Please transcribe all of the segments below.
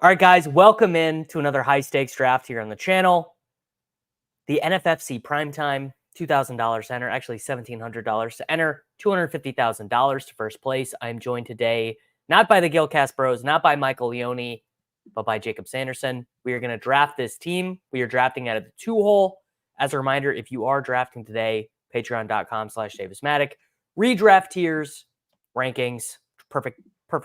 All right, guys, welcome in to another high-stakes draft here on the channel. The NFFC Primetime, $2,000 to enter, actually $1,700 to enter, $250,000 to first place. I'm joined today not by the Gilcast Bros, not by Michael Leone, but by Jakob Sanderson. We are going to draft this team. We are drafting out of the two-hole. As a reminder, if you are drafting today, patreon.com/DavisMattek, redraft tiers, rankings, perfect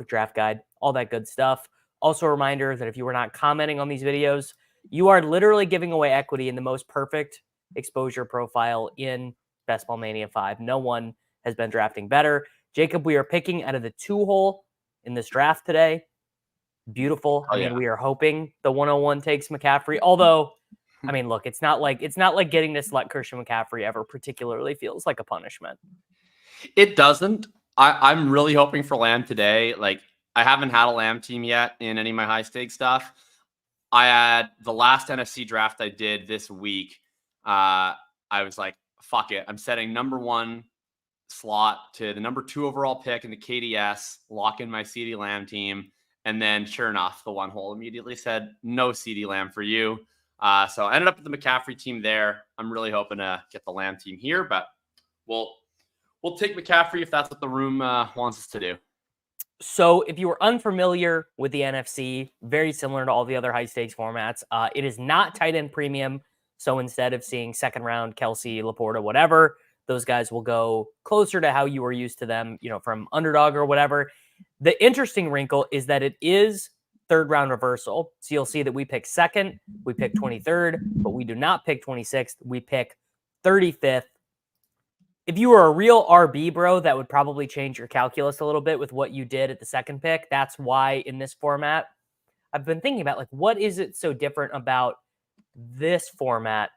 draft guide, all that good stuff. Also a reminder that if you are not commenting on these videos, you are literally giving away equity in the most perfect exposure profile in Best Ball Mania 5. No one has been drafting better. Jakob, we are picking out of the two-hole in this draft today. Beautiful. I mean, we are hoping the 101 takes McCaffrey. Although, I mean, look, it's not like getting to select Christian McCaffrey ever particularly feels like a punishment. It doesn't. I'm really hoping for Lamb today. Like, I haven't had a Lamb team yet in any of my high stakes stuff. I had the last NFC draft I did this week. I was like, fuck it. I'm setting number 1 slot to the number 2 overall pick in the KDS, lock in my CD Lamb team. And then sure enough, the one hole immediately said no CD Lamb for you. So I ended up with the McCaffrey team there. I'm really hoping to get the Lamb team here, but we'll take McCaffrey if that's what the room wants us to do. So if you are unfamiliar with the NFC, very similar to all the other high stakes formats, it is not tight end premium. So instead of seeing second round, Kelsey, Laporta, whatever, those guys will go closer to how you were used to them, from underdog or whatever. The interesting wrinkle is that it is third round reversal. So you'll see that we pick second, we pick 23rd, but we do not pick 26th. We pick 35th. If you were a real RB, bro, that would probably change your calculus a little bit with what you did at the second pick. That's why in this format, I've been thinking about, what is it so different about this format?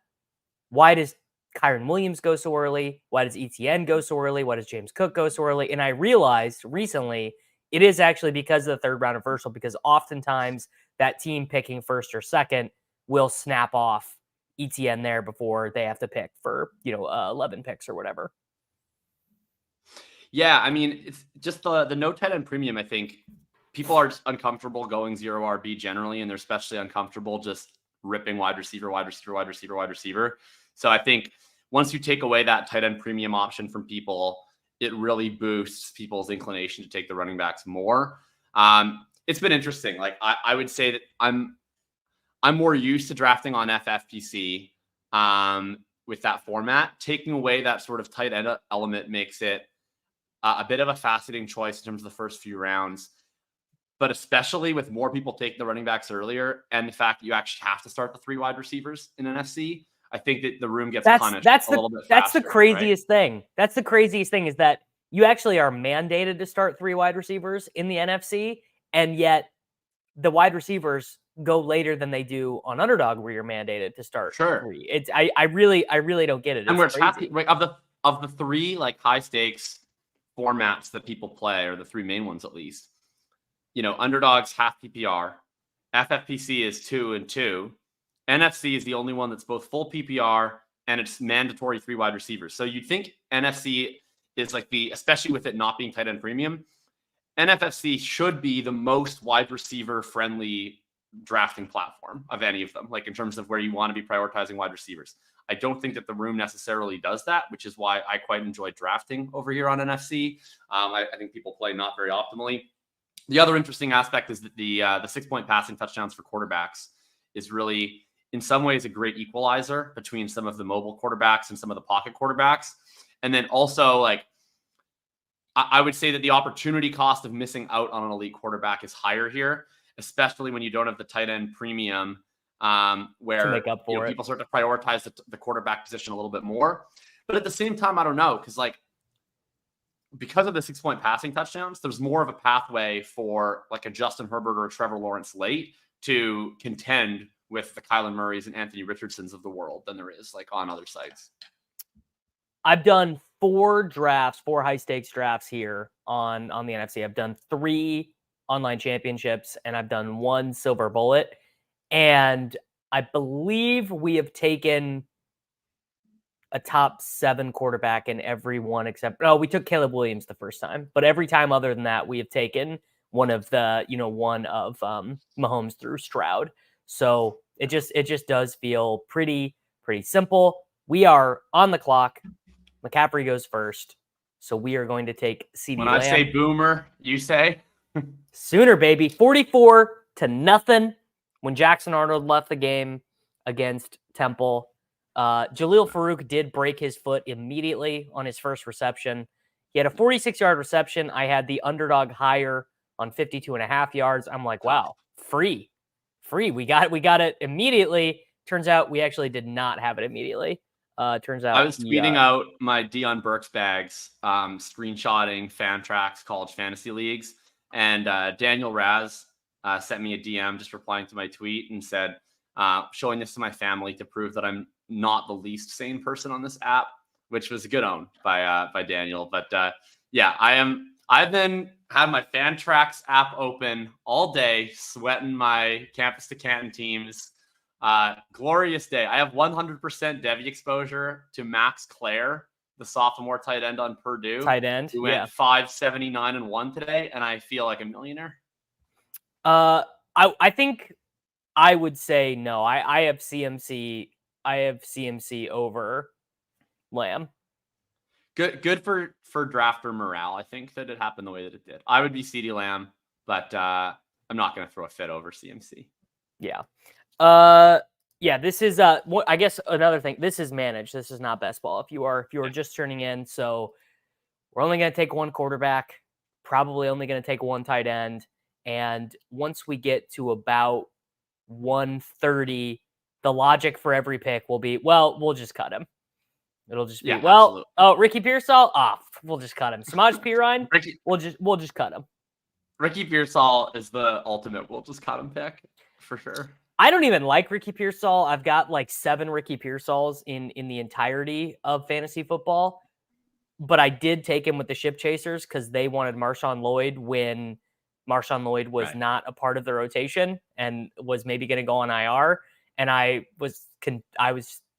Why does Kyren Williams go so early? Why does ETN go so early? Why does James Cook go so early? And I realized recently it is actually because of the third round reversal, because oftentimes that team picking first or second will snap off ETN there before they have to pick for, 11 picks or whatever. Yeah, I mean, it's just the no tight end premium. I think people are just uncomfortable going 0 RB generally, and they're especially uncomfortable just ripping wide receiver. So I think once you take away that tight end premium option from people, it really boosts people's inclination to take the running backs more. It's been interesting. Like I would say that I'm more used to drafting on ffpc with that format. Taking away that sort of tight end element makes it a bit of a fascinating choice in terms of the first few rounds, but especially with more people taking the running backs earlier and the fact that you actually have to start the 3 wide receivers in NFC, I think that the room gets punished a little bit faster. That's the craziest thing. That's the craziest thing is that you actually are mandated to start 3 wide receivers in the NFC, and yet the wide receivers go later than they do on underdog, where you're mandated to start 3. It's I really don't get it. And we're happy, right, of the 3 like high stakes formats that people play, or the 3 main ones at least. Underdog's half PPR, FFPC is 2 and 2, NFC is the only one that's both full PPR and it's mandatory 3 wide receivers. So you'd think NFC is like especially with it not being tight end premium, NFFC should be the most wide receiver friendly drafting platform of any of them, like in terms of where you want to be prioritizing wide receivers. I don't think that the room necessarily does that, which is why I quite enjoy drafting over here on NFC. I think people play not very optimally. The other interesting aspect is that the 6-point passing touchdowns for quarterbacks is really, in some ways, a great equalizer between some of the mobile quarterbacks and some of the pocket quarterbacks. And then also, I would say that the opportunity cost of missing out on an elite quarterback is higher here, especially when you don't have the tight end premium, where people start to prioritize the quarterback position a little bit more. But at the same time, I don't know, because of the 6-point passing touchdowns, there's more of a pathway for like a Justin Herbert or a Trevor Lawrence late to contend with the Kyler Murrays and Anthony Richardsons of the world than there is on other sites. I've done 4 high stakes drafts here on the NFC. I've done 3 online championships, and I've done 1 silver bullet. And I believe we have taken a top 7 quarterback in every one except, we took Caleb Williams the first time. But every time other than that, we have taken one of Mahomes through Stroud. So it just does feel pretty simple. We are on the clock. McCaffrey goes first. So we are going to take CeeDee When Lamb. I say boomer, you say? Sooner, baby. 44-0 when Jackson Arnold left the game against Temple. Jaleel Farouk did break his foot immediately on his first reception. He had a 46-yard reception. I had the underdog higher on 52.5 yards. I'm like, wow, free. We got it immediately. Turns out we actually did not have it immediately. Turns out I was tweeting out my Dion Burks bags, screenshotting Fantrax college fantasy leagues, and Daniel Raz sent me a DM just replying to my tweet and said, showing this to my family to prove that I'm not the least sane person on this app, which was a good own by Daniel. But yeah, I've been having my Fantrax app open all day, sweating my campus to Canton teams. Glorious day. I have 100% Devi exposure to Max Clare, the sophomore tight end on Purdue. Tight end, who went 579-1 today, and I feel like a millionaire. I think I would say no. I have CMC. I have CMC over Lamb. Good for drafter morale. I think that it happened the way that it did. I would be CeeDee Lamb, but I'm not going to throw a fit over CMC. Yeah. Yeah, this is I guess another thing. This is managed. This is not best ball. If you are just turning in, so we're only going to take one quarterback, probably only going to take one tight end, and once we get to about 130, the logic for every pick will be, well, we'll just cut him. It'll just be, absolutely. Ricky Pearsall off. We'll just cut him. Samaj Pirine, we'll just cut him. Ricky Pearsall is the ultimate we'll just cut him pick for sure. I don't even like Ricky Pearsall. I've got like 7 Ricky Pearsalls in the entirety of fantasy football, but I did take him with the Ship Chasers because they wanted Marshawn Lloyd when Marshawn Lloyd was not a part of the rotation and was maybe going to go on IR. And I was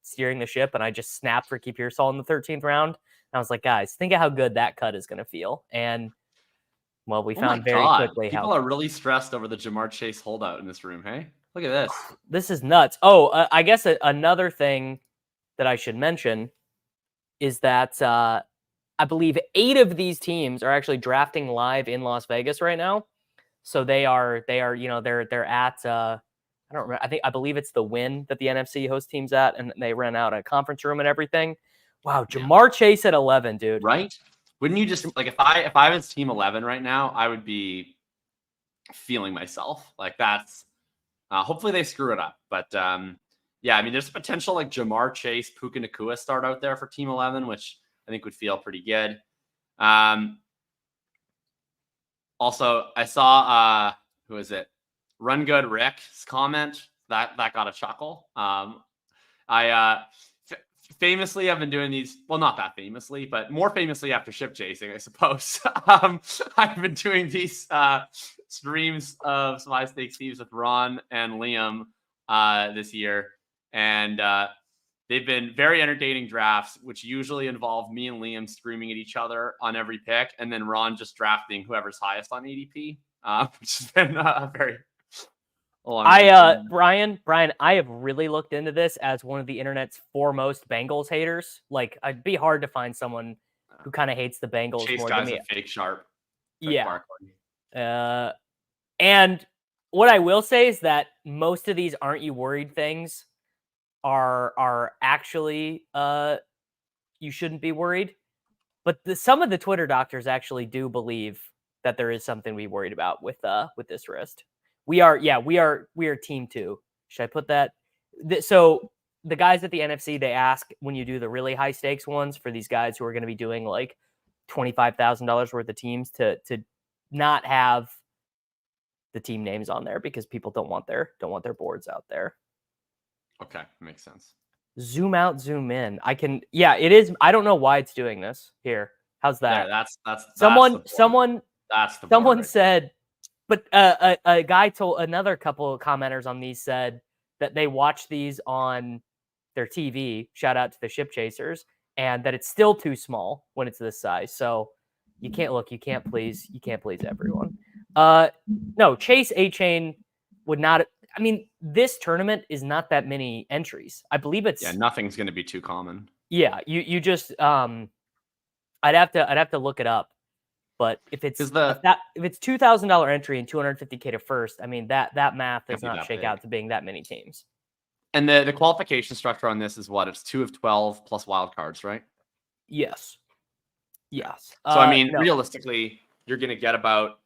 steering the ship, and I just snapped Ricky Pearsall in the 13th round. And I was like, guys, think of how good that cut is going to feel. And well, we found very quickly how people are really stressed over the Jamar Chase holdout in this room. Hey, look at this. This is nuts. Oh, I guess another thing that I should mention is that I believe 8 of these teams are actually drafting live in Las Vegas right now. So they're at I don't remember. I believe it's the Win that the NFC host team's at, and they rent out a conference room and everything. Wow, Jamar Chase at 11, dude. Right? Wouldn't you just like if I was team 11 right now, I would be feeling myself like that's. Hopefully they screw it up, but yeah, I mean, there's potential like Jamar Chase, Puka Nacua start out there for team 11, which I think would feel pretty good. Also, I saw who is it? Run Good Rick's comment that got a chuckle. I famously have been doing these. Well, not that famously, but more famously after ship chasing, I suppose. I've been doing these streams of some high stakes teams with Ron and Liam this year, and they've been very entertaining drafts, which usually involve me and Liam screaming at each other on every pick, and then Ron just drafting whoever's highest on ADP, which has been very. Brian, I have really looked into this as one of the internet's foremost Bengals haters. Like, it'd be hard to find someone who kind of hates the Bengals Chase more guys than me. Fake sharp. Yeah. And what I will say is that most of these aren't you worried things are actually you shouldn't be worried. But some of the Twitter doctors actually do believe that there is something to be worried about with this wrist. We are team 2. Should I put that? So the guys at the NFC, they ask when you do the really high stakes ones for these guys who are going to be doing like $25,000 worth of teams to not have the team names on there because people don't want their boards out there. Okay, makes sense. Zoom out, zoom in. It is. I don't know why it's doing this here. How's that? Yeah, that's someone right said. But a guy told another couple of commenters on these said that they watch these on their TV. Shout out to the Ship Chasers, and that it's still too small when it's this size. So you can't please everyone. No, Chase A-Chain would not. I mean, this tournament is not that many entries. I believe it's nothing's going to be too common. Yeah, you just I'd have to look it up. But if it's $2,000 entry and $250K to first, I mean that math does not shake out to being that many teams. And the qualification structure on this is what? It's 2 of 12 plus wild cards, right? Yes. Yes. So I mean, realistically, you're going to get about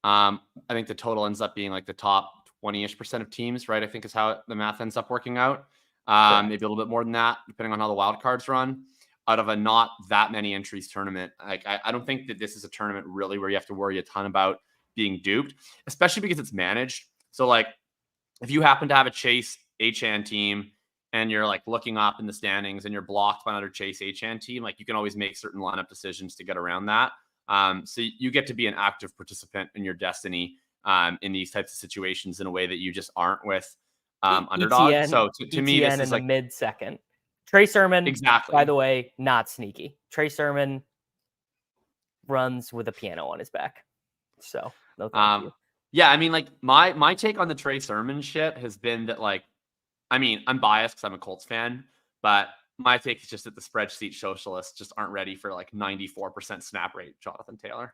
I think the total ends up being like the top 20-ish% of teams, right? I think is how the math ends up working out. Maybe a little bit more than that, depending on how the wild cards run. Out of a not that many entries tournament, like I don't think that this is a tournament really where you have to worry a ton about being duped, especially because it's managed. So like, if you happen to have a Chase Achan team and you're like looking up in the standings and you're blocked by another Chase Achan team, like you can always make certain lineup decisions to get around that. So you get to be an active participant in your destiny in these types of situations in a way that you just aren't with underdog. ETN, so to me, this is in like the mid-second. Trey Sermon, exactly. By the way, not sneaky. Trey Sermon runs with a piano on his back. So no thank you. Yeah, I mean, like my take on the Trey Sermon shit has been that, like, I mean, I'm biased because I'm a Colts fan, but my take is just that the spreadsheet socialists just aren't ready for like 94% snap rate, Jonathan Taylor.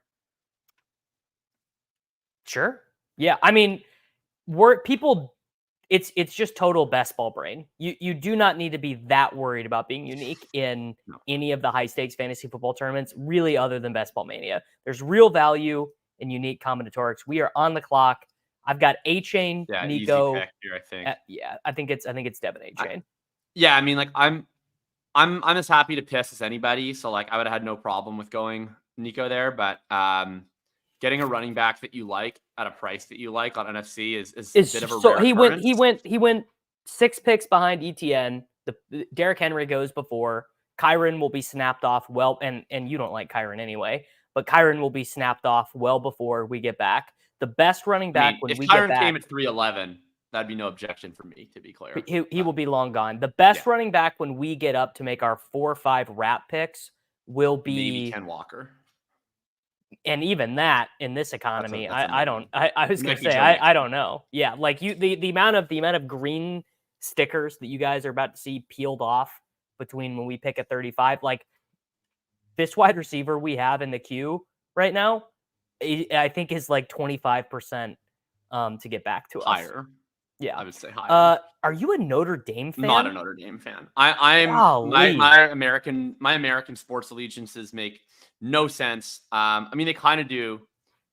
Sure. Yeah, I mean, it's just total best ball brain. You do not need to be that worried about being unique in any of the high stakes fantasy football tournaments, really, other than Best Ball Mania. There's real value in unique combinatorics. We are on the clock. I've got A-Chain, Nico. Easy pick here, I think. I think it's Devin A-Chain. Yeah, I mean, like I'm as happy to piss as anybody. So like I would have had no problem with going Nico there, but getting a running back that you like at a price that you like on NFC is a bit of a rare occurrence. He went 6 picks behind ETN. The Derrick Henry goes before. Kyren will be snapped off and you don't like Kyren anyway, but Kyren will be snapped off well before we get back. The best running back when we get back. If Kyren came at 311, that'd be no objection for me, to be clear. He will be long gone. The best running back when we get up to make our 4 or 5 wrap picks will be maybe Ken Walker. And even that in this economy, I was going to say, I don't know. Yeah. Like the amount of green stickers that you guys are about to see peeled off between when we pick at 35, like this wide receiver we have in the queue right now, I think is like 25% to get back to higher. Us. Yeah. I would say higher. Are you a Notre Dame fan? Not a Notre Dame fan. My American sports allegiances make no sense. I mean, they kind of do,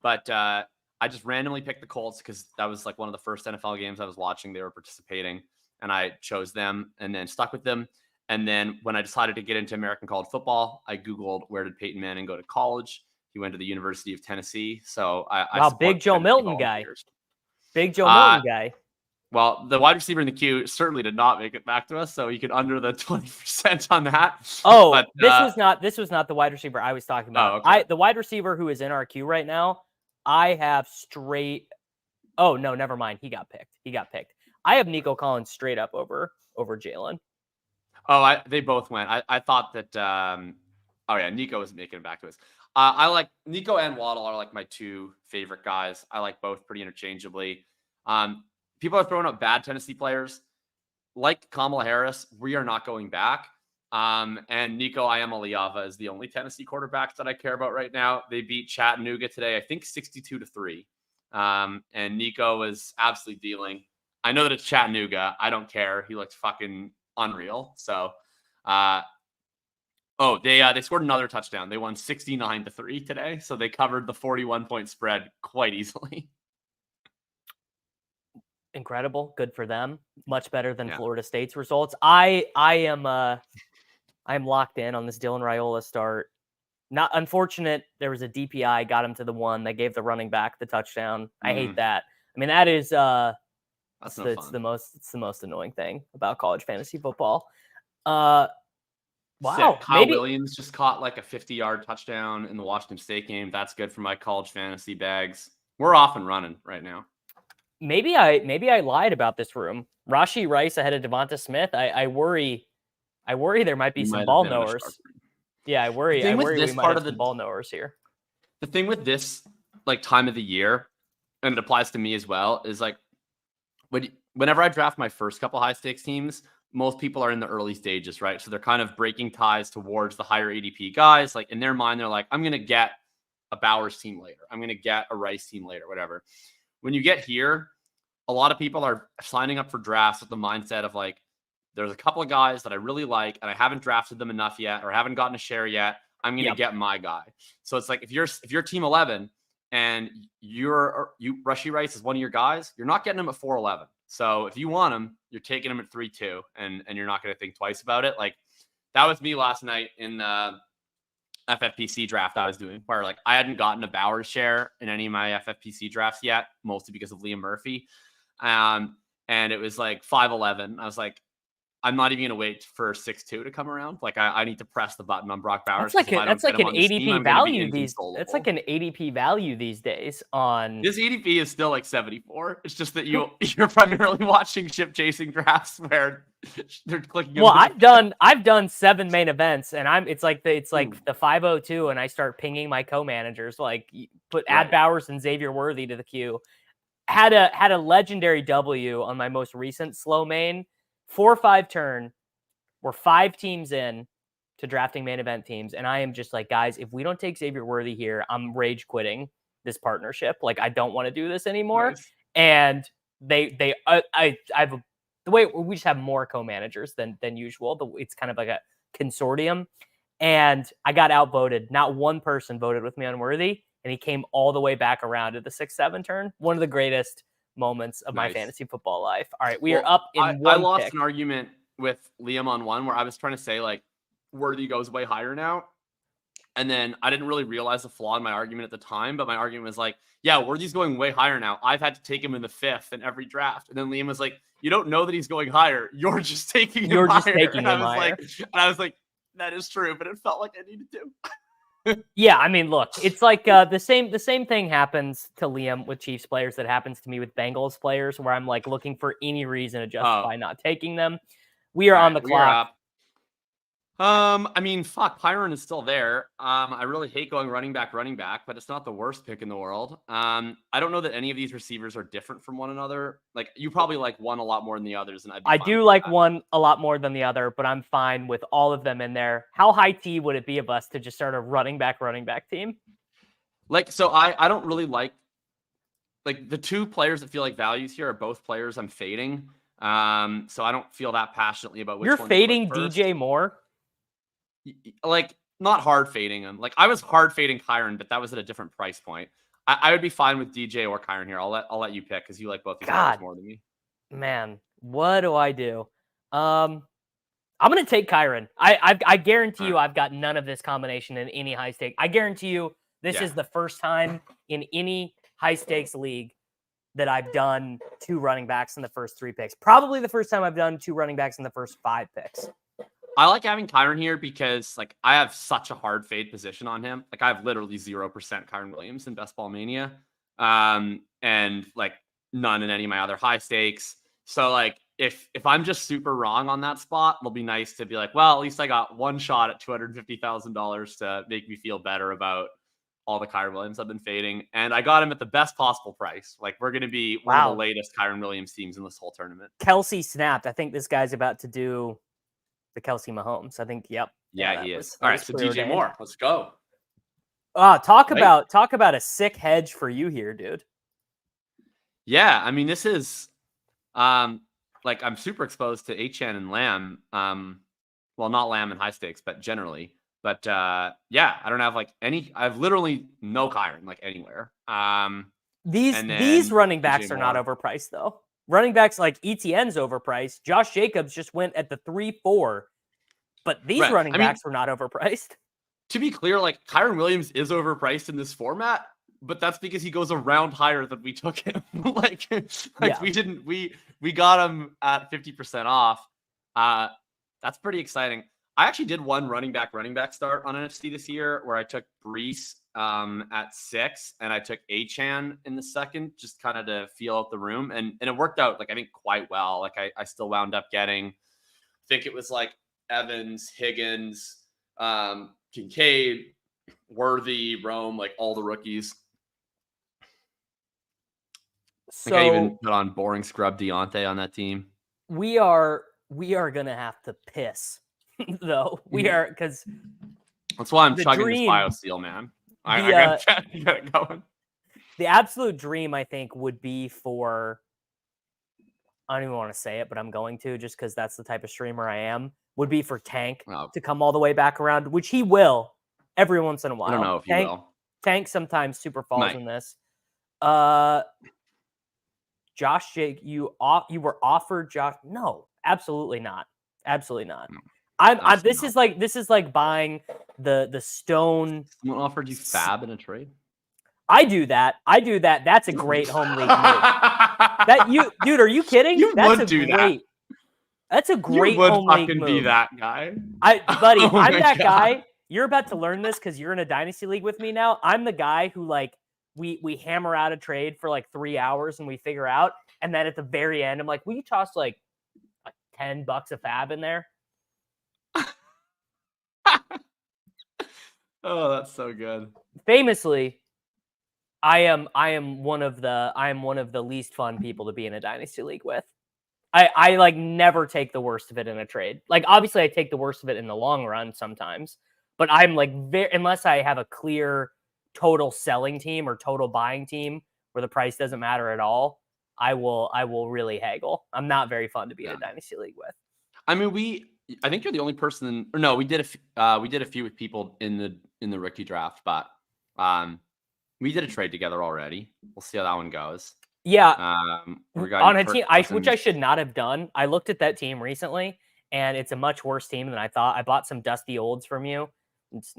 but I just randomly picked the Colts because that was like one of the first NFL games I was watching. They were participating, and I chose them and then stuck with them. And then when I decided to get into American college football, I Googled where did Peyton Manning go to college. He went to the University of Tennessee. So big Joe Milton guy. Big Joe Milton guy. Well, the wide receiver in the queue certainly did not make it back to us, so you could under the 20% on that. Oh, but, this was not the wide receiver I was talking about. Oh, okay. The wide receiver who is in our queue right now, I have straight. Oh no, never mind. He got picked. I have Nico Collins straight up over Jalen. Oh, they both went. I thought that. Nico was making it back to us. I like Nico and Waddle are like my 2 favorite guys. I like both pretty interchangeably. People are throwing up bad Tennessee players. Like Kamala Harris, we are not going back. And Nico Iamaleava is the only Tennessee quarterback that I care about right now. They beat Chattanooga today, I think 62-3. And Nico is absolutely dealing. I know that it's Chattanooga. I don't care. He looks fucking unreal. So, they scored another touchdown. They won 69-3 today. So they covered the 41-point spread quite easily. Incredible. Good for them. Much better than Florida State's results. I am locked in on this Dylan Raiola start. Not unfortunate. There was a DPI, got him to the 1. They gave the running back the touchdown. I hate that. I mean, that is it's the most annoying thing about college fantasy football. Wow. Kyle Williams just caught like a 50-yard touchdown in the Washington State game. That's good for my college fantasy bags. We're off and running right now. Maybe I lied about this room. Rashee Rice ahead of Devonta Smith. I worry there might be some ball knowers. Yeah, I worry we might have some ball knowers here. The thing with this like time of the year and it applies to me as well, is like whenever I draft my first couple high stakes teams, most people are in the early stages, right? So they're kind of breaking ties towards the higher ADP guys. Like in their mind, they're like, I'm going to get a Bowers team later. I'm going to get a Rice team later, whatever. When you get here, a lot of people are signing up for drafts with the mindset of like, there's a couple of guys that I really like and I haven't drafted them enough yet, or I haven't gotten a share yet. I'm going to get my guy. So it's like, if you're team 11 and Rushy Rice is one of your guys, you're not getting him at 411. So if you want him, you're taking him at 3-2 and you're not going to think twice about it. Like that was me last night in the FFPC draft I was doing, where like I hadn't gotten a Bowers share in any of my FFPC drafts yet, mostly because of Liam Murphy. And it was like 5-11. I was like, I'm not even going to wait for 6-2 to come around. Like I need to press the button on Brock Bowers. That's like an ADP value that's like an ADP value these days on this ADP is still like 74. It's just that you're primarily watching ship chasing drafts where they're clicking. Well, I've done 7 main events and it's like the 502 and I start pinging my co-managers like add Bowers and Xavier Worthy to the queue. Had a legendary W on my most recent slow main. 4-5 turn. We're 5 teams in to drafting main event teams. And I am just like, guys, if we don't take Xavier Worthy here, I'm rage quitting this partnership. Like, I don't want to do this anymore. Nice. And I've the way we just have more co-managers than usual. It's kind of like a consortium. And I got outvoted. Not one person voted with me on Worthy. And he came all the way back around to the 6-7 turn. One of the greatest moments of my fantasy football life. All right, we are up in one I lost pick. An argument with Liam on one where I was trying to say like Worthy goes way higher now. And then I didn't really realize the flaw in my argument at the time, but my argument was like, yeah, Worthy's going way higher now. I've had to take him in the 5th in every draft. And then Liam was like, you don't know that he's going higher. You're just taking him higher. And I was like, that is true, but it felt like I needed to. Yeah, I mean, look, it's like the same thing happens to Liam with Chiefs players that happens to me with Bengals players, where I'm like looking for any reason to justify not taking them. We are on the clock. I mean, fuck, Kyren is still there. I really hate going running back, but it's not the worst pick in the world. I don't know that any of these receivers are different from one another. Like, you probably like one a lot more than the others, and I do like one a lot more than the other, but I'm fine with all of them in there. How high T would it be of us to just start a running back team? Like, so I don't really like the 2 players that feel like values here are both players I'm fading. So I don't feel that passionately about which you're one fading DJ Moore. Like, not hard fading him. Like, I was hard fading Kyren, but that was at a different price point. I would be fine with DJ or Kyren here. I'll let you pick because you like both these guys more than me. Man, what do I do? I'm gonna take Kyren. I guarantee you I've got none of this combination in any high stake. I guarantee you this is the first time in any high stakes league that I've done 2 running backs in the first 3 picks. Probably the first time I've done 2 running backs in the first 5 picks. I like having Kyren here because like I have such a hard fade position on him. Like I have literally 0% Kyren Williams in Best Ball Mania. And like none in any of my other high stakes. So like if I'm just super wrong on that spot, it'll be nice to be like, well, at least I got one shot at $250,000 to make me feel better about all the Kyren Williams I've been fading. And I got him at the best possible price. Like we're going to be one of the latest Kyren Williams teams in this whole tournament. Kelsey snapped. I think this guy's about to do the Kelsey Mahomes. I think, yep. Yeah, he is. All right, so DJ Moore, let's go. Talk about a sick hedge for you here, dude. Yeah, I mean, this is like I'm super exposed to HN and Lamb. Well, not Lamb in high stakes, but generally. But yeah, I don't have like any. I've literally no Kyren like anywhere. These running backs are not overpriced though. Running backs like ETN's overpriced. Josh Jacobs just went at the 3-4, but these running backs were not overpriced. To be clear, like Kyren Williams is overpriced in this format, but that's because he goes a round higher than we took him. We got him at 50% off. That's pretty exciting. I actually did one running back start on NFC this year where I took Brees at 6 and I took Achane in the 2nd, just kind of to feel out the room. And it worked out, like, I think quite well. Like I still wound up getting, I think it was like Evans, Higgins, Kincaid, Worthy, Rome, like all the rookies. I think I even So put on boring scrub Deontay on that team. we are gonna have to piss though. We are, because That's why I'm the chugging this dream, BioSteel, man. I the gotta get it going. the absolute dream, I think, would be for, I don't even want to say it, but I'm going to, just because that's the type of streamer I am, would be for Tank Oh, to come all the way back around, which he will every once in a while. I don't know if he Tank, will. Tank sometimes super falls Might. in this. Josh Jake, you were offered Josh? No, absolutely not. Absolutely not. No, I'm absolutely not. this is like buying the stone. Someone offered you Fab in a trade? I do that. That's a great home league move. That dude, are you kidding? You That's would do that. That's a You great would home league fucking move. be that guy. Buddy, Oh I'm my that God. guy. You're about to learn this because you're in a dynasty league with me now. I'm the guy who, like, we hammer out a trade for like 3 hours and we figure out, and then at the very end, I'm like, will you toss like $10 a Fab in there? Oh, that's so good. Famously, I am one of the least fun people to be in a dynasty league with. I like never take the worst of it in a trade. Like, obviously I take the worst of it in the long run sometimes, but I'm like, unless I have a clear total selling team or total buying team where the price doesn't matter at all, I will really haggle. I'm not very fun to be in a dynasty league with. I mean, I think you're the only person. Or no, we did a few with people in the rookie draft, but we did a trade together already. We'll see how that one goes. Yeah, on a team, which I should not have done. I looked at that team recently, and it's a much worse team than I thought. I bought some dusty olds from you. It's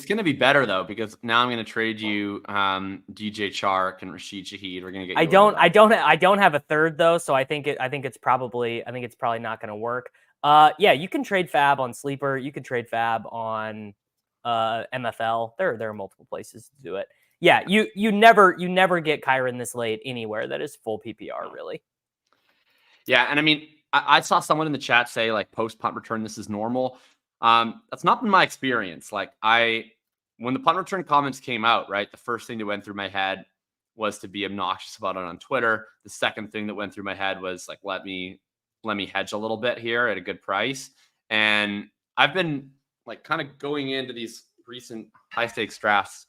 gonna be better though, because now I'm gonna trade you DJ Chark and Rashid Shaheed. We're gonna get. I don't have a third though, so I think it's probably not gonna work. Yeah, you can trade Fab on Sleeper. You can trade Fab on MFL. There are multiple places to do it. Yeah, you never get Kyren this late anywhere that is full PPR, really. Yeah, and I mean, I saw someone in the chat say like post punt return this is normal. That's not been my experience. Like when the punt return comments came out, right, the first thing that went through my head was to be obnoxious about it on Twitter. The second thing that went through my head was like, let me hedge a little bit here at a good price. And I've been like kind of going into these recent high stakes drafts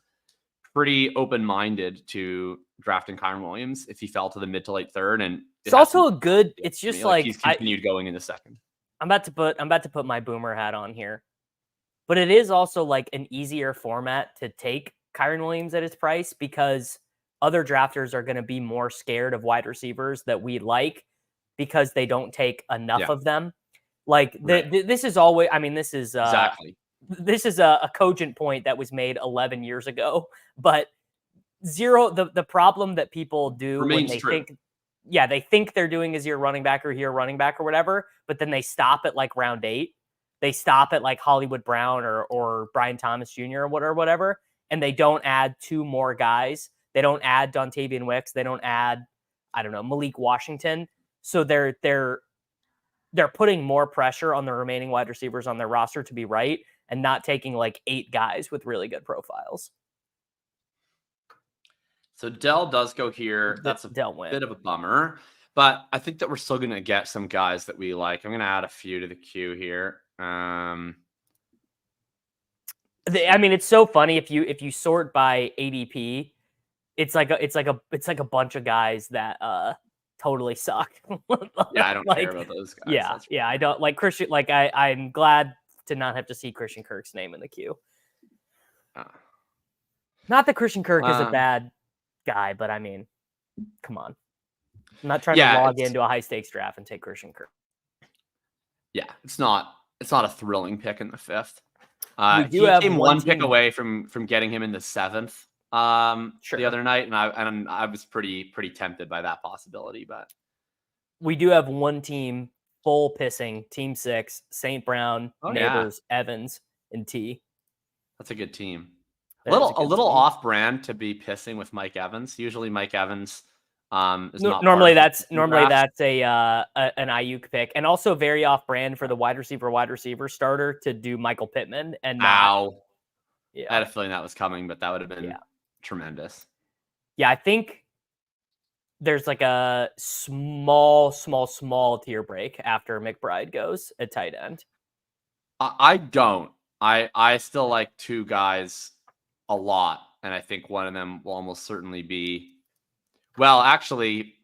pretty open-minded to drafting Kyren Williams if he fell to the mid to late third. And it's also a good, it's just like he's continued going in the second. I'm about to put my boomer hat on here, but it is also like an easier format to take Kyren Williams at his price because other drafters are going to be more scared of wide receivers that we like because they don't take enough of them. Like this is always, I mean, this is exactly. This is a cogent point that was made 11 years ago, but the problem that people do remains when they true. they think they're doing a zero running back or whatever, but then they stop at like round 8. They stop at like Hollywood Brown or Brian Thomas Jr. or whatever, and they don't add 2 more guys. They don't add Dontavian Wicks. They don't add, I don't know, Malik Washington. So they're putting more pressure on the remaining wide receivers on their roster to be right and not taking like 8 guys with really good profiles. So Dell does go here. That's a bit of a bummer, but I think that we're still going to get some guys that we like. I'm going to add a few to the queue here. I mean, it's so funny if you sort by ADP, it's like a bunch of guys that totally suck. Yeah, I don't care about those guys. Yeah, I don't like Christian. Like I'm glad to not have to see Christian Kirk's name in the queue. Not that Christian Kirk is a bad guy, but I mean, come on. I'm not trying to log into a high stakes draft and take Christian Kirk. Yeah, it's not a thrilling pick in the 5th. We do have one pick away from getting him in the 7th the other night, and I was pretty tempted by that possibility. But we do have one team full pissing, Team 6, St. Brown, Neighbors, Evans, and T. That's a good team. A little off brand to be pissing with Mike Evans. Usually Mike Evans is not normally that's an Ayuk pick, and also very off brand for the wide receiver starter to do Michael Pittman and not. I had a feeling that was coming, but that would have been tremendous. Yeah, I think there's like a small tier break after McBride goes at tight end. I don't. I still like two guys a lot, and I think one of them will almost certainly be. Well, actually,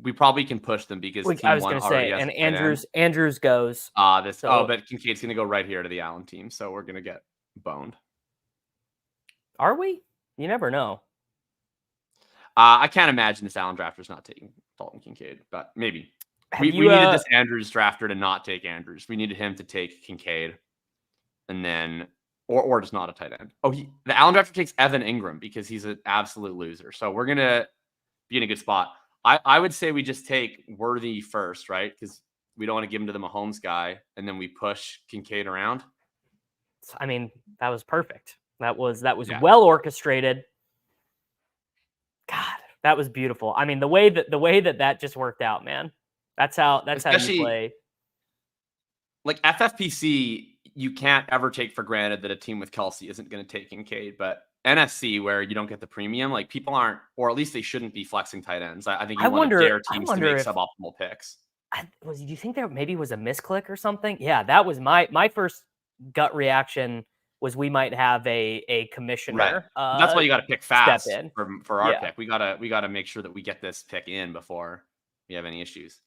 we probably can push them because I team was one going to already say, has and a tight end. Andrews goes. But Kincaid's going to go right here to the Allen team, so we're going to get boned. Are we? You never know. I can't imagine this Allen drafter's not taking Dalton Kincaid, but maybe. We needed this Andrews drafter to not take Andrews. We needed him to take Kincaid, and then or just not a tight end. Oh, the Allen drafter takes Evan Ingram because he's an absolute loser. So we're gonna be in a good spot. I would say we just take Worthy first, right? Because we don't want to give him to the Mahomes guy, and then we push Kincaid around. I mean, that was perfect. That was well orchestrated. God, that was beautiful. I mean, the way that just worked out, man. That's how you play. Like FFPC, you can't ever take for granted that a team with Kelsey isn't going to take Kincaid, but NFC, where you don't get the premium, like people aren't, or at least they shouldn't be flexing tight ends. I think you want to dare teams to make suboptimal picks. Do you think there maybe was a misclick or something? Yeah, that was my first gut reaction. Was we might have a commissioner. Right. That's why you got to pick fast for our pick. We gotta make sure that we get this pick in before we have any issues.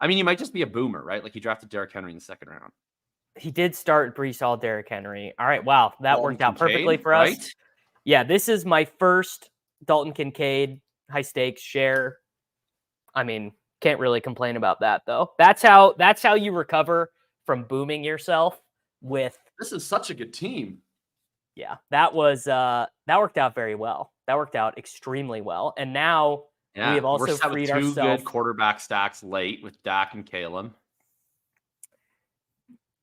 I mean, you might just be a boomer, right? Like he drafted Derrick Henry in the second round. He did start Brees Hall, Derrick Henry. All right, wow, that worked out perfectly for us. Right? Yeah, this is my first Dalton Kincaid high stakes share. I mean, can't really complain about that though. That's how you recover from booming yourself with. This is such a good team. Yeah, that worked out very well. That worked out extremely well. And now we have also freed ourselves. Two good quarterback stacks late with Dak and Caleb.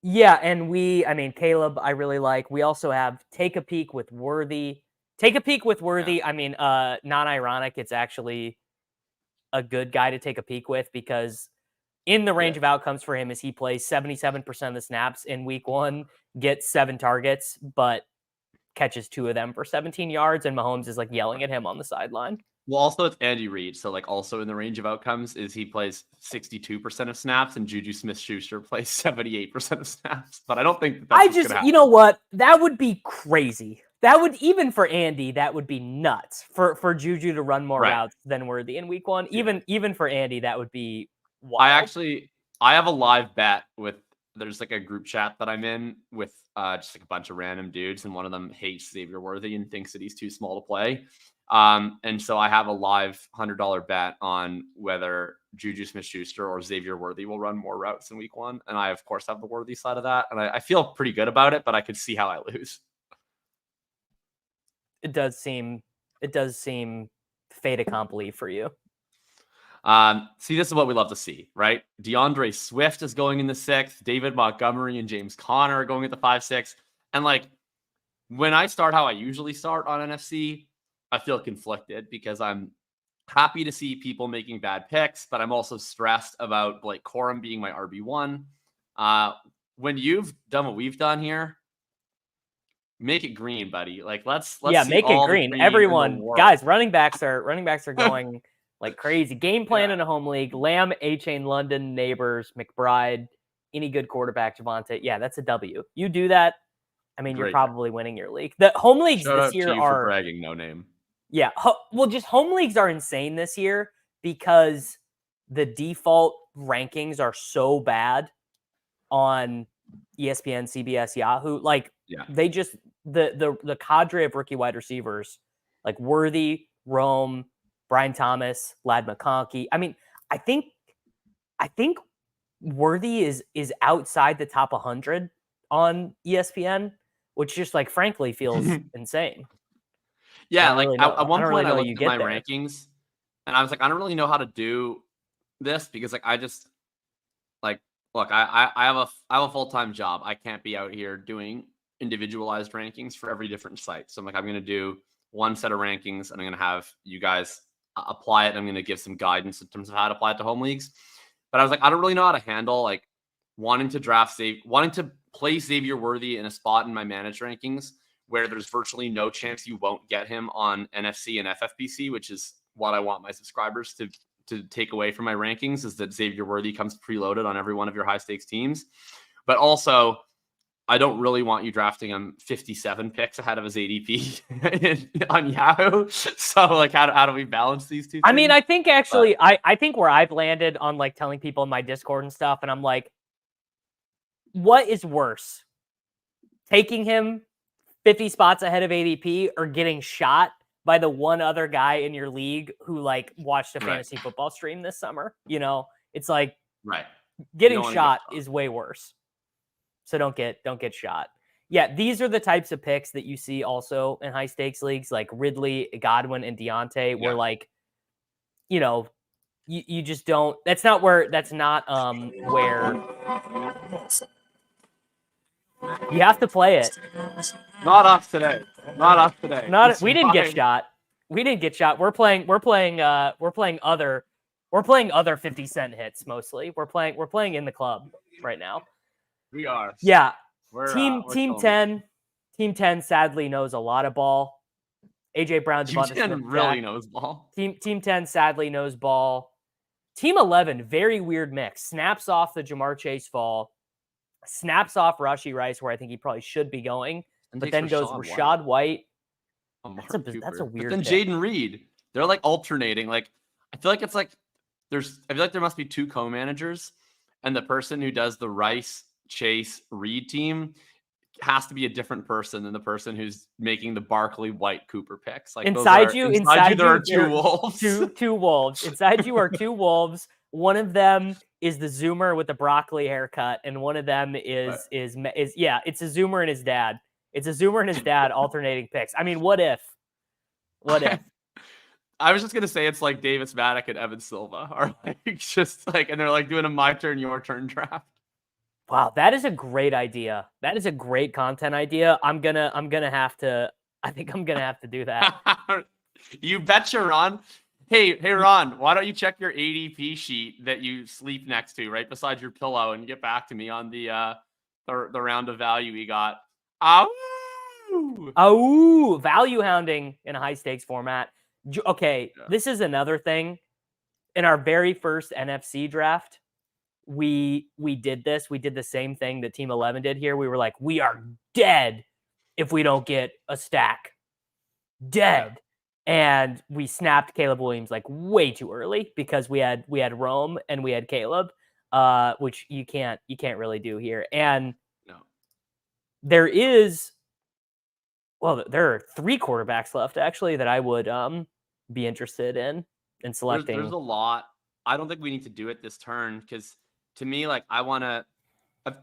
Yeah, and Caleb, I really like. We also have Take a Peek with Worthy. Yeah. I mean, non-ironic, it's actually a good guy to take a peek with because in the range of outcomes for him is he plays 77% of the snaps in week 1, gets 7 targets, but catches 2 of them for 17 yards, and Mahomes is like yelling at him on the sideline. Well, also it's Andy Reid, so like also in the range of outcomes is he plays 62% of snaps, and Juju Smith-Schuster plays 78% of snaps. But I don't think that's gonna happen. You know what? That would be crazy. That would, even for Andy, that would be nuts for Juju to run more routes than Worthy in week 1. Yeah. Even for Andy, that would be wild. I have a live bet with. There's like a group chat that I'm in with just like a bunch of random dudes, and one of them hates Xavier Worthy and thinks that he's too small to play. And so I have a live $100 bet on whether Juju Smith-Schuster or Xavier Worthy will run more routes in week 1. And I, of course, have the Worthy side of that. And I feel pretty good about it, but I could see how I lose. It does seem fait accompli for you. See, this is what we love to see, right? DeAndre Swift is going in the 6th. David Montgomery and James Conner are going at the 5-6. And like when I start how I usually start on NFC, I feel conflicted because I'm happy to see people making bad picks, but I'm also stressed about Blake Corum being my RB1. When you've done what we've done here, make it green, buddy. Like let's make it green. Everyone, guys, running backs are going like crazy. Game plan in a home league. Lamb, A-Chain, London, Neighbors, McBride, any good quarterback, Javonte. Yeah, that's a W. You do that, I mean, you're probably winning your league. The home leagues this year are bragging, no name. Yeah, well, just home leagues are insane this year because the default rankings are so bad on ESPN, CBS, Yahoo. Like they just the cadre of rookie wide receivers like Worthy, Rome, Brian Thomas, Lad McConkey. I mean, I think Worthy is outside the top 100 on ESPN, which just like frankly feels insane. Yeah, like at one point I looked at my rankings and I was like, I don't really know how to do this because like I just like look, I have a full-time job. I can't be out here doing individualized rankings for every different site. So I'm like, I'm gonna do one set of rankings and I'm gonna have you guys apply it. I'm gonna give some guidance in terms of how to apply it to home leagues. But I was like, I don't really know how to handle like wanting to play Xavier Worthy in a spot in my managed rankings where there's virtually no chance you won't get him on NFC and FFPC, which is what I want my subscribers to take away from my rankings is that Xavier Worthy comes preloaded on every one of your high stakes teams. But also, I don't really want you drafting him 57 picks ahead of his ADP on Yahoo. So like, how do we balance these two things? I mean, I think actually, I think where I've landed on like telling people in my Discord and stuff, and I'm like, what is worse? Taking him 50 spots ahead of ADP or getting shot by the one other guy in your league who like watched a fantasy football stream this summer? You know, it's like getting shot is way worse. So don't get shot. Yeah, these are the types of picks that you see also in high stakes leagues like Ridley, Godwin, and Deontay, where like, you know, you just don't. That's not where you have to play it. Not us today. We didn't get shot. We're playing other 50-cent hits mostly. We're playing in the club right now. We are. Yeah. We're Team 10 sadly knows a lot of ball. AJ Brown, Team 10 really knows ball. Team 10 sadly knows ball. Team 11, very weird mix. Snaps off the Jamar Chase fall. Snaps off Rashee Rice, where I think he probably should be going, but then goes Rashad White. That's a weird. But then Jaden Reed, they're like alternating. Like I feel like it's like I feel like there must be two co-managers, and the person who does the Rice, Chase, Reed team has to be a different person than the person who's making the Barkley, White, Cooper picks. Like inside you, there are two wolves. Two wolves. Inside you are two wolves. One of them is the Zoomer with the broccoli haircut, and one of them is it's a Zoomer and his dad. It's a Zoomer and his dad alternating picks. I mean, what if? I was just gonna say it's like Davis Mattek and Evan Silva are like just like, and they're like doing a my turn, your turn draft. Wow, that is a great idea. That is a great content idea. I think I'm gonna have to do that. You betcha, Ron. Hey, Ron, why don't you check your ADP sheet that you sleep next to right beside your pillow and get back to me on the round of value we got. Value hounding in a high stakes format. Okay, This is another thing. In our very first NFC draft, we did this. We did the same thing that Team 11 did here. We were like, we are dead if we don't get a stack. Dead. Yeah. And we snapped Caleb Williams like way too early because we had Rome and we had Caleb, which you can't really do here. And there are 3 quarterbacks left actually that I would be interested in selecting. There's a lot. I don't think we need to do it this turn because to me, like I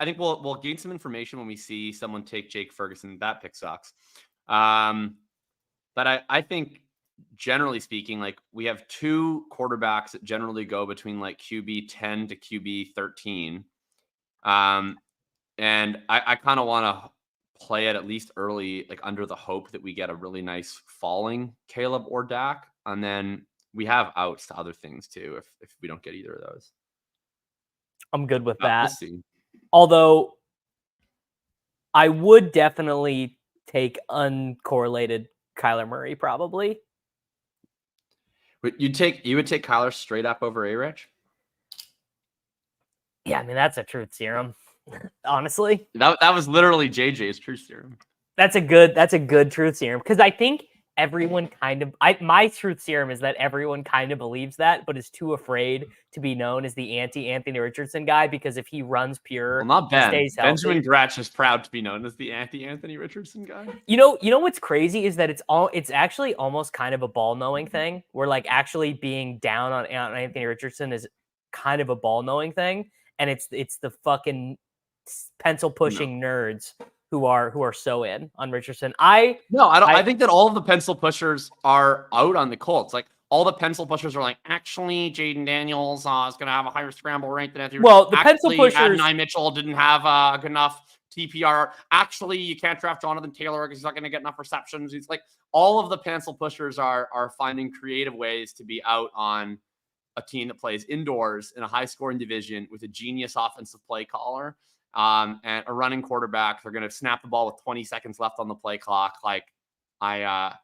think we'll gain some information when we see someone take Jake Ferguson. That pick sucks. But I think generally speaking, like we have 2 quarterbacks that generally go between like QB 10 to QB 13. And I kind of want to play it at least early, like under the hope that we get a really nice falling Caleb or Dak. And then we have outs to other things too if we don't get either of those. I'm good with that. Although I would definitely take uncorrelated Kyler Murray probably. But you would take Kyler straight up over A-Rich? Yeah, I mean that's a truth serum. Honestly, that was literally JJ's truth serum. That's a good truth serum because I think everyone my truth serum is that everyone kind of believes that, but is too afraid to be known as the anti-Anthony Richardson guy because if he runs pure, well, not Ben. Stays healthy. Benjamin Gratch is proud to be known as the anti-Anthony Richardson guy. You know what's crazy is that it's actually almost kind of a ball knowing thing. Where like actually being down on Anthony Richardson is kind of a ball knowing thing, and it's the fucking pencil pushing nerds who are so in on Richardson. I think that all of the pencil pushers are out on the Colts. Like all the pencil pushers are like, actually, Jaden Daniels is going to have a higher scramble rank than Anthony. Well, the pencil pushers, Adonai Mitchell didn't have good enough TPR. Actually, you can't draft Jonathan Taylor because he's not going to get enough receptions. He's like all of the pencil pushers are finding creative ways to be out on a team that plays indoors in a high scoring division with a genius offensive play caller. And a running quarterback. They're going to snap the ball with 20 seconds left on the play clock. Like I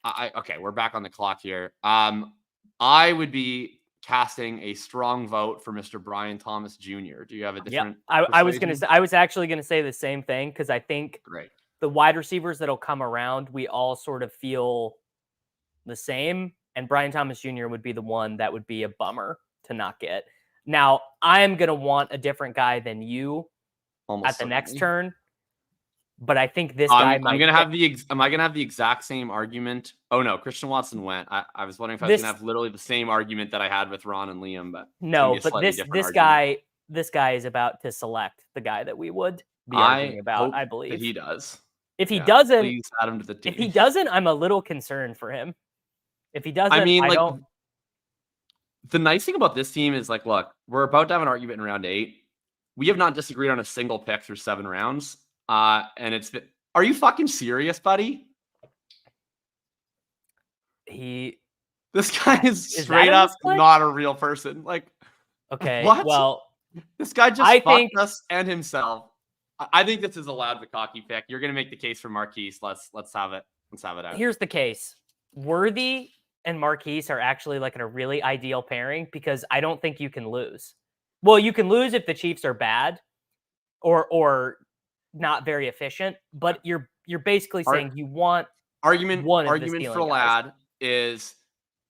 Okay, we're back on the clock here. I would be casting a strong vote for Mr. Brian Thomas Jr. Do you have a different? I was gonna say, I was actually gonna say the same thing because I think Great. the wide receivers that'll come around, we all sort of feel the same, and Brian Thomas Jr. would be the one that would be a bummer to not get. Now, I'm gonna want a different guy than you Almost at the next certainly. turn, but I think this guy might. I'm gonna have am I gonna have the exact same argument? Oh no, Christian Watson went. I was wondering if I was gonna have literally the same argument that I had with Ron and Liam, but no. But this guy is about to select the guy that we would be arguing about. I believe that he does. If he doesn't, please add him to the team. If he doesn't, I'm a little concerned for him. If he doesn't, I mean, I like, don't. The nice thing about this team is, like, look, we're about to have an argument in round 8. We have not disagreed on a single pick through 7 rounds. And it's been, are you fucking serious, buddy? This guy is straight up not a real person. Like, okay, what? Well, this guy just fucked us and himself. I think this is a loud Bukaki pick. You're gonna make the case for Marquise. Let's have it. Let's have it out. Here's the case: Worthy and Marquise are actually like in a really ideal pairing because I don't think you can lose. Well, you can lose if the Chiefs are bad or not very efficient, but you're basically saying you want argument for Lad is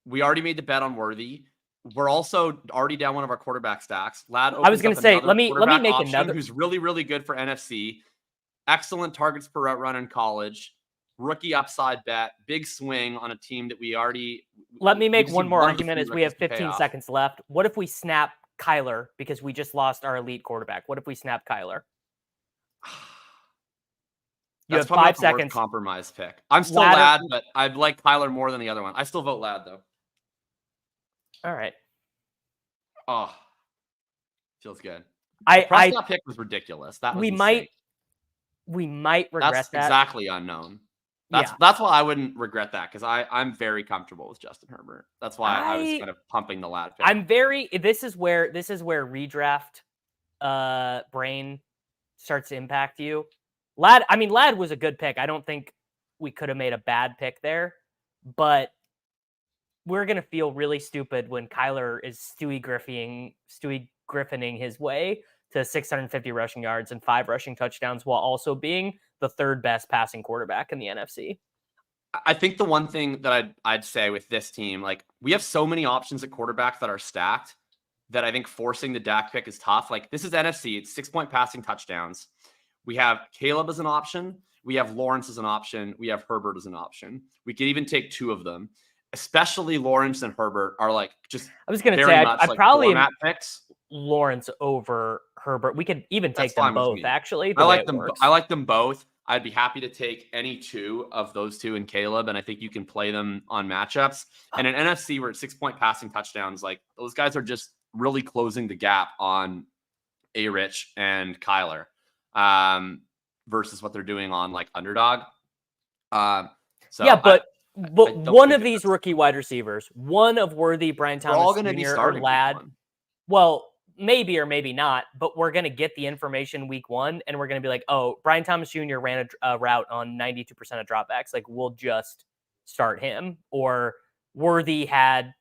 we already made the bet on Worthy. We're also already down one of our quarterback stacks. Lad, I was going to say, let me make another who's really, really good for NFC. Excellent targets per route run in college. Rookie upside bet. Big swing on a team that we already. Let me make one more argument as we have 15 seconds left. What if we snap Kyler because we just lost our elite quarterback? What if we snap Kyler? You have 5 seconds. Compromise pick. I'm still Lad, but I like Kyler more than the other one. I still vote Lad though. All right. Oh, feels good. Prescott pick was ridiculous. That was we might regret that. That's exactly unknown. That's why I wouldn't regret that because I'm very comfortable with Justin Herbert. That's why I was kind of pumping the Lad pick. This is where redraft brain starts to impact you. Lad was a good pick. I don't think we could have made a bad pick there, but we're going to feel really stupid when Kyler is Stewie Griffining his way to 650 rushing yards and 5 rushing touchdowns while also being the 3rd best passing quarterback in the NFC. I think the one thing that I'd say with this team, like, we have so many options at quarterback that are stacked that I think forcing the Dak pick is tough. Like, this is NFC. It's 6-point passing touchdowns. We have Caleb as an option. We have Lawrence as an option. We have Herbert as an option. We could even take 2 of them. Especially Lawrence and Herbert are like just. I was going to say I probably picks. Lawrence over Herbert. We could even take them both. Actually, I like them. I like them both. I'd be happy to take any 2 of those 2 in Caleb, and I think you can play them on matchups. And in NFC, we're at 6-point passing touchdowns. Like, those guys are just really closing the gap on A-Rich and Kyler versus what they're doing on like underdog. But one of these rookie wide receivers, one of Worthy, Brian Thomas Jr. or Lad, well, maybe or maybe not, but we're going to get the information week 1, and we're going to be like, oh, Brian Thomas Jr. ran a route on 92% of dropbacks. Like, we'll just start him. Or Worthy had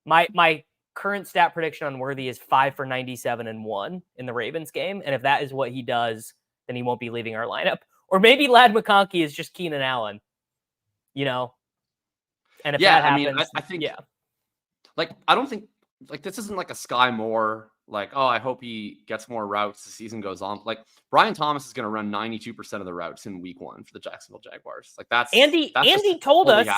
my current stat prediction on Worthy is 5 for 97 and 1 in the Ravens game. And if that is what he does, then he won't be leaving our lineup. Or maybe Ladd McConkey is just Keenan Allen, And if that happens, I think, like, I don't think, like, this isn't like a Sky Moore, like, oh, I hope he gets more routes as the season goes on. Like, Brian Thomas is going to run 92% of the routes in week 1 for the Jacksonville Jaguars. Like, that's Andy told us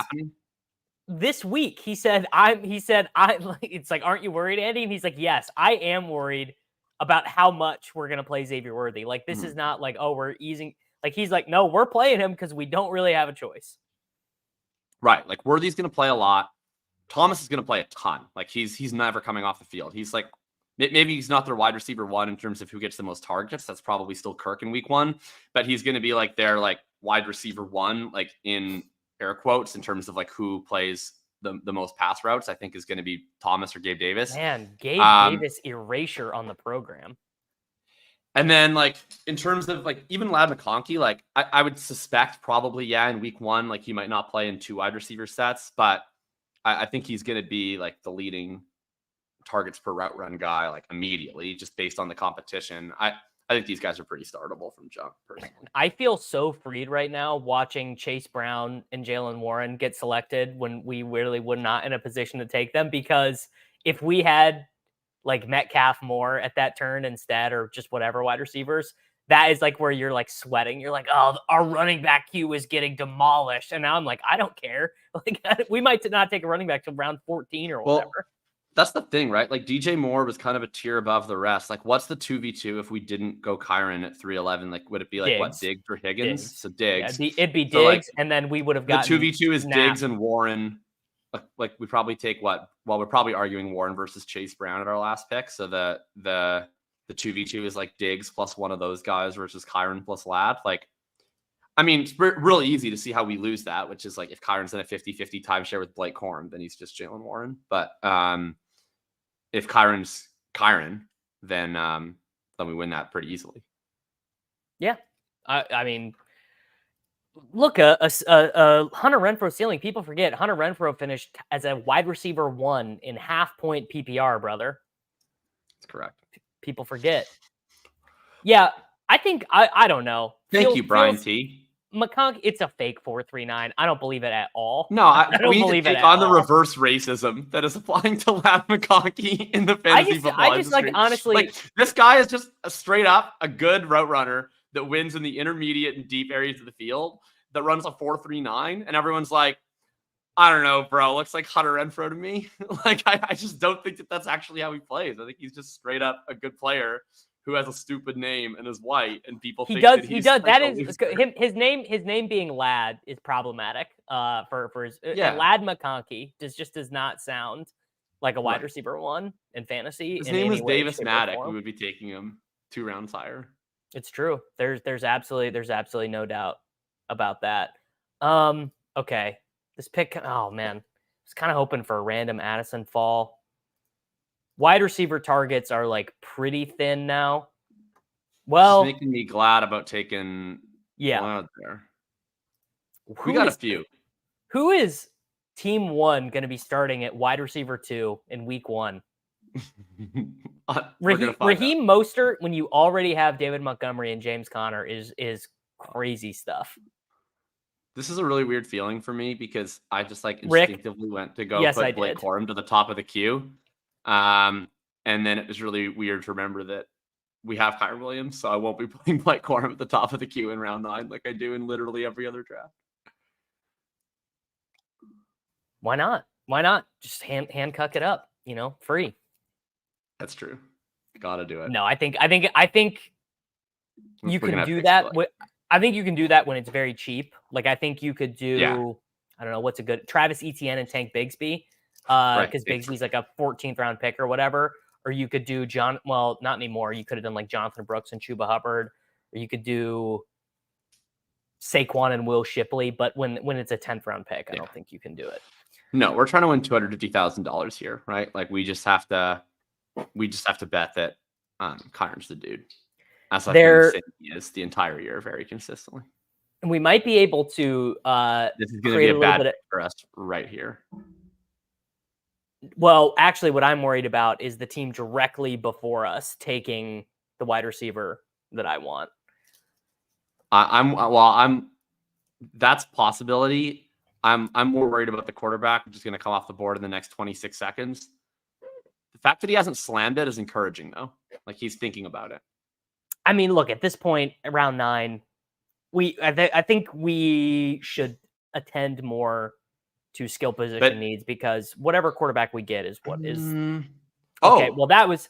this week. He said, it's like, aren't you worried, Andy? And he's like, yes, I am worried about how much we're going to play Xavier Worthy. Like, this is not like, oh, we're easing. Like, he's like, no, we're playing him because we don't really have a choice. Right. Like, Worthy's going to play a lot. Thomas is going to play a ton. Like, he's never coming off the field. He's like, maybe he's not their wide receiver 1 in terms of who gets the most targets. That's probably still Kirk in week 1, but he's going to be like their like wide receiver 1, like in air quotes, in terms of like who plays the most pass routes. I think is going to be Thomas or Gabe Davis. Man, Gabe Davis erasure on the program. And then, like, in terms of, like, even Lad McConkey, like, I would suspect probably, in week 1, like, he might not play in 2 wide receiver sets, but I think he's going to be, like, the leading targets per route run guy, like, immediately, just based on the competition. I think these guys are pretty startable from jump, personally. I feel so freed right now watching Chase Brown and Jalen Warren get selected when we really were not in a position to take them, because if we had like Metcalf more at that turn instead, or just whatever wide receivers, that is like where you're like sweating. You're like, oh, our running back queue is getting demolished. And now I'm like, I don't care. Like, we might not take a running back till round 14 or whatever. Well, that's the thing, right? Like, DJ Moore was kind of a tier above the rest. Like, what's the 2v2 if we didn't go Kyren at 311? Like, would it be like Diggs. what, Diggs or Higgins? Diggs. So Diggs. Yeah, it'd be Diggs, So, like, and then we would have the gotten 2v2 is Snap. Diggs and Warren. Like, we probably take what? Well, we're probably arguing Warren versus Chase Brown at our last pick. So the 2v2 is like Diggs plus one of those guys versus Kyren plus Lad. Like, I mean, it's really easy to see how we lose that, which is like if Kyren's in a 50-50 timeshare with Blake Corum, then he's just Jalen Warren. But if Kyren's Kyren, then we win that pretty easily. Yeah, I mean, look, a Hunter Renfrow ceiling. People forget Hunter Renfrow finished as a wide receiver 1 in half-point PPR, brother. That's correct. People forget. Yeah, I think I don't know. Thank you, Brian T. McConkey, it's a fake 4.39. I don't believe it at all. No, I don't believe it. On the reverse racism that is applying to Lad McConkey in the fantasy football industry. Like, honestly, like, this guy is just a straight up a good route runner that wins in the intermediate and deep areas of the field, that runs a 4.39, and everyone's like, I don't know, bro. Looks like Hunter Renfrow to me. Like, I just don't think that that's actually how he plays. I think he's just straight up a good player who has a stupid name and is white, and people think that he's does. That is his name being Lad is problematic. For his and Lad McConkey does not sound like a wide receiver 1 in fantasy. His name was Davis Mattek. We would be taking him 2 rounds higher. It's true. There's absolutely no doubt about that. Okay, this pick. Oh man, I was kind of hoping for a random Addison fall. Wide receiver targets are like pretty thin now. Well, it's making me glad about taking out there. We got a few. Who is team 1 going to be starting at wide receiver 2 in week 1? Raheem Mostert, when you already have David Montgomery and James Conner, is crazy stuff. This is a really weird feeling for me because I just like instinctively went to go put Blake Corum to the top of the queue. And then it was really weird to remember that we have Kyren Williams, so I won't be putting Blake Corum at the top of the queue in round 9 like I do in literally every other draft. Why not? Why not? Just handcuck it up, free. That's true. Gotta do it. No, I think you can do that. I think you can do that when it's very cheap. Like, I think you could do, I don't know, what's a good Travis Etienne and Tank Bigsby. Because Bigsby's like a 14th round pick or whatever. Or you could do not anymore. You could have done like Jonathan Brooks and Chuba Hubbard, or you could do Saquon and Will Shipley. But when it's a 10th round pick, I don't think you can do it. No, we're trying to win $250,000 here, right? Like, we just have to bet that Kyren's the dude. That's what he is the entire year, very consistently. And we might be able to. This is going to be a bad pick for us right here. Well, actually, what I'm worried about is the team directly before us taking the wide receiver that I want. That's a possibility. I'm more worried about the quarterback, which is going to come off the board in the next 26 seconds. The fact that he hasn't slammed it is encouraging, though. Like, he's thinking about it. I mean, look, at this point, around 9, I think we should attend more to skill position needs, because whatever quarterback we get is what is. Okay, well, that was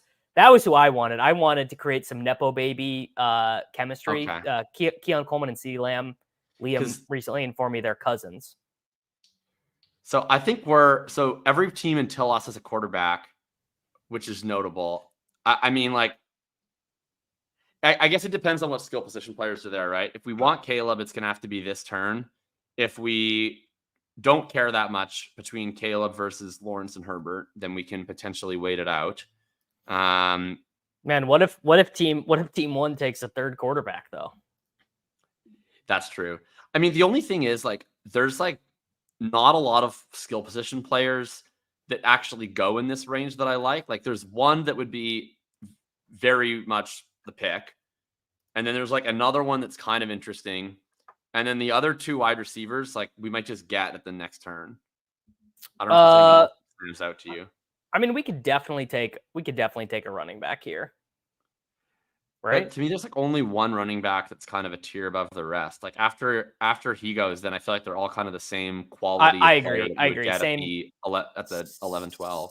who I wanted. I wanted to create some Nepo baby chemistry. Okay. Keon Coleman and CeeDee Lamb, Liam recently informed me they're cousins. So I think every team until us has a quarterback, which is notable. I mean, like, I guess it depends on what skill position players are there, right? If we want Caleb, it's going to have to be this turn. If we don't care that much between Caleb versus Lawrence and Herbert, then we can potentially wait it out. Man, what if team one takes a third quarterback though? That's true. I mean, the only thing is like there's like not a lot of skill position players that actually go in this range that I like. Like there's one that would be very much the pick. And then there's like another one that's kind of interesting. And then the other two wide receivers, like we might just get at the next turn. I don't know if anything else turns out to you. I mean, we could definitely take a running back here. Right? But to me, there's like only one running back that's kind of a tier above the rest. Like after he goes, then I feel like they're all kind of the same quality. I agree. Same at the 11-12.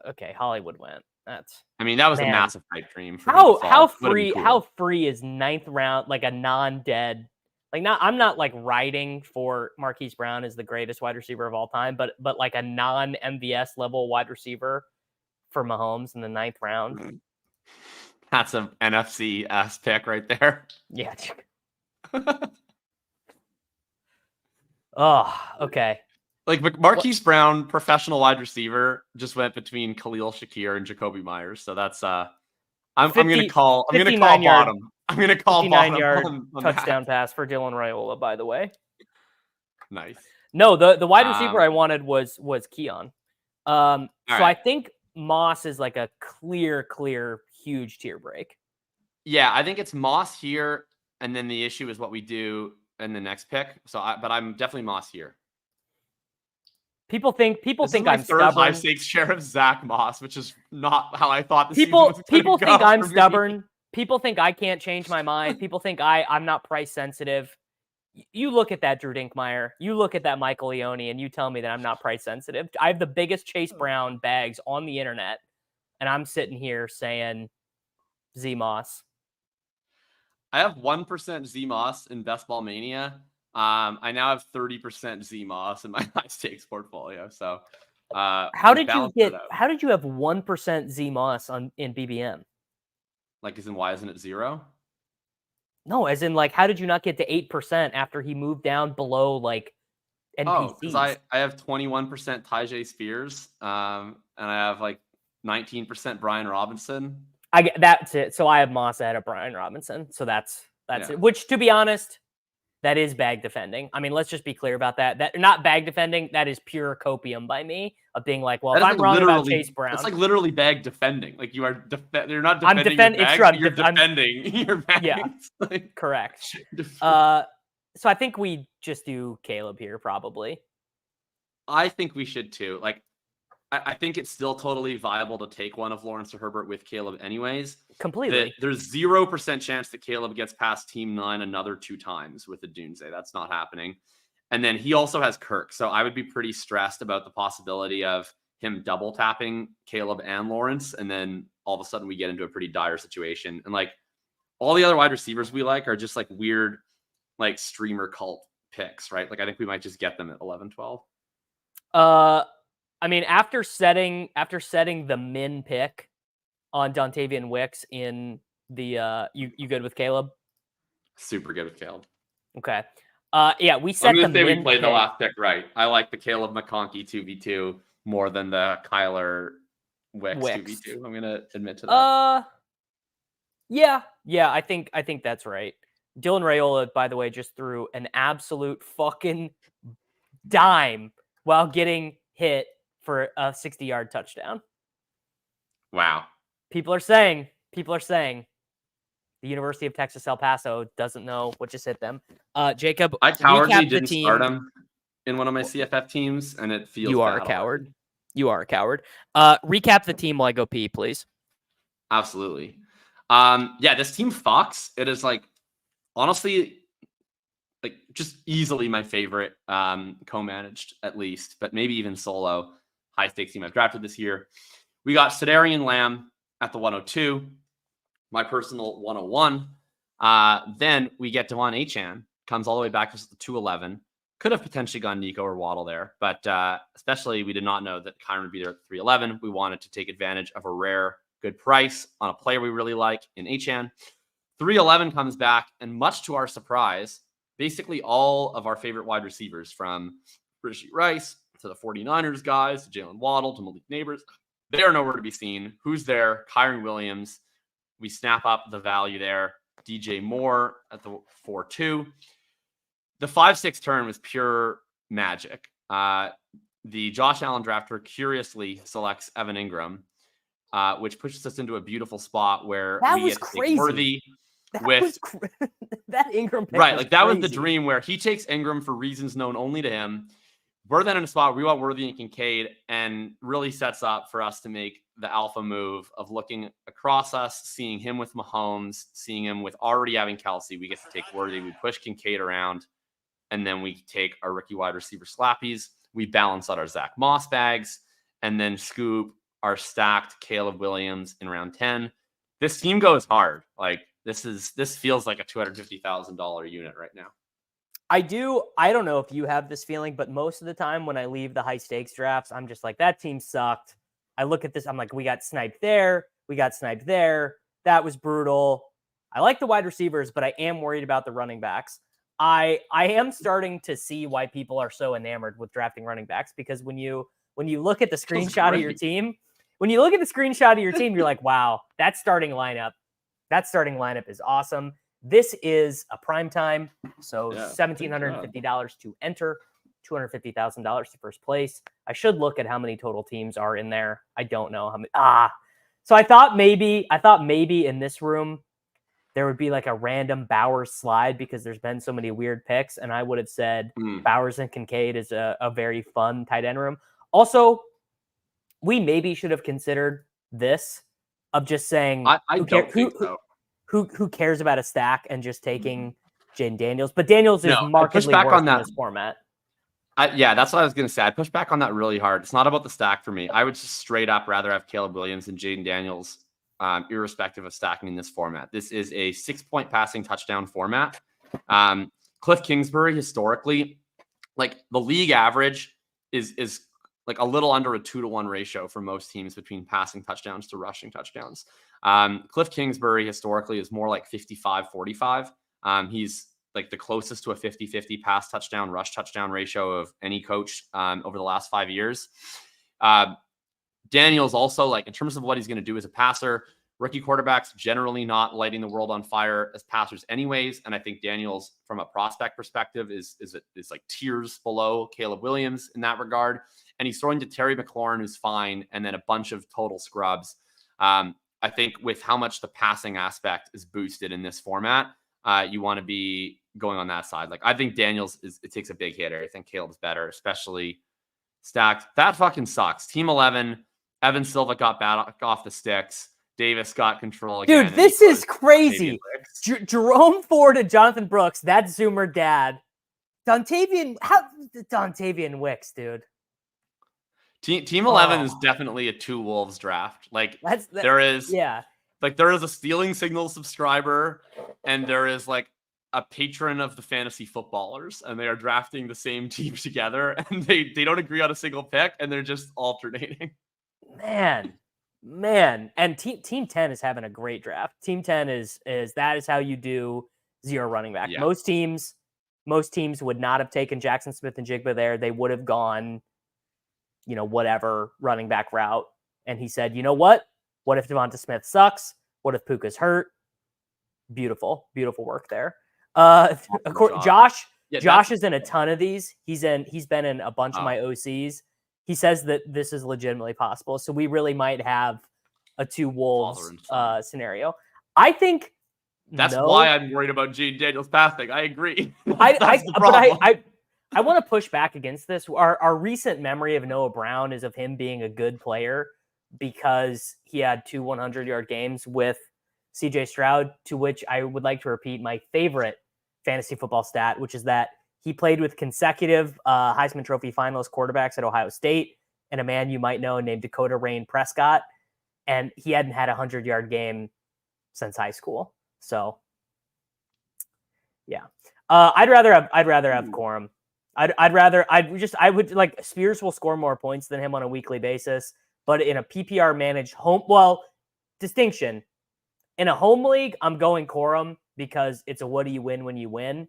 Okay, Hollywood went. That's. I mean, that was a massive pipe dream. For how free is ninth round, like a non-dead, like I'm not like riding for Marquise Brown as the greatest wide receiver of all time, but like a non-MVS level wide receiver for Mahomes in the ninth round. That's an NFC ass pick right there. Yeah. Oh, okay. Like Marquise Brown, professional wide receiver, just went between Khalil Shakir and Jacoby Myers. So that's I'm gonna call bottom. I'm gonna call 59-yard touchdown pass for Dylan Raiola, by the way. Nice. No, the wide receiver I wanted was Keon. So right. I think Moss is like a clear, huge tier break. Yeah, I think it's Moss here, and then the issue is what we do in the next pick. But I'm definitely Moss here. People think I'm stubborn. High stakes share of Zach Moss, which is not how I thought. People think I'm stubborn. People think I can't change my mind. People think I'm not price sensitive. You look at that Drew Dinkmeyer, you look at that Michael Leone, and you tell me that I'm not price sensitive. I have the biggest Chase Brown bags on the internet, and I'm sitting here saying Z Moss. I have 1% Z Moss in Best Ball Mania. I now have 30% Z Moss in my high stakes portfolio. So how did you have 1% Z Moss in BBM? Like, as in, why isn't it 0? No, as in, like, how did you not get to 8% after he moved down below, like, NPCs? Oh, because I have 21% Tyjae Spears, and I have, like, 19% Brian Robinson. That's it. So I have Moss ahead of Brian Robinson. So that's it. Which, to be honest, that is bag defending. I mean, let's just be clear about that. That not bag defending. That is pure copium by me of being like, well, if I'm wrong about Chase Brown, it's like literally bag defending. Like you're not defending. You're defending your bags. Yeah, correct. So I think we just do Caleb here, probably. I think we should too. Like, I think it's still totally viable to take one of Lawrence or Herbert with Caleb anyways. Completely. There's 0% chance that Caleb gets past Team 9 another 2 times with the Doomsday. That's not happening. And then he also has Kirk. So I would be pretty stressed about the possibility of him double tapping Caleb and Lawrence. And then all of a sudden we get into a pretty dire situation. And like all the other wide receivers we like are just like weird, like streamer cult picks, right? Like I think we might just get them at 11-12. I mean, after setting the min pick on Dontavian Wicks in the you good with Caleb? Super good with Caleb. Okay. Yeah, we set I'm gonna say we played the last pick right. I like the Caleb McConkey 2v2 more than the Kyler Wicks 2v2. I'm gonna admit to that. Yeah, I think that's right. Dylan Raiola, by the way, just threw an absolute fucking dime while getting hit for a 60-yard touchdown. Wow. People are saying the University of Texas El Paso doesn't know what just hit them. Jacob, I cowardly didn't start him in one of my CFF teams, and it feels you are a coward. Already. You are a coward. Recap the team while I go pee, please. Absolutely. Yeah, this team Fox, it is like honestly like just easily my favorite co-managed at least, but maybe even solo high stakes team I've drafted this year. We got Sedarian Lamb at the 102, my personal 101. Then we get Devon Achane, comes all the way back to the 211. Could have potentially gone Nico or Waddle there, but especially we did not know that Kyren would be there at 311. We wanted to take advantage of a rare good price on a player we really like in Achane. 311 comes back, and much to our surprise, basically all of our favorite wide receivers, from Rashee Rice to the 49ers guys, to Jalen Waddle, to Malik Neighbors, They are nowhere to be seen. Who's there? Kyren Williams. We snap up the value there. DJ Moore at the 4-2. The 5-6 turn was pure magic. The Josh Allen drafter curiously selects Evan Ingram, which pushes us into a beautiful spot where That we was get to crazy. take Worthy That with was that Ingram pick right. was Like that crazy. was the dream where he takes Ingram for reasons known only to him. We're then in a spot where we want Worthy and Kincaid, and really sets up for us to make the alpha move of looking across us, seeing him with Mahomes, seeing him with already having Kelsey. We get to take Worthy. We push Kincaid around, and then we take our rookie wide receiver slappies. We balance out our Zach Moss bags, and then scoop our stacked Caleb Williams in round 10. This team goes hard. Like this feels like a $250,000 unit right now. I don't know if you have this feeling, but most of the time when I leave the high stakes drafts, I'm just like, that team sucked. I look at this, I'm like, we got sniped there. We got sniped there. That was brutal. I like the wide receivers, but I am worried about the running backs. I am starting to see why people are so enamored with drafting running backs, because when you look at the screenshot of your team, you're like, wow, that starting lineup is awesome. This is a primetime, so $1,750 to enter, $250,000 to first place. I should look at how many total teams are in there. I don't know how many. So I thought maybe in this room there would be like a random Bowers slide, because there's been so many weird picks, and I would have said Bowers and Kincaid is a very fun tight end room. Also, we maybe should have considered this of just saying, I don't think so. Who cares about a stack and just taking Jaden Daniels? But Daniels is markedly worse in this format. Yeah, that's what I was going to say. I push back on that really hard. It's not about the stack for me. I would just straight up rather have Caleb Williams than Jaden Daniels, irrespective of stacking in this format. This is a 6-point passing touchdown format. Cliff Kingsbury, historically, like the league average is like a little under a 2-to-1 ratio for most teams between passing touchdowns to rushing touchdowns. Cliff Kingsbury historically is more like 55-45. He's like the closest to a 50-50 pass touchdown, rush touchdown ratio of any coach over the last 5 years. Daniels also, like in terms of what he's going to do as a passer, rookie quarterbacks generally not lighting the world on fire as passers anyways. And I think Daniels, from a prospect perspective, is like tiers below Caleb Williams in that regard. And he's throwing to Terry McLaurin, who's fine, and then a bunch of total scrubs. I think with how much the passing aspect is boosted in this format, you want to be going on that side. Like I think Daniels it takes a big hitter. I think Caleb's better, especially stacked. That fucking sucks. Team 11, Evan Silva got back off the sticks. Davis got control again. Dude, this is crazy. Jerome Ford and Jonathan Brooks, that Zoomer dad. Dontavian Wicks, dude. Team 11 is definitely a two wolves draft. Like there is a stealing signal subscriber, and there is like a patron of the fantasy footballers, and they are drafting the same team together, and they don't agree on a single pick, and they're just alternating. Man, and team 10 is having a great draft. Team 10 is how you do zero running back. Yeah. Most teams would not have taken Jackson Smith and Jigba there. They would have gone, whatever running back route. And he said, you know what? What if Devonta Smith sucks? What if Puka's hurt? Beautiful work there. Josh is in a ton of these. He's been in a bunch of my OCs. He says that this is legitimately possible. So we really might have a two wolves scenario. I think that's why I'm worried about Jaden Daniels passing. I agree. I want to push back against this. Our recent memory of Noah Brown is of him being a good player because he had 2 100-yard games with CJ Stroud, to which I would like to repeat my favorite fantasy football stat, which is that he played with consecutive Heisman Trophy finalist quarterbacks at Ohio State and a man you might know named Dakota Rain Prescott, and he hadn't had a 100-yard game since high school. So, yeah, I'd rather have Corum. I would like Spears will score more points than him on a weekly basis, but in a PPR managed distinction. In a home league, I'm going Corum because it's a what do you win when you win.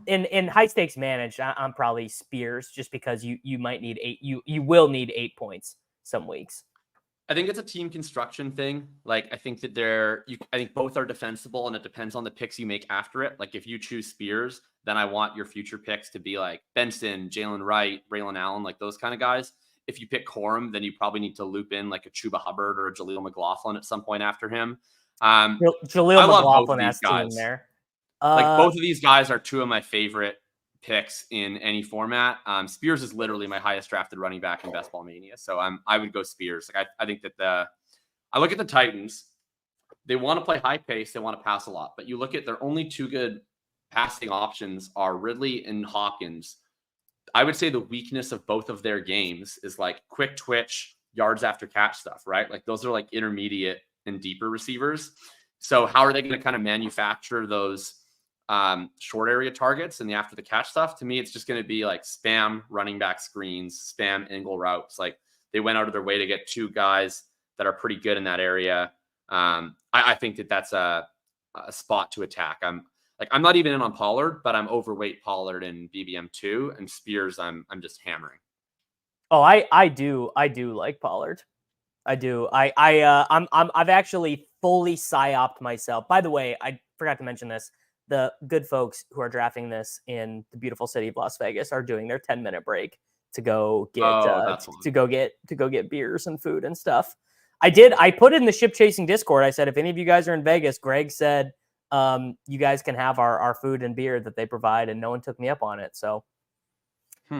In high stakes managed, I'm probably Spears just because you might need 8. You will need 8 points some weeks. I think it's a team construction thing. Like, I think that I think both are defensible, and it depends on the picks you make after it. Like, if you choose Spears, then I want your future picks to be like Benson, Jalen Wright, Braylon Allen, like those kind of guys. If you pick Corum, then you probably need to loop in like a Chuba Hubbard or a Jaleel McLaughlin at some point after him. Jaleel I love both of McLaughlin these has team guys. there. Like, both of these guys are two of my favorite picks in any format. Spears is literally my highest drafted running back in Best Ball Mania. So I would go Spears. Like, I think that I look at the Titans, they want to play high pace, they want to pass a lot, but you look at their only two good passing options are Ridley and Hopkins. I would say the weakness of both of their games is like quick twitch, yards after catch stuff, right? Like, those are like intermediate and deeper receivers. So how are they going to kind of manufacture those short area targets and the after the catch stuff? To me, it's just going to be like spam running back screens, spam angle routes. Like, they went out of their way to get two guys that are pretty good in that area. I think that that's a spot to attack. I'm not even in on Pollard, but I'm overweight Pollard in BBM2, and Spears I'm just hammering. Oh, I do like Pollard. I do. I've actually fully psyoped myself. By the way, I forgot to mention this. The good folks who are drafting this in the beautiful city of Las Vegas are doing their 10-minute break to go get to go get beers and food and stuff. I put it in the ship chasing Discord. I said, if any of you guys are in Vegas, Greg said you guys can have our food and beer that they provide, and no one took me up on it. So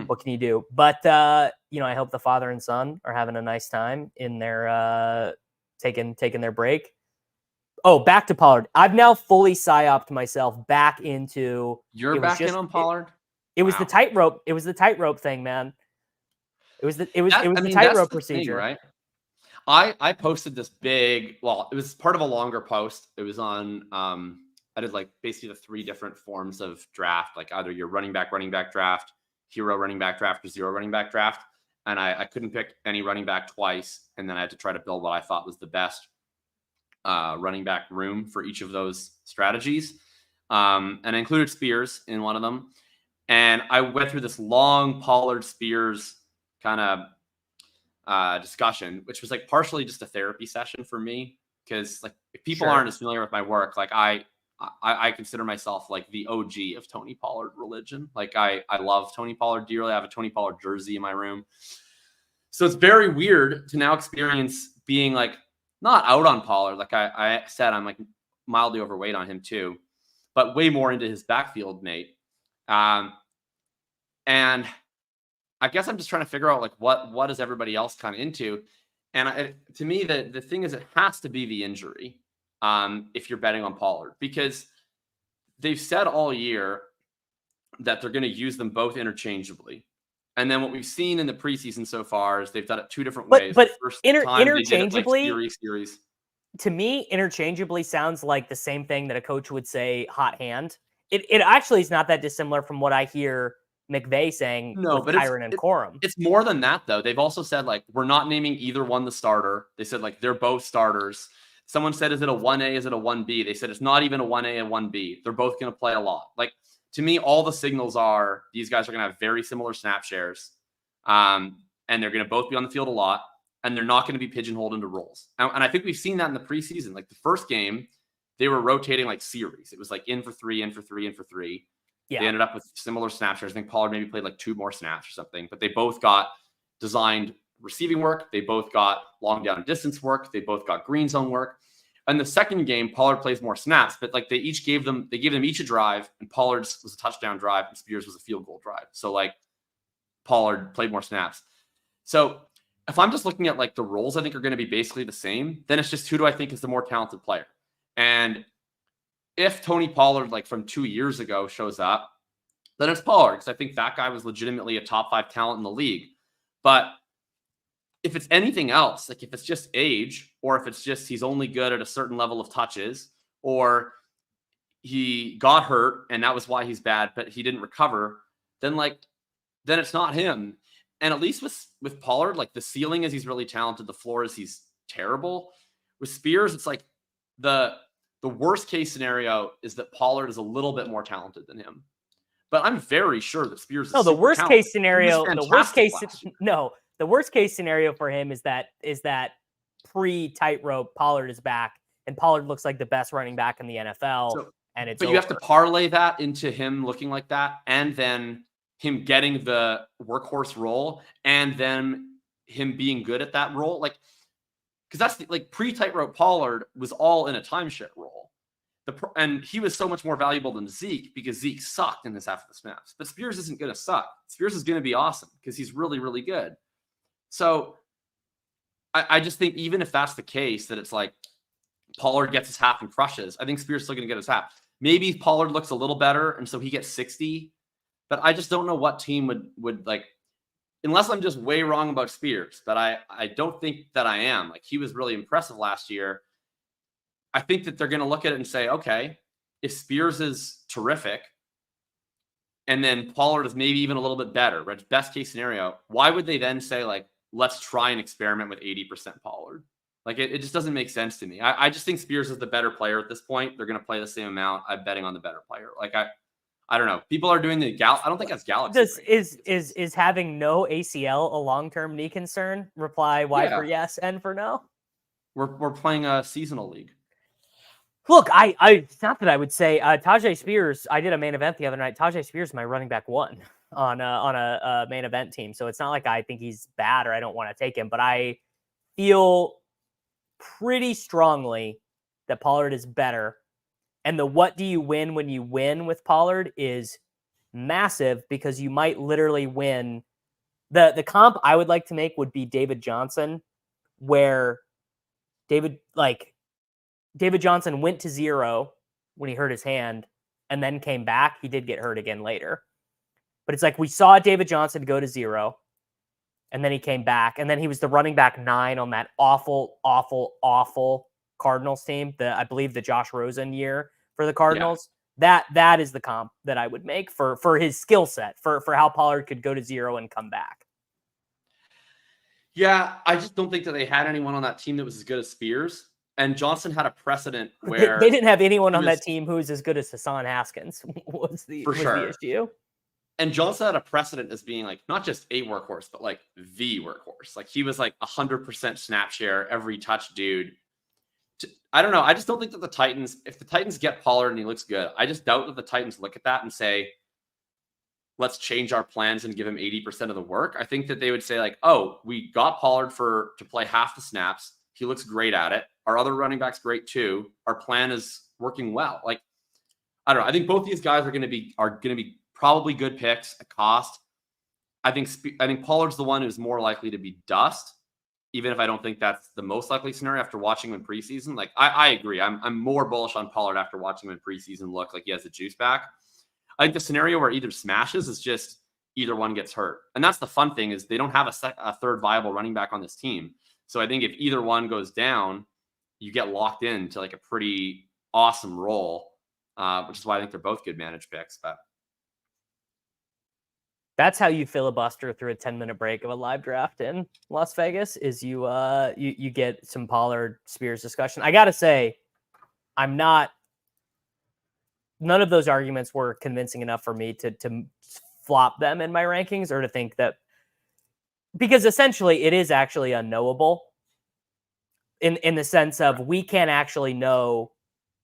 what can you do? But I hope the father and son are having a nice time in their taking their break. Oh, back to Pollard. I've now fully psyoped myself back into. You're back in on Pollard. It was the tightrope. It was the tightrope thing, man. It was the tightrope procedure, thing, right? I posted this big. Well, it was part of a longer post. It was on. I did like basically the three different forms of draft, like either your running back draft, hero running back draft, or zero running back draft. And I couldn't pick any running back twice, and then I had to try to build what I thought was the best running back room for each of those strategies. And I included Spears in one of them. And I went through this long Pollard Spears kind of discussion, which was like partially just a therapy session for me. Because like, if people aren't as familiar with my work, like I consider myself like the OG of Tony Pollard religion. Like, I love Tony Pollard dearly. I have a Tony Pollard jersey in my room. So it's very weird to now experience being like not out on Pollard. Like I said, I'm like mildly overweight on him too, but way more into his backfield mate. And I guess I'm just trying to figure out like what is everybody else kind of into. And to me, the thing is, it has to be the injury if you're betting on Pollard, because they've said all year that they're going to use them both interchangeably. And then what we've seen in the preseason so far is they've done it two different ways. But first interchangeably, they did it like series. To me, interchangeably sounds like the same thing that a coach would say hot hand. It actually is not that dissimilar from what I hear McVay saying with Kyren and Corum. It's more than that, though. They've also said, like, we're not naming either one the starter. They said, like, they're both starters. Someone said, is it a 1A? Is it a 1B? They said, it's not even a 1A and 1B. They're both going to play a lot. Like, to me, all the signals are these guys are going to have very similar snap shares. And they're going to both be on the field a lot. And they're not going to be pigeonholed into roles. And I think we've seen that in the preseason. Like, the first game, they were rotating like series. It was like in for 3, in for 3, in for 3. Yeah. They ended up with similar snap shares. I think Pollard maybe played like 2 more snaps or something. But they both got designed receiving work. They both got long down distance work. They both got green zone work. And the second game, Pollard plays more snaps, but like they gave them each a drive, and Pollard's was a touchdown drive and Spears was a field goal drive. So like Pollard played more snaps. So if I'm just looking at like the roles I think are going to be basically the same, then it's just who do I think is the more talented player? And if Tony Pollard, like from 2 years ago, shows up, then it's Pollard, because I think that guy was legitimately a top 5 talent in the league. But if it's anything else, like if it's just age, or if it's just he's only good at a certain level of touches, or he got hurt and that was why he's bad, but he didn't recover, then it's not him. And at least with Pollard, like the ceiling is he's really talented, the floor is he's terrible. With Spears, it's like the worst case scenario is that Pollard is a little bit more talented than him. But I'm very sure that Spears is the worst case scenario. The worst case scenario for him is that pre-tightrope, Pollard is back, and Pollard looks like the best running back in the NFL. So, and it's but you have to parlay that into him looking like that, and then him getting the workhorse role, and then him being good at that role. Like, because that's like pre-tightrope Pollard was all in a timeshare role. And he was so much more valuable than Zeke because Zeke sucked in this half of the snaps. But Spears isn't going to suck. Spears is going to be awesome because he's really, really good. So I just think even if that's the case, that it's like Pollard gets his half and crushes, I think Spears is still going to get his half. Maybe Pollard looks a little better, and so he gets 60. But I just don't know what team would like, unless I'm just way wrong about Spears. But I don't think that I am. Like, he was really impressive last year. I think that they're going to look at it and say, okay, if Spears is terrific and then Pollard is maybe even a little bit better, right? Best case scenario, why would they then say, like, let's try and experiment with 80% Pollard? Like, it just doesn't make sense to me. I just think Spears is the better player at this point. They're going to play the same amount. I'm betting on the better player. Like, I don't know. People are doing the I don't think that's Galaxy. Is having no ACL a long-term knee concern? Reply Y for yes, N for no. We're playing a seasonal league. Look, it's not that I would say Tajay Spears. I did a main event the other night. Tajay Spears is my running back 1 on a main event team. So it's not like I think he's bad or I don't want to take him, but I feel pretty strongly that Pollard is better. And the what do you win when you win with Pollard is massive, because you might literally win. The comp I would like to make would be David Johnson, where David Johnson went to 0 when he hurt his hand and then came back. He did get hurt again later. But it's like we saw David Johnson go to 0 and then he came back, and then he was the running back 9 on that awful, awful, awful Cardinals team. I believe the Josh Rosen year for the Cardinals. Yeah. That is the comp that I would make for his skill set, for how Pollard could go to 0 and come back. Yeah, I just don't think that they had anyone on that team that was as good as Spears. And Johnson had a precedent where they didn't have anyone on that team who was as good as Hassan Haskins. was the issue. And Johnson had a precedent as being like not just a workhorse, but like the workhorse. Like, he was like 100% snap share, every touch dude. I don't know. I just don't think that the Titans, if the Titans get Pollard and he looks good, I just doubt that the Titans look at that and say, let's change our plans and give him 80% of the work. I think that they would say, like, oh, we got Pollard to play half the snaps. He looks great at it. Our other running back's great too. Our plan is working well. Like, I don't know. I think both these guys are going to be probably good picks at cost. I think Pollard's the one who's more likely to be dust, even if I don't think that's the most likely scenario after watching him in preseason. Like, I agree. I'm more bullish on Pollard after watching him in preseason look like he has the juice back. I think the scenario where either smashes is just either one gets hurt. And that's the fun thing, is they don't have a third viable running back on this team. So I think if either one goes down, you get locked into like a pretty awesome role, which is why I think they're both good managed picks. But that's how you filibuster through a 10-minute break of a live draft in Las Vegas, is you get some Pollard Spears discussion. I got to say, none of those arguments were convincing enough for me to flop them in my rankings, or to think that, because essentially it is actually unknowable in the sense of we can't actually know,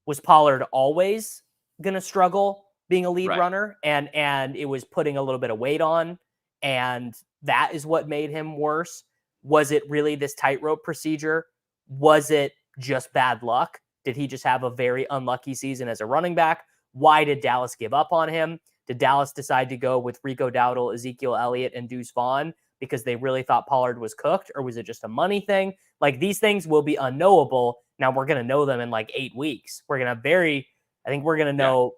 was Pollard always going to struggle being a lead runner, and it was putting a little bit of weight on, and that is what made him worse? Was it really this tightrope procedure? Was it just bad luck? Did he just have a very unlucky season as a running back? Why did Dallas give up on him? Did Dallas decide to go with Rico Dowdle, Ezekiel Elliott, and Deuce Vaughn because they really thought Pollard was cooked, or was it just a money thing? Like, these things will be unknowable. Now we're going to know them in like 8 weeks. I think we're going to know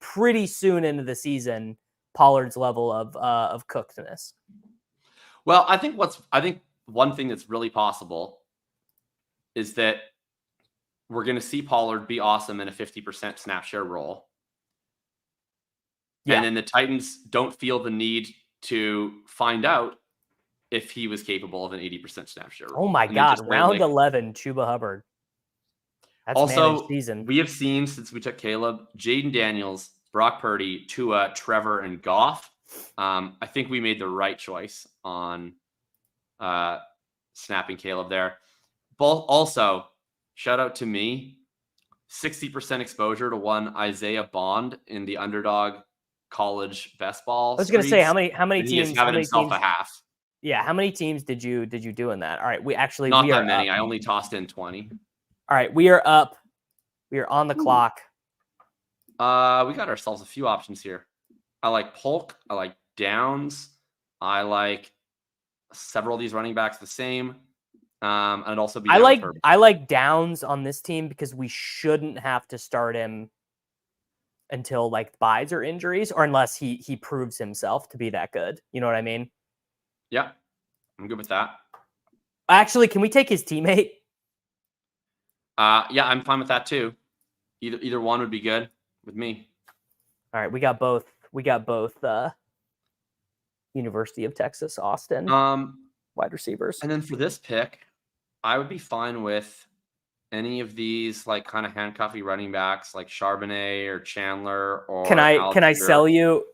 pretty soon into the season Pollard's level of cookedness. Well, I think one thing that's really possible is that we're going to see Pollard be awesome in a 50% snap share role. Yeah. And then the Titans don't feel the need to find out if he was capable of an 80% snap share role. Oh my God. Round 11, Chuba Hubbard. That's also, season. We have seen, since we took Caleb, Jaden Daniels, Brock Purdy, Tua, Trevor, and Goff. I think we made the right choice on snapping Caleb there. Also, shout out to me. 60% exposure to one Isaiah Bond in the underdog college best ball. I was going to say how many He is teams? having himself a half. Yeah, how many teams did you do in that? All right, we Not are that many. up. I only tossed in 20. All right, we are up. We are on the clock. We got ourselves a few options here. I like Polk. I like Downs. I like several of these running backs the same. And also be I like Downs on this team because we shouldn't have to start him until like buys or injuries, or unless he proves himself to be that good. You know what I mean? Yeah, I'm good with that. Actually, can we take his teammate? Yeah, I'm fine with that too. Either one would be good with me. All right, we got both. University of Texas, Austin. Wide receivers. And then for this pick, I would be fine with any of these like kind of handcuffy running backs like Charbonnet or Chandler or Can I sell you?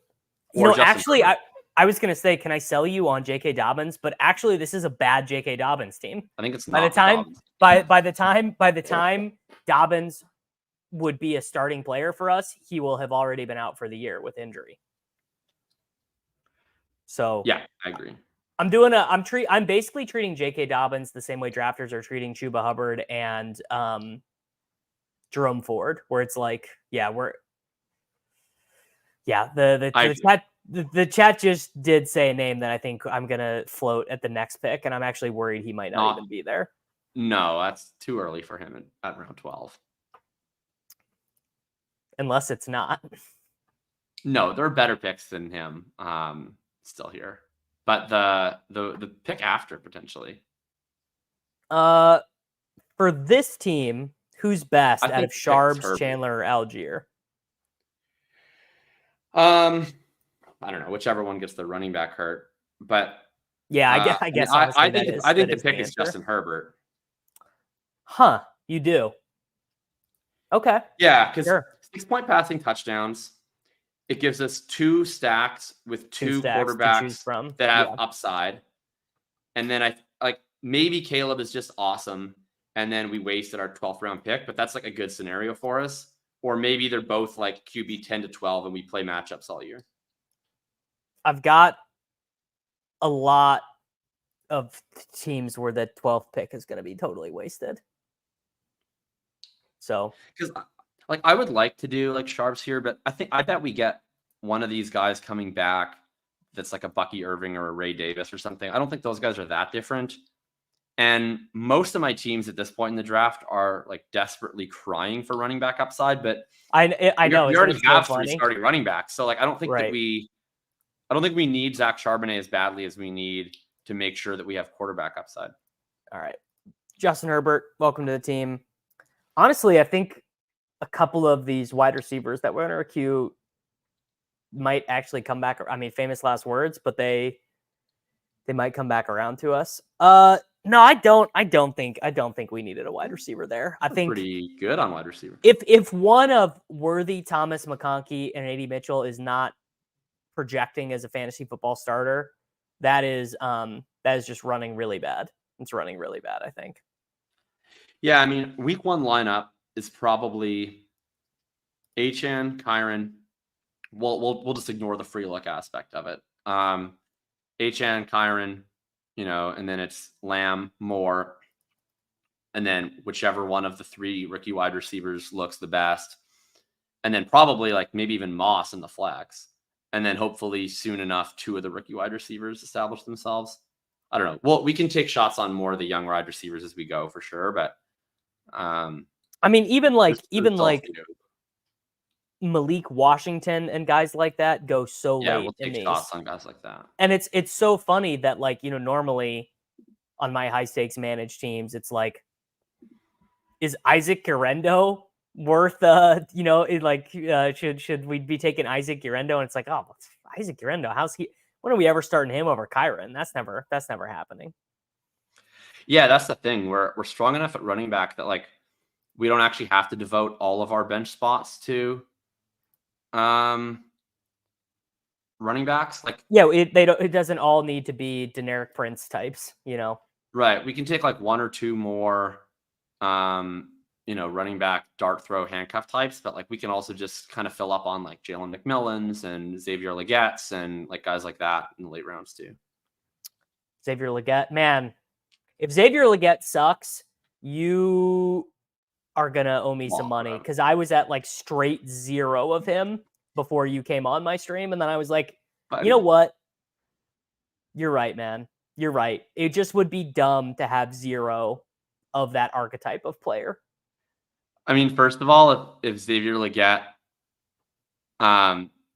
You know, actually, I was gonna say, can I sell you on J.K. Dobbins? But actually, this is a bad J.K. Dobbins team. I think it's by the time Dobbins would be a starting player for us, he will have already been out for the year with injury. So yeah, I agree. I'm basically treating J.K. Dobbins the same way drafters are treating Chuba Hubbard and Jerome Ford, where it's like, the chat just did say a name that I think I'm gonna float at the next pick, and I'm actually worried he might not even be there. No, that's too early for him at round 12. Unless it's not. No, there are better picks than him still here. But the pick after potentially. For this team, who's best out of Sharbs, Chandler, or Algier? I don't know, whichever one gets the running back hurt. But yeah, I guess I think the pick is Justin Herbert. Huh, you do? Okay. Yeah, because 6-point passing touchdowns. It gives us 2 stacks with 2 quarterbacks that have upside. And then maybe Caleb is just awesome. And then we wasted our 12th round pick, but that's like a good scenario for us. Or maybe they're both like QB 10 to 12 and we play matchups all year. I've got a lot of teams where the 12th pick is going to be totally wasted. So, because I would like to do like Sharps here, but I bet we get one of these guys coming back that's like a Bucky Irving or a Ray Davis or something. I don't think those guys are that different. And most of my teams at this point in the draft are like desperately crying for running back upside, but I know we already have 3 starting running backs. So like I don't think we need Zach Charbonnet as badly as we need to make sure that we have quarterback upside. All right. Justin Herbert, welcome to the team. Honestly, I think a couple of these wide receivers that were in our queue might actually come back. I mean, famous last words, but they might come back around to us. No, I don't think we needed a wide receiver there. I think pretty good on wide receiver. If one of Worthy, Thomas, McConkey, and A.D. Mitchell is not projecting as a fantasy football starter, that is just running really bad. It's running really bad, I think. Yeah, I mean, week 1 lineup is probably Achane, Kyren. We'll just ignore the free look aspect of it. Achane, Kyren, and then it's Lamb, Moore, and then whichever one of the 3 rookie wide receivers looks the best, and then probably like maybe even Moss in the flex, and then hopefully soon enough 2 of the rookie wide receivers establish themselves. I don't know. Well, we can take shots on more of the young wide receivers as we go for sure, but I mean, even like Malik Washington and guys like that go so late. We'll take shots on guys like that. And it's so funny that normally on my high stakes managed teams, it's like, is Isaac Guerendo worth should we be taking Isaac Guerendo? And it's like, oh, Isaac Guerendo, when are we ever starting him over Kyren? That's never happening. Yeah, that's the thing. We're strong enough at running back that like we don't actually have to devote all of our bench spots to running backs. Like it doesn't all need to be Deneric Prince types, Right. We can take like 1 or 2 more running back, dart throw, handcuff types, but like we can also just kind of fill up on like Jalen McMillans and Xavier Legette's and like guys like that in the late rounds too. Xavier Legette, man, if Xavier Legette sucks, you are gonna owe me some money because I was at like straight 0 of him before you came on my stream, and then I was like, you know what? You're right, man. You're right. It just would be dumb to have 0 of that archetype of player. I mean, first of all, if Xavier Legette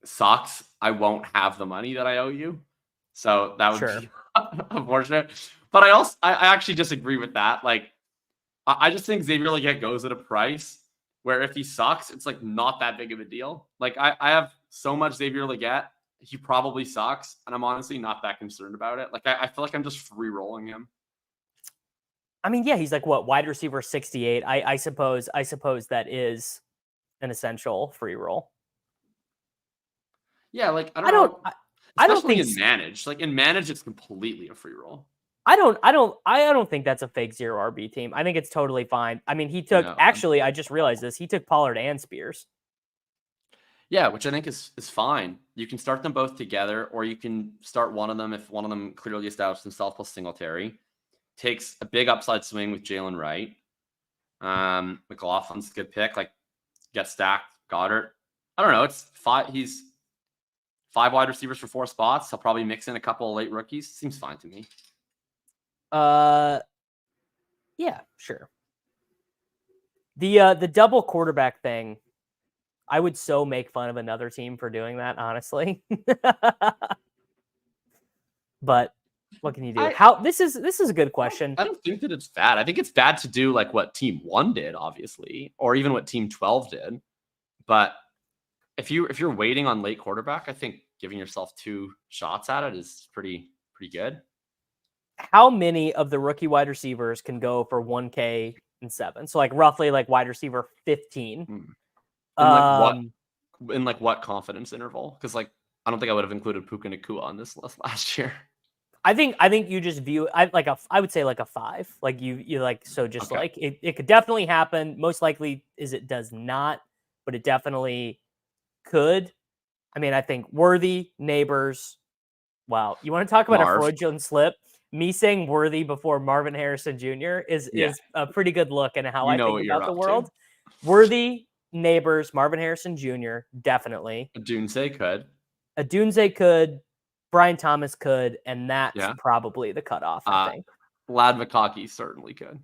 sucks, I won't have the money that I owe you. So that would be unfortunate. But I actually disagree with that. Like, I just think Xavier Legette goes at a price where if he sucks, it's like not that big of a deal. Like I have so much Xavier Legette, he probably sucks, and I'm honestly not that concerned about it. Like I feel like I'm just free rolling him. I mean, yeah, he's like what, wide receiver 68. I suppose that is an essential free roll. Yeah, like I don't think in managed. Like in managed, it's completely a free roll. I don't think that's a fake 0 RB team. I think it's totally fine. I mean, he took actually, I just realized this. He took Pollard and Spears. Yeah, which I think is fine. You can start them both together, or you can start one of them if one of them clearly established himself plus Singletary. Takes a big upside swing with Jalen Wright. McLaughlin's a good pick. Like, get stacked. Goddard. I don't know. It's 5. He's 5 wide receivers for 4 spots. He'll probably mix in a couple of late rookies. Seems fine to me. Yeah, sure. The double quarterback thing, I would so make fun of another team for doing that, honestly. But what can you do? This is a good question. I don't think that it's bad. I think it's bad to do like what Team 1 did, obviously, or even what Team 12 did. But if you're waiting on late quarterback, I think giving yourself 2 shots at it is pretty good. How many of the rookie wide receivers can go for 1K and 7? So like roughly like wide receiver 15. In what confidence interval? Because like I don't think I would have included Puka Nacua on this list last year. I think you just view I would say like a 5. Like you like, so just like it could definitely happen. Most likely is it does not, but it definitely could. I mean, I think Worthy, Neighbors. Wow, you want to talk about a Freudian slip? Me saying Worthy before Marvin Harrison Jr. is a pretty good look into how I think about the world. Worthy, Neighbors, Marvin Harrison Jr. definitely. Adunze could. Brian Thomas could, and that's probably the cutoff, I think. Lad McConkey certainly could.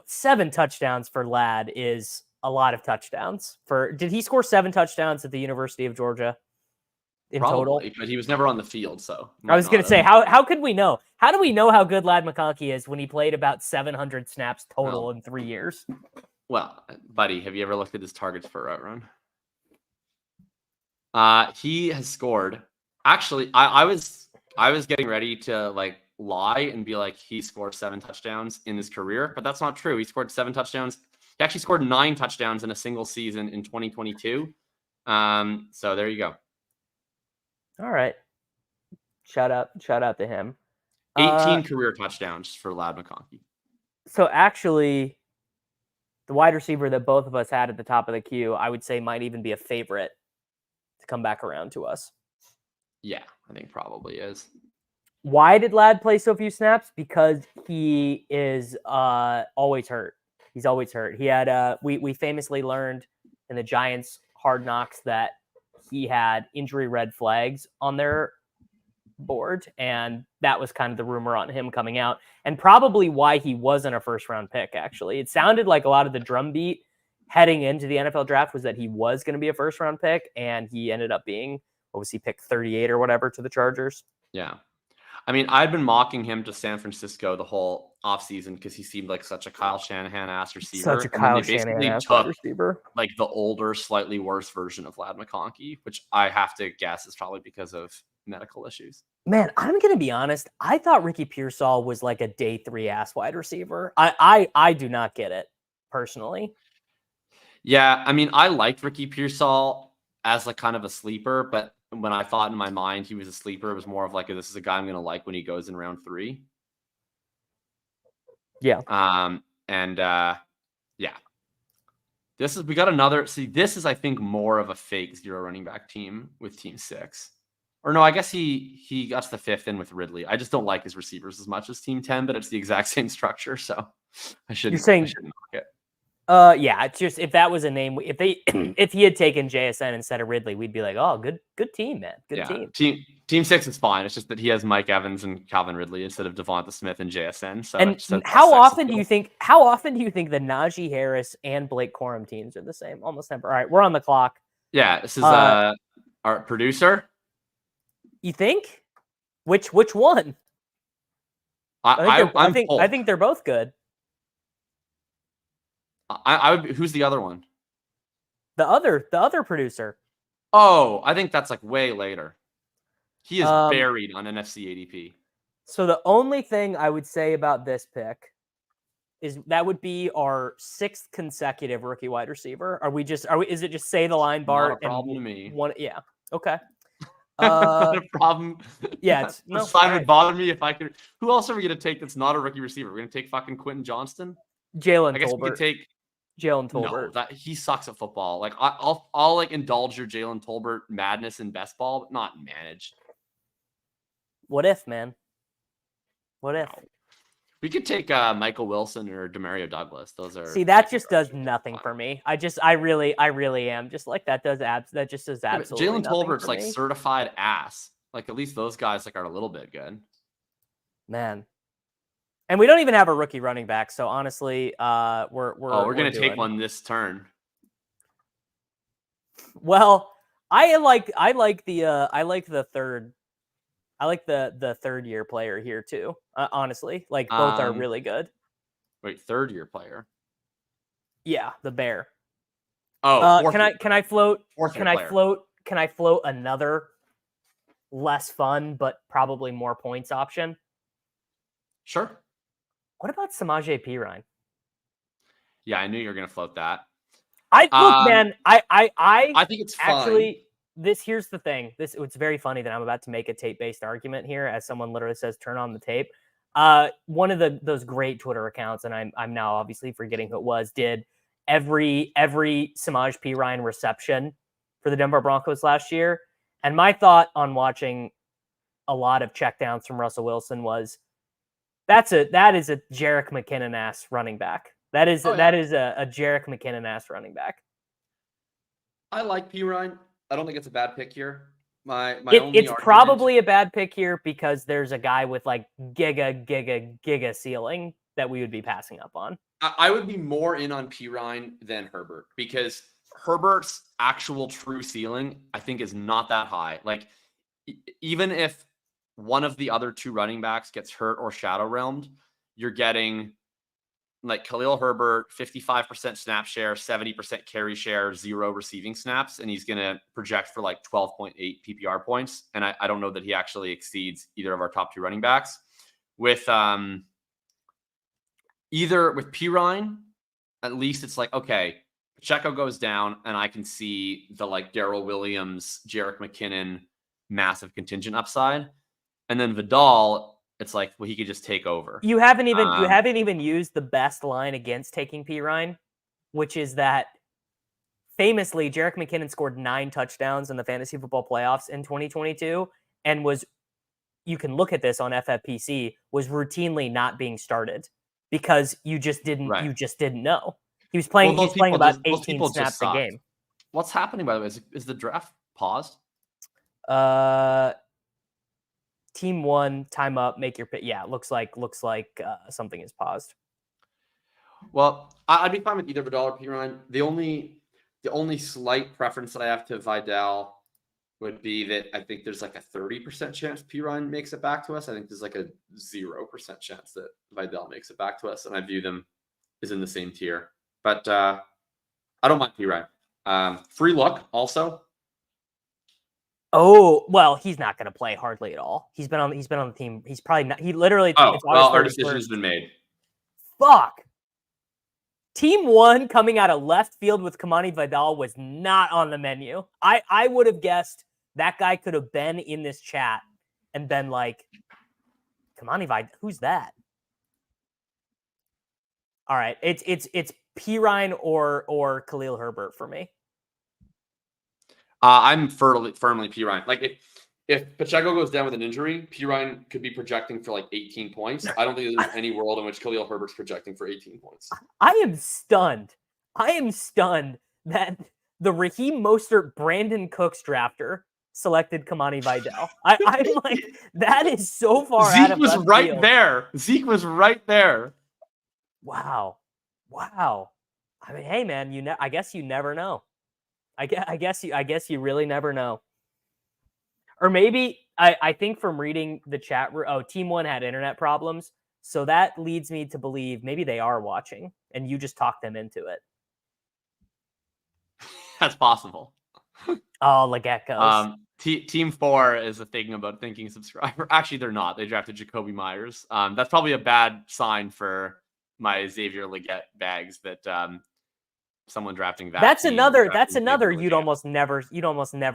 7 touchdowns for Lad is a lot of touchdowns. Did he score 7 touchdowns at the University of Georgia in total? But he was never on the field, so. I was going to say, how could we know? How do we know how good Lad McConkey is when he played about 700 snaps total in 3 years? Well, buddy, have you ever looked at his targets per route run? He has scored. Actually, I was getting ready to like lie and be like he scored 7 touchdowns in his career, but that's not true. He scored 7 touchdowns. He actually scored 9 touchdowns in a single season in 2022. So there you go. All right. Shout out to him. 18 career touchdowns for Lad McConkey. So actually, the wide receiver that both of us had at the top of the queue, I would say might even be a favorite to come back around to us. Yeah, I think probably is. Why did Lad play so few snaps? Because he is always hurt. He's always hurt. He had we famously learned in the Giants Hard Knocks that he had injury red flags on their board, and that was kind of the rumor on him coming out, and probably why he wasn't a first round pick. Actually, it sounded like a lot of the drumbeat heading into the NFL draft was that he was going to be a first round pick, and he ended up being, what was he, pick 38 or whatever to the Chargers? Yeah. I mean, I'd been mocking him to San Francisco the whole offseason because he seemed like such a Kyle Shanahan-ass receiver. Such a Kyle Shanahan-ass receiver. Like the older, slightly worse version of Lad McConkey, which I have to guess is probably because of medical issues. Man, I'm going to be honest. I thought Ricky Pearsall was like a day 3 ass wide receiver. I do not get it, personally. Yeah, I mean, I liked Ricky Pearsall as like kind of a sleeper, but when I thought in my mind he was a sleeper, it was more of like, this is a guy I'm going to like when he goes in round 3. Yeah. And Yeah. We got another. See, this is, I think, more of a fake 0 running back team with team 6. Or no, I guess he got to the 5th in with Ridley. I just don't like his receivers as much as team 10, but it's the exact same structure. So I shouldn't knock it. Yeah, it's just if that was a name, if he had taken JSN instead of Ridley, we'd be like, oh, good team, man, good team. Team 6 is fine. It's just that he has Mike Evans and Calvin Ridley instead of Devonta Smith and JSN. So and how often do you think the Najee Harris and Blake Corum teams are the same? Almost never. All right, we're on the clock. Yeah, this is our producer. You think? Which one? I think they're both good. I would. Who's the other one? The other producer. Oh, I think that's like way later. He is buried on NFC ADP. So the only thing I would say about this pick is that would be our 6th consecutive rookie wide receiver. Is it just say the line, Bart? Not a problem to me. Yeah. Okay. Not a problem. Yeah, the sign would bother me if I could. Who else are we gonna take that's not a rookie receiver? We're gonna take fucking Quentin Johnston. Jalen Tolbert. I guess we could take Jalen Tolbert. No, he sucks at football. Like I'll like indulge your Jalen Tolbert madness in best ball, but not managed. What if, man? What if? We could take Michael Wilson or Demario Douglas. Those are that just does nothing for me. I really am just like that just does absolutely Jalen nothing Tolbert's for like me. certified ass. Like at least those guys like are a little bit good. Man. And we don't even have a rookie running back, so honestly, we're gonna take one this turn. Well, I like the third year player here too. Honestly, like both are really good. Wait, 3rd year player? Yeah, the Bear. Oh, can I float another less fun but probably more points option? Sure. What about Samaje Perine? Yeah, I knew you were gonna float that. Man, I think it's actually fine. Here's the thing. It's very funny that I'm about to make a tape-based argument here as someone literally says turn on the tape. One of those great Twitter accounts, and I'm now obviously forgetting who it was, did every Samaje Perine reception for the Denver Broncos last year. And my thought on watching a lot of checkdowns from Russell Wilson was that is a Jerick McKinnon ass running back. That is a Jerick McKinnon ass running back. I like Perine. I don't think it's a bad pick here. It's probably a bad pick here because there's a guy with like giga ceiling that we would be passing up on. I would be more in on Perine than Herbert because Herbert's actual true ceiling, I think, is not that high. Like, even if one of the other 2 running backs gets hurt or shadow realmed, you're getting like Khalil Herbert, 55% snap share, 70% carry share, 0 receiving snaps, and he's going to project for like 12.8 PPR points. And I don't know that he actually exceeds either of our top 2 running backs. With either with Perine, at least it's like, okay, Pacheco goes down, and I can see the like Darrell Williams, Jerick McKinnon, massive contingent upside. And then Vidal, it's like, well, he could just take over. You haven't even used the best line against taking Perine, which is that famously Jerick McKinnon scored 9 touchdowns in the fantasy football playoffs in 2022 and you can look at this on FFPC, was routinely not being started because you just didn't know. He was playing about 18 snaps a game. What's happening, by the way? Is the draft paused? Team 1, time up, make your pick. Yeah, looks like something is paused. Well, I'd be fine with either Vidal or Perine. The only slight preference that I have to Vidal would be that I think there's like a 30% chance Perine makes it back to us. I think there's like a 0% chance that Vidal makes it back to us, and I view them as in the same tier. But I don't mind Perine. Free look also. Oh, well, he's not going to play hardly at all. He's been on the team. He's probably not. He literally. Oh, well, our decision has been made. Fuck. Team 1 coming out of left field with Kamani Vidal was not on the menu. I would have guessed that guy could have been in this chat and been like, Kamani Vidal, who's that? All right. It's Kyren or Khalil Herbert for me. I'm firmly Pirine. Like if Pacheco goes down with an injury, Pirine could be projecting for like 18 points. I don't think there's any world in which Khalil Herbert's projecting for 18 points. I am stunned. I am stunned that the Raheem Mostert Brandon Cooks drafter selected Kamani Vidal. I'm like, that is so far out of Zeke was left right field. there. Zeke was right there. Wow. I mean, hey man, I guess you never know. I guess you really never know. Or maybe I think from reading the chat, Team One had internet problems, so that leads me to believe maybe they are watching, and you just talked them into it. That's possible. Oh, Legeckos. Team 4 is a thing about thinking subscriber. Actually, they're not. They drafted Jacoby Myers. That's probably a bad sign for my Xavier Legette bags that someone drafting that. That's another you'd almost never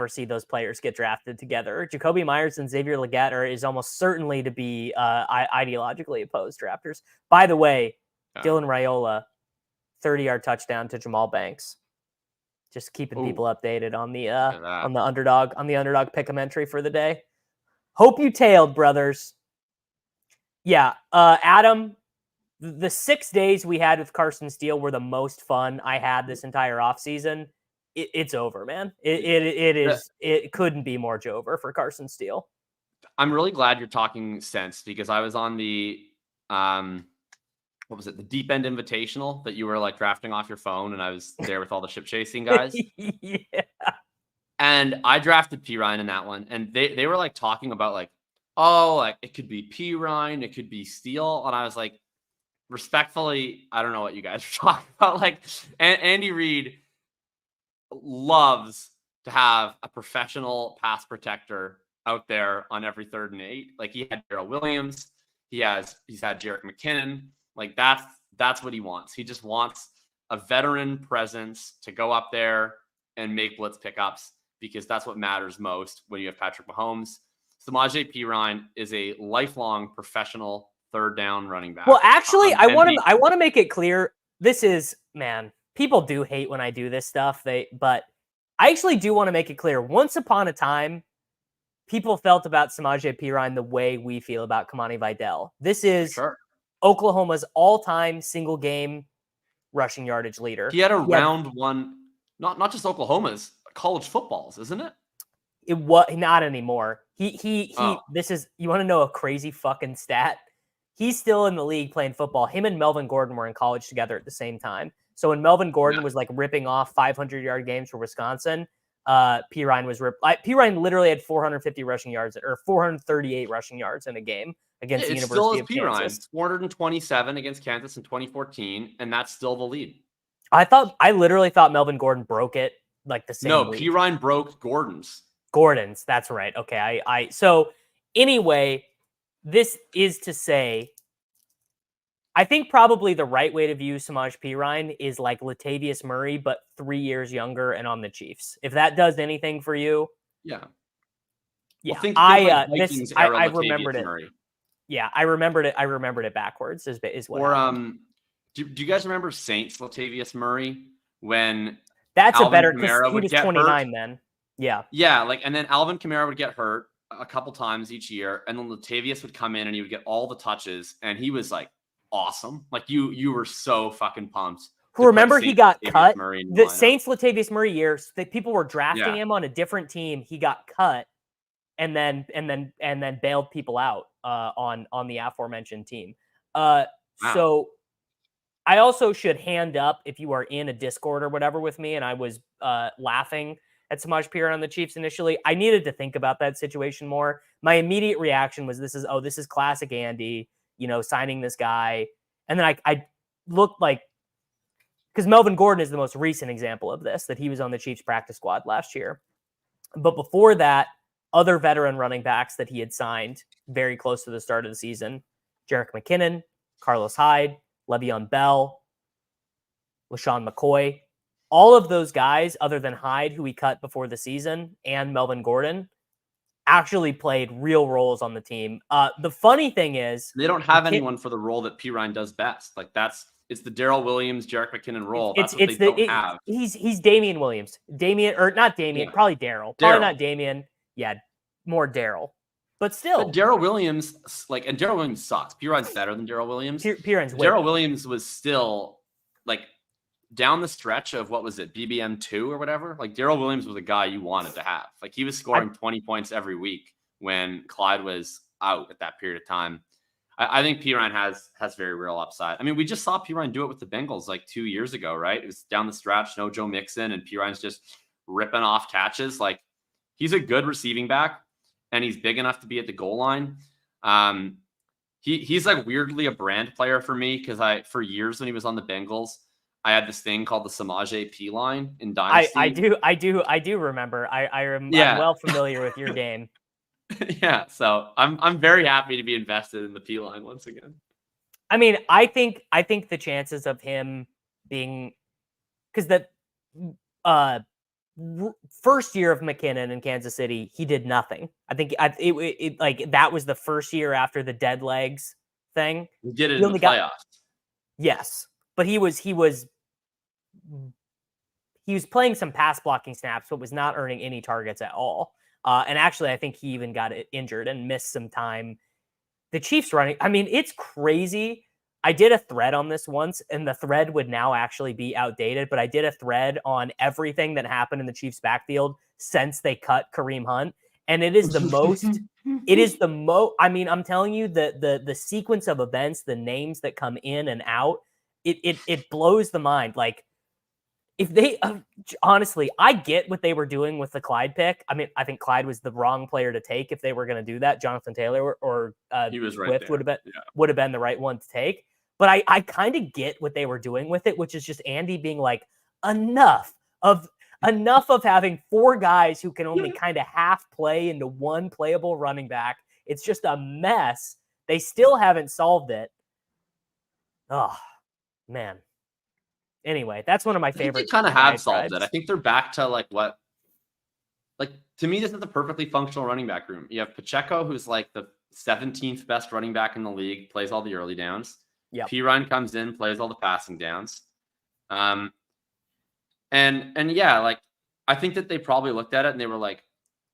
see those players get drafted together. Jacoby Myers and Xavier Legette is almost certainly to be ideologically opposed drafters. By the way, Dylan Raiola, 30-yard touchdown to Jamal Banks. Just keeping people updated on the underdog pick'em entry for the day. Hope you tailed, brothers. Yeah, Adam. The 6 days we had with Carson Steele were the most fun I had this entire offseason. It's over, man. It couldn't be more Jover for Carson Steele. I'm really glad you're talking sense because I was on the what was it? The Deep End Invitational that you were like drafting off your phone, and I was there with all the ship chasing guys. Yeah. And I drafted Pirine in that one, and they were like talking about like, oh, like it could be Pirine, it could be Steele, and I was like, respectfully, I don't know what you guys are talking about. Like, Andy Reid loves to have a professional pass protector out there on every 3rd and 8. Like he had Darrell Williams, he's had Jerick McKinnon. Like that's what he wants. He just wants a veteran presence to go up there and make blitz pickups because that's what matters most when you have Patrick Mahomes. Samaje Perine is a lifelong professional 3rd down running back. Well, actually, I want to make it clear. This is, man, people do hate when I do this stuff. But I actually do want to make it clear. Once upon a time, people felt about Samaje Perine the way we feel about Kamani Vidal. This is Oklahoma's all-time single game rushing yardage leader. He had a round one, not just Oklahoma's, college footballs, isn't it? It was not anymore. This is, you want to know a crazy fucking stat? He's still in the league playing football. Him and Melvin Gordon were in college together at the same time. So when Melvin Gordon was like ripping off 500-yard games for Wisconsin, Perine was Perine literally had 450 rushing yards or 438 rushing yards in a game against the University of Kansas. 427 against Kansas in 2014, and that's still the lead. I literally thought Melvin Gordon broke it like the same week. Perine broke Gordon's. That's right. Okay. So anyway, this is to say, I think probably the right way to view Samaje Perine is like Latavius Murray, but 3 years younger and on the Chiefs. If that does anything for you. Yeah. Yeah. Well, I remembered it. Murray. Yeah. I remembered it backwards is what happened. Do you guys remember Saints Latavius Murray when that's Alvin a better, Kamara he was 29 then. Yeah. Yeah. Like, and then Alvin Kamara would get hurt a couple times each year. And then Latavius would come in and he would get all the touches. And he was like awesome. Like you were so fucking pumped. Remember he got cut? The Saints Latavius Murray years, that people were drafting him on a different team. He got cut and then bailed people out on the aforementioned team. Wow. So I also should hand up if you are in a Discord or whatever with me, and I was laughing at Samaje Perine on the Chiefs initially. I needed to think about that situation more. My immediate reaction was, this is classic Andy, signing this guy. And then I looked like, because Melvin Gordon is the most recent example of this, that he was on the Chiefs practice squad last year. But before that, other veteran running backs that he had signed very close to the start of the season, Jerick McKinnon, Carlos Hyde, Le'Veon Bell, LaShawn McCoy, all of those guys, other than Hyde, who he cut before the season, and Melvin Gordon, actually played real roles on the team. The funny thing is, they don't have anyone for the role that Perine does best. Like that's it's the Darrell Williams, Jerick McKinnon role. It's That's what they don't have. He's Damian Williams. Or not Damian, probably Darrell. Probably not Damian. Yeah, more Darrell. But still. But Darrell Williams, and Darrell Williams sucks. Piron's better than Darrell Williams. Darrell Williams was still, down the stretch of, what was it, BBM 2 or whatever? Darrell Williams was a guy you wanted to have. He was scoring 20 points every week when Clyde was out at that period of time. I think Piron has very real upside. I mean, we just saw Piron do it with the Bengals 2 years ago, right? It was down the stretch, no Joe Mixon, and Piron's just ripping off catches. He's a good receiving back, and he's big enough to be at the goal line. He's weirdly a brand player for me because for years when he was on the Bengals, I had this thing called the Samaje P line in Dynasty. I do remember. I'm well familiar with your game. Yeah, so I'm very happy to be invested in the P line once again. I mean, I think the chances of him being, because the first year of McKinnon in Kansas City, he did nothing. I think that was the first year after the dead legs thing. He did it in the playoffs. Yes, but he was playing some pass blocking snaps, but was not earning any targets at all. And actually, I think he even got injured and missed some time. The Chiefs running, I mean, it's crazy. I did a thread on this once, and the thread would now actually be outdated, but I did a thread on everything that happened in the Chiefs backfield since they cut Kareem Hunt. And it is the most, I mean, I'm telling you, the sequence of events, the names that come in and out, it blows the mind. If they, honestly, I get what they were doing with the Clyde pick. I mean, I think Clyde was the wrong player to take if they were going to do that. Jonathan Taylor or he was right Swift would have been the right one to take. But I kind of get what they were doing with it, which is just Andy being enough of having 4 guys who can only kind of half play into one playable running back. It's just a mess. They still haven't solved it. Oh, man. Anyway, that's one of my favorites. They kind of have solved it. I think they're back to to me, this is the perfectly functional running back room. You have Pacheco, who's the 17th best running back in the league, plays all the early downs. Yep. Piron comes in, plays all the passing downs. And yeah, I think that they probably looked at it and they were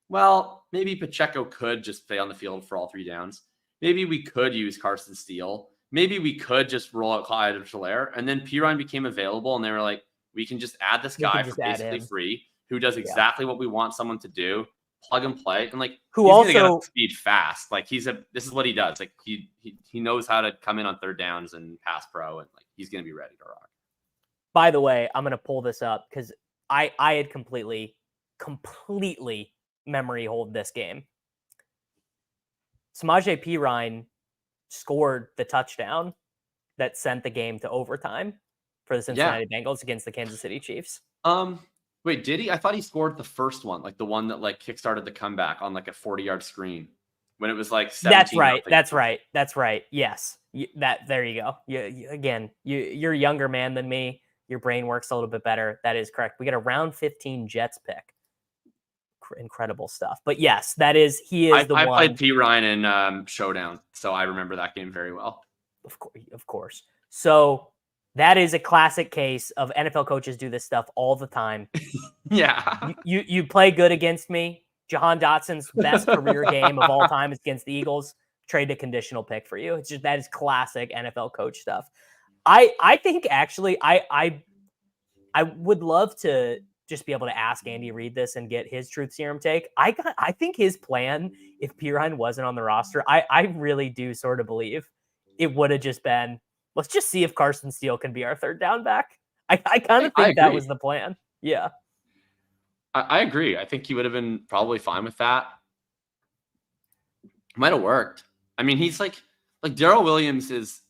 well, maybe Pacheco could just stay on the field for all 3 downs. Maybe we could use Carson Steele. Maybe we could just roll out Clyde Edwards-Helaire. And then Piron became available, and they were we can just add this guy for basically free, who does exactly what we want someone to do, plug and play, and who he's also gonna get up to speed fast. This is what he does. He knows how to come in on 3rd downs and pass pro, and he's gonna be ready to rock. By the way, I'm gonna pull this up because I had completely memory hold this game. Samaje Perine scored the touchdown that sent the game to overtime for the Cincinnati Bengals against the Kansas City Chiefs. Wait, did he? I thought he scored the first one, the one that kickstarted the comeback on a 40-yard screen when it was 17. That's right. Yes. There you go. You're a younger man than me. Your brain works a little bit better. That is correct. We got a round 15 Jets pick. Incredible stuff. But yes, he is the one. I played P. Ryan in Showdown, so I remember that game very well. Of course. So that is a classic case of NFL coaches do this stuff all the time. Yeah. You play good against me. Jahan Dotson's best career game of all time is against the Eagles. Trade a conditional pick for you. It's just, that is classic NFL coach stuff. I think actually I would love to just be able to ask Andy Reid this and get his truth serum take. I think his plan, if Piron wasn't on the roster, I really do sort of believe it would have just been, let's just see if Carson Steele can be our 3rd down back. I kind of think that was the plan. Yeah. I agree. I think he would have been probably fine with that. Might have worked. I mean, he's Darrell Williams is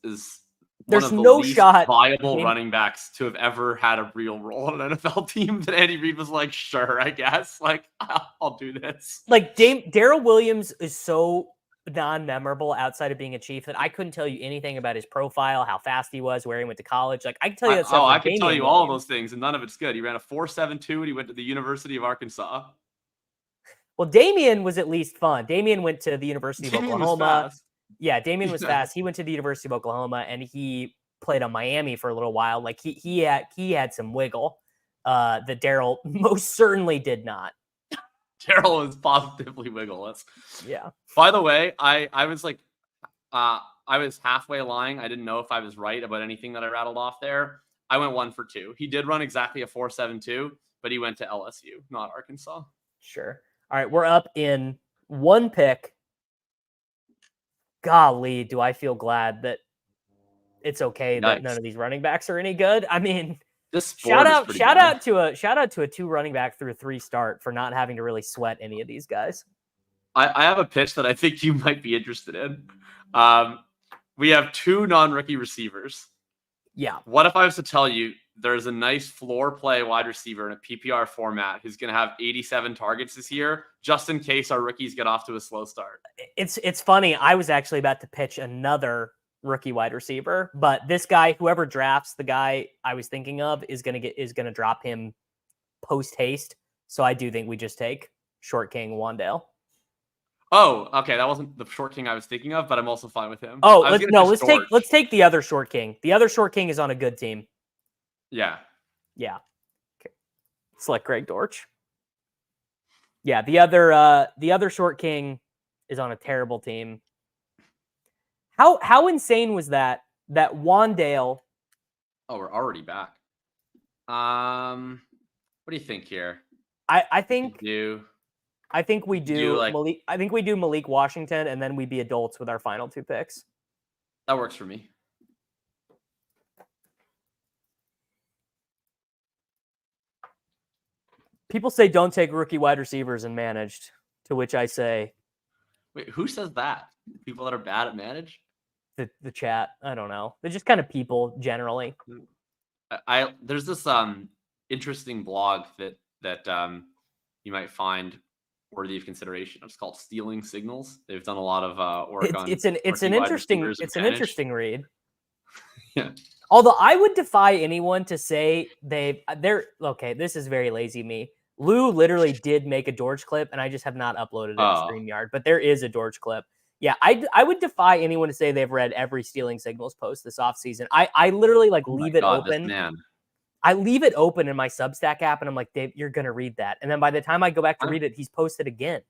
there's one of the no least shot viable running backs to have ever had a real role on an NFL team that Andy Reid was sure, I guess. I'll do this. Darrell Williams is so non-memorable outside of being a Chief that I couldn't tell you anything about his profile, how fast he was, where he went to college. I can tell you that stuff. I can tell you all of those things, and none of it's good. He ran a 4.72 and he went to the University of Arkansas. Well, Damian was at least fun. Damian went to the University of Oklahoma. Yeah, Damian was fast. He went to the University of Oklahoma, and he played on Miami for a little while. Like he had some wiggle that Daryl most certainly did not. Daryl is positively wiggleless. Yeah. By the way, I was like, I was halfway lying. I didn't know if I was right about anything that I rattled off there. I went 1 for 2. He did run exactly a 4.72, but he went to LSU, not Arkansas. Sure. All right, we're up in 1 pick. Golly, do I feel glad that it's okay that none of these running backs are any good. I mean, this shout out to a 2 running back through a 3 start for not having to really sweat any of these guys. I have a pitch that I think you might be interested in. We have 2 non-rookie receivers. Yeah. What if I was to tell you there's a nice floor play wide receiver in a PPR format who's going to have 87 targets this year, just in case our rookies get off to a slow start? It's funny. I was actually about to pitch another rookie wide receiver, but this guy, whoever drafts the guy I was thinking of, is gonna drop him post haste. So I do think we just take Short King Wandale. Oh, okay. That wasn't the Short King I was thinking of, but I'm also fine with him. Oh, let's take the other Short King. The other Short King is on a good team. Yeah. Yeah. Okay. Select Greg Dortch. Yeah, the other Short King is on a terrible team. How insane was that Wandale? Oh, we're already back. What do you think here? I think we do like, Malik. I think we do Malik Washington, and then we be adults with our final 2 picks. That works for me. People say don't take rookie wide receivers in managed, to which I say, wait, who says that? People that are bad at managed? The chat. I don't know. They're just kind of people generally. There's this interesting blog that you might find worthy of consideration. It's called Stealing Signals. They've done a lot of work on. It's an interesting read. Yeah. Although I would defy anyone to say they're okay. This is very lazy of me. Lou literally did make a Dortch clip, and I just have not uploaded it to StreamYard. But there is a Dortch clip. Yeah, I would defy anyone to say they've read every Stealing Signals post this offseason. I literally leave it open. Man. I leave it open in my Substack app, and I'm like, Dave, you're gonna read that. And then by the time I go back to read it, he's posted again.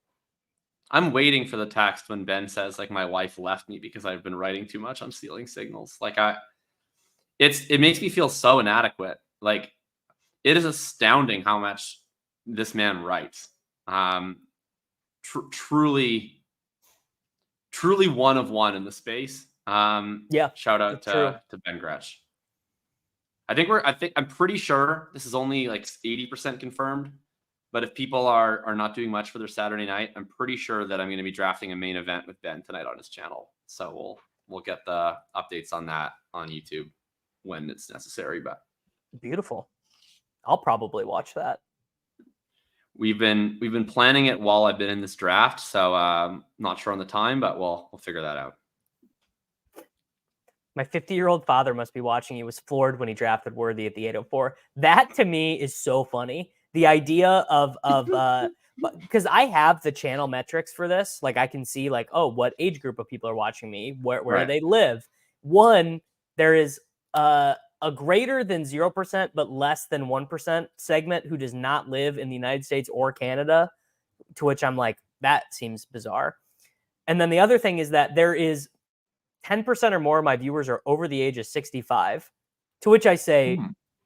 I'm waiting for the text when Ben says my wife left me because I've been writing too much on Stealing Signals. It makes me feel so inadequate. It is astounding how much this man writes. Truly one of one in the space. Yeah. Shout out to Ben Gretsch. I'm pretty sure this is only 80% confirmed, but if people are not doing much for their Saturday night, I'm pretty sure that I'm going to be drafting a main event with Ben tonight on his channel. So we'll get the updates on that on YouTube when it's necessary. But beautiful. I'll probably watch that. We've been planning it while I've been in this draft, so not sure on the time, but we'll figure that out. My 50-year-old father must be watching. He was floored when he drafted Worthy at the 804. That to me is so funny. The idea of because I have the channel metrics for this. I can see what age group of people are watching me, where do they live. One, there is a greater than 0% but less than 1% segment who does not live in the United States or Canada, to which I'm like, that seems bizarre. And then the other thing is that there is 10% or more of my viewers are over the age of 65, to which I say,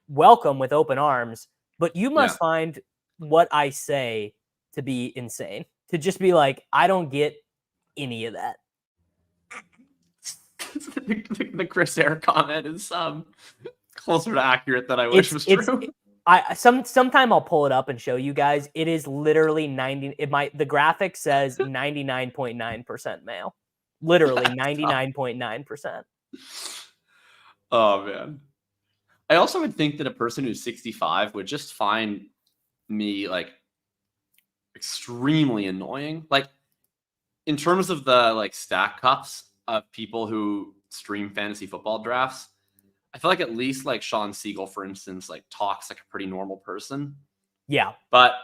welcome with open arms, but you must find what I say to be insane, to just be like, I don't get any of that. The Chris Air comment is closer to accurate than I wish was true. Sometime I'll pull it up and show you guys. It is literally 90. The graphic says 99.9% male. Literally 99.9%. Oh man. I also would think that a person who's 65 would just find me extremely annoying. In terms of the stack cups of people who stream fantasy football drafts, I feel at least Sean Siegel, for instance, talks like a pretty normal person. Yeah. But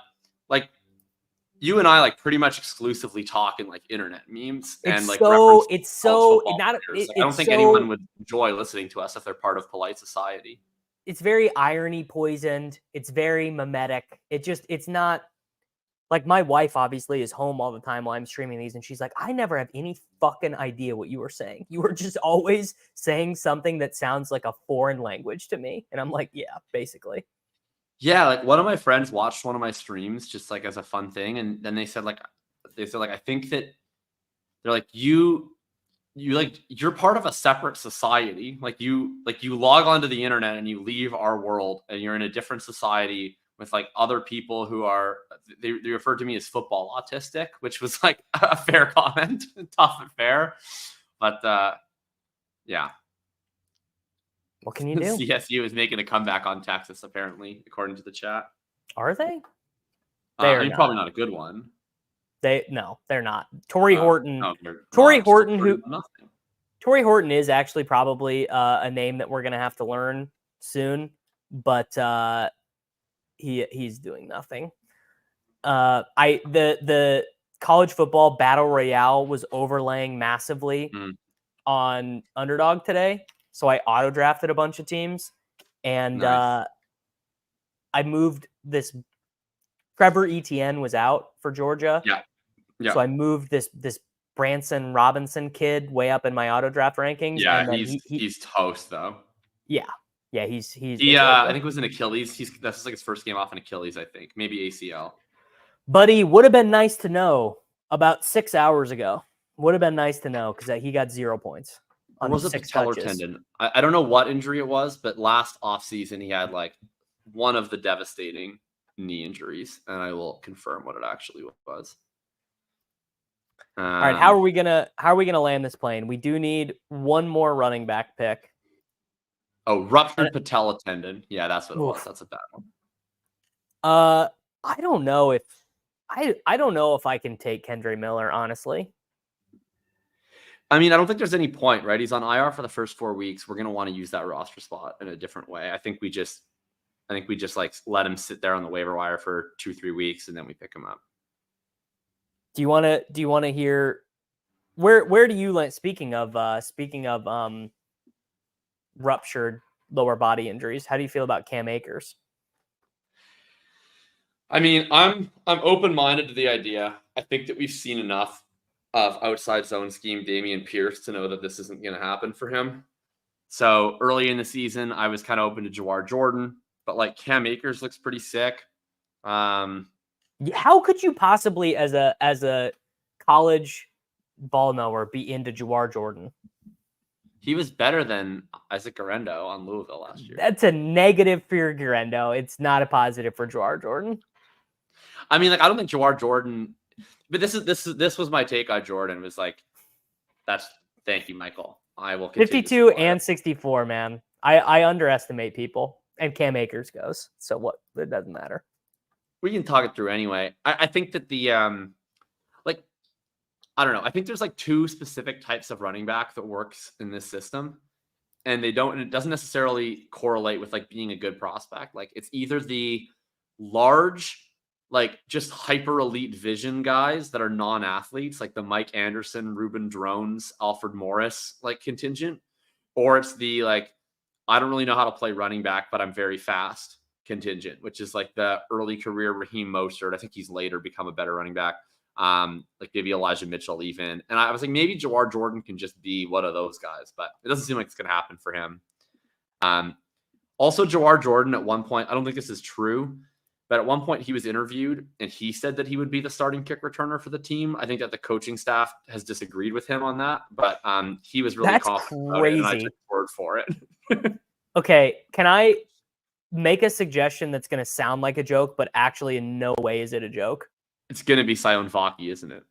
you and I like pretty much exclusively talk in like internet memes and like so reference it's college so football not players. it, I don't it's think so anyone would enjoy listening to us if they're part of polite society. it's very irony poisoned. It's very mimetic. It's not like my wife obviously is home all the time while I'm streaming these, and she's like, I never have any fucking idea what you were saying. You were just always saying something that sounds like a foreign language to me. And I'm like, yeah, basically. Yeah, like one of my friends watched one of my streams just like as a fun thing, and then they said like I think that they're like you're part of a separate society. Like you log onto the internet and you leave our world and you're in a different society with like other people who are they referred to me as football autistic, which was like a fair comment, tough and fair. But yeah. What can you do? CSU is making a comeback on Texas, apparently, according to the chat. Are they? I mean, probably not a good one. No, they're not. Torrey Horton. No, Torrey Horton, nothing. Torrey Horton is actually probably a name that we're gonna have to learn soon, but he's doing nothing. The college football battle royale was overlaying massively on Underdog today, so I auto drafted a bunch of teams, and Nice. I moved this. Trevor Etienne was out for Georgia, Yeah. So I moved this Branson Robinson kid way up in my auto draft rankings. Yeah, and then he's toast though. Yeah, he's I think it was an Achilles. That's like his first game off an Achilles, I think, maybe ACL. Buddy, would have been nice to know about 6 hours ago. Would have been nice to know because he got 0 points on was 6 it patellar touches. tendon? I don't know what injury it was, but last offseason he had like one of the devastating knee injuries, and I will confirm what it actually was. All right, how are we gonna land this plane? We do need one more running back pick. Oh, ruptured patella tendon. Yeah, that's what it was. That's a bad one. I don't know if I don't know if I can take Kendre Miller, honestly. I mean, I don't think there's any point, right? He's on IR for the first 4 weeks. We're gonna want to use that roster spot in a different way. I think we just like let him sit there on the waiver wire for 2-3 weeks and then we pick him up. Do you want to hear where do you land? Speaking of ruptured lower body injuries, how do you feel about Cam Akers? I mean, I'm open-minded to the idea. I think that we've seen enough of outside zone scheme Dameon Pierce to know that this isn't going to happen for him. So early in the season, I was kind of open to Jawar Jordan, but like Cam Akers looks pretty sick. How could you possibly, as a college ball knower, be into Jawar Jordan? He was better than Isaac Garendo on Louisville last year. That's a negative for Garendo. It's not a positive for Jawar Jordan. I mean, like, I don't think Jawar Jordan, but this was my take on Jordan. Was like, thank you, Michael. I will continue 52 and 64, man. I underestimate people, and Cam Akers goes. So what? It doesn't matter. We can talk it through anyway. I think that I don't know. I think there's like two specific types of running back that works in this system, and it doesn't necessarily correlate with like being a good prospect. Like it's either the large, like just hyper elite vision guys that are non-athletes, like the Mike Anderson, Ruben Drones, Alfred Morris, like contingent, or it's the like, I don't really know how to play running back, but I'm very fast contingent, which is like the early career Raheem Mostert. I think he's later become a better running back. Like maybe Elijah Mitchell even. And I was like, maybe Jawar Jordan can just be one of those guys, but it doesn't seem like it's going to happen for him. Also Jawar Jordan at one point, I don't think this is true, but at one point he was interviewed and he said that he would be the starting kick returner for the team. I think that the coaching staff has disagreed with him on that, but he was really confident about it, and I took word for it. Okay, can I make a suggestion that's going to sound like a joke, but actually in no way is it a joke? It's going to be Sion Vaki, isn't it?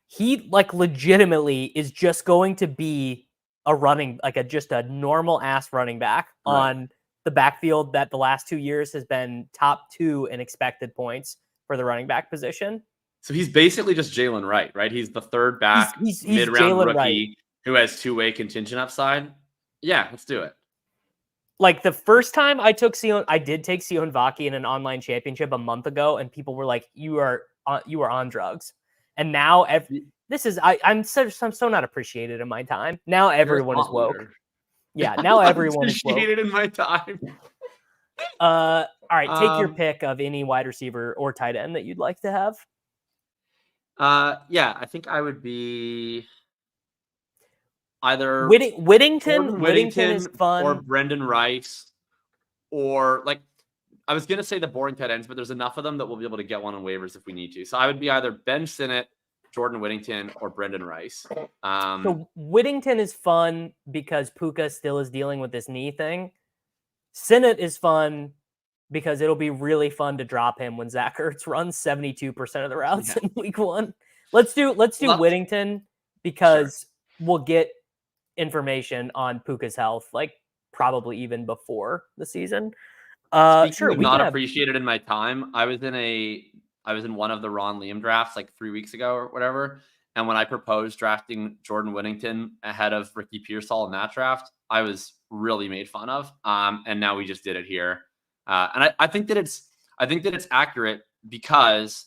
He like legitimately is just going to be a running, like just a normal ass running back on the backfield that the last 2 years has been top 2 in expected points for the running back position. So he's basically just Jalen Wright, right? He's the third back, he's mid-round Jalen rookie Wright, who has two-way contingent upside. Yeah, let's do it. Like the first time I did take Sion Vaki in an online championship a month ago, and people were like, "You are on drugs. And now I'm so not appreciated in my time. Now everyone is woke. Leader. Yeah, now everyone is woke. Appreciated in my time. All right, take your pick of any wide receiver or tight end that you'd like to have. Yeah, I think I would be either Whittington is fun, or Brendan Rice, or like I was gonna say the boring tight ends, but there's enough of them that we'll be able to get one on waivers if we need to. So I would be either Ben Sinnott, Jordan Whittington, or Brendan Rice. So Whittington is fun because Puka still is dealing with this knee thing. Sinnott is fun because it'll be really fun to drop him when Zach Ertz runs 72% of the routes in week 1. Let's do Whittington because we'll get information on Puka's health, like probably even before the season. Speaking of not appreciated in my time, I was in one of the Ron Liam drafts like 3 weeks ago or whatever. And when I proposed drafting Jordan Whittington ahead of Ricky Pearsall in that draft, I was really made fun of. And now we just did it here. And I think that it's accurate because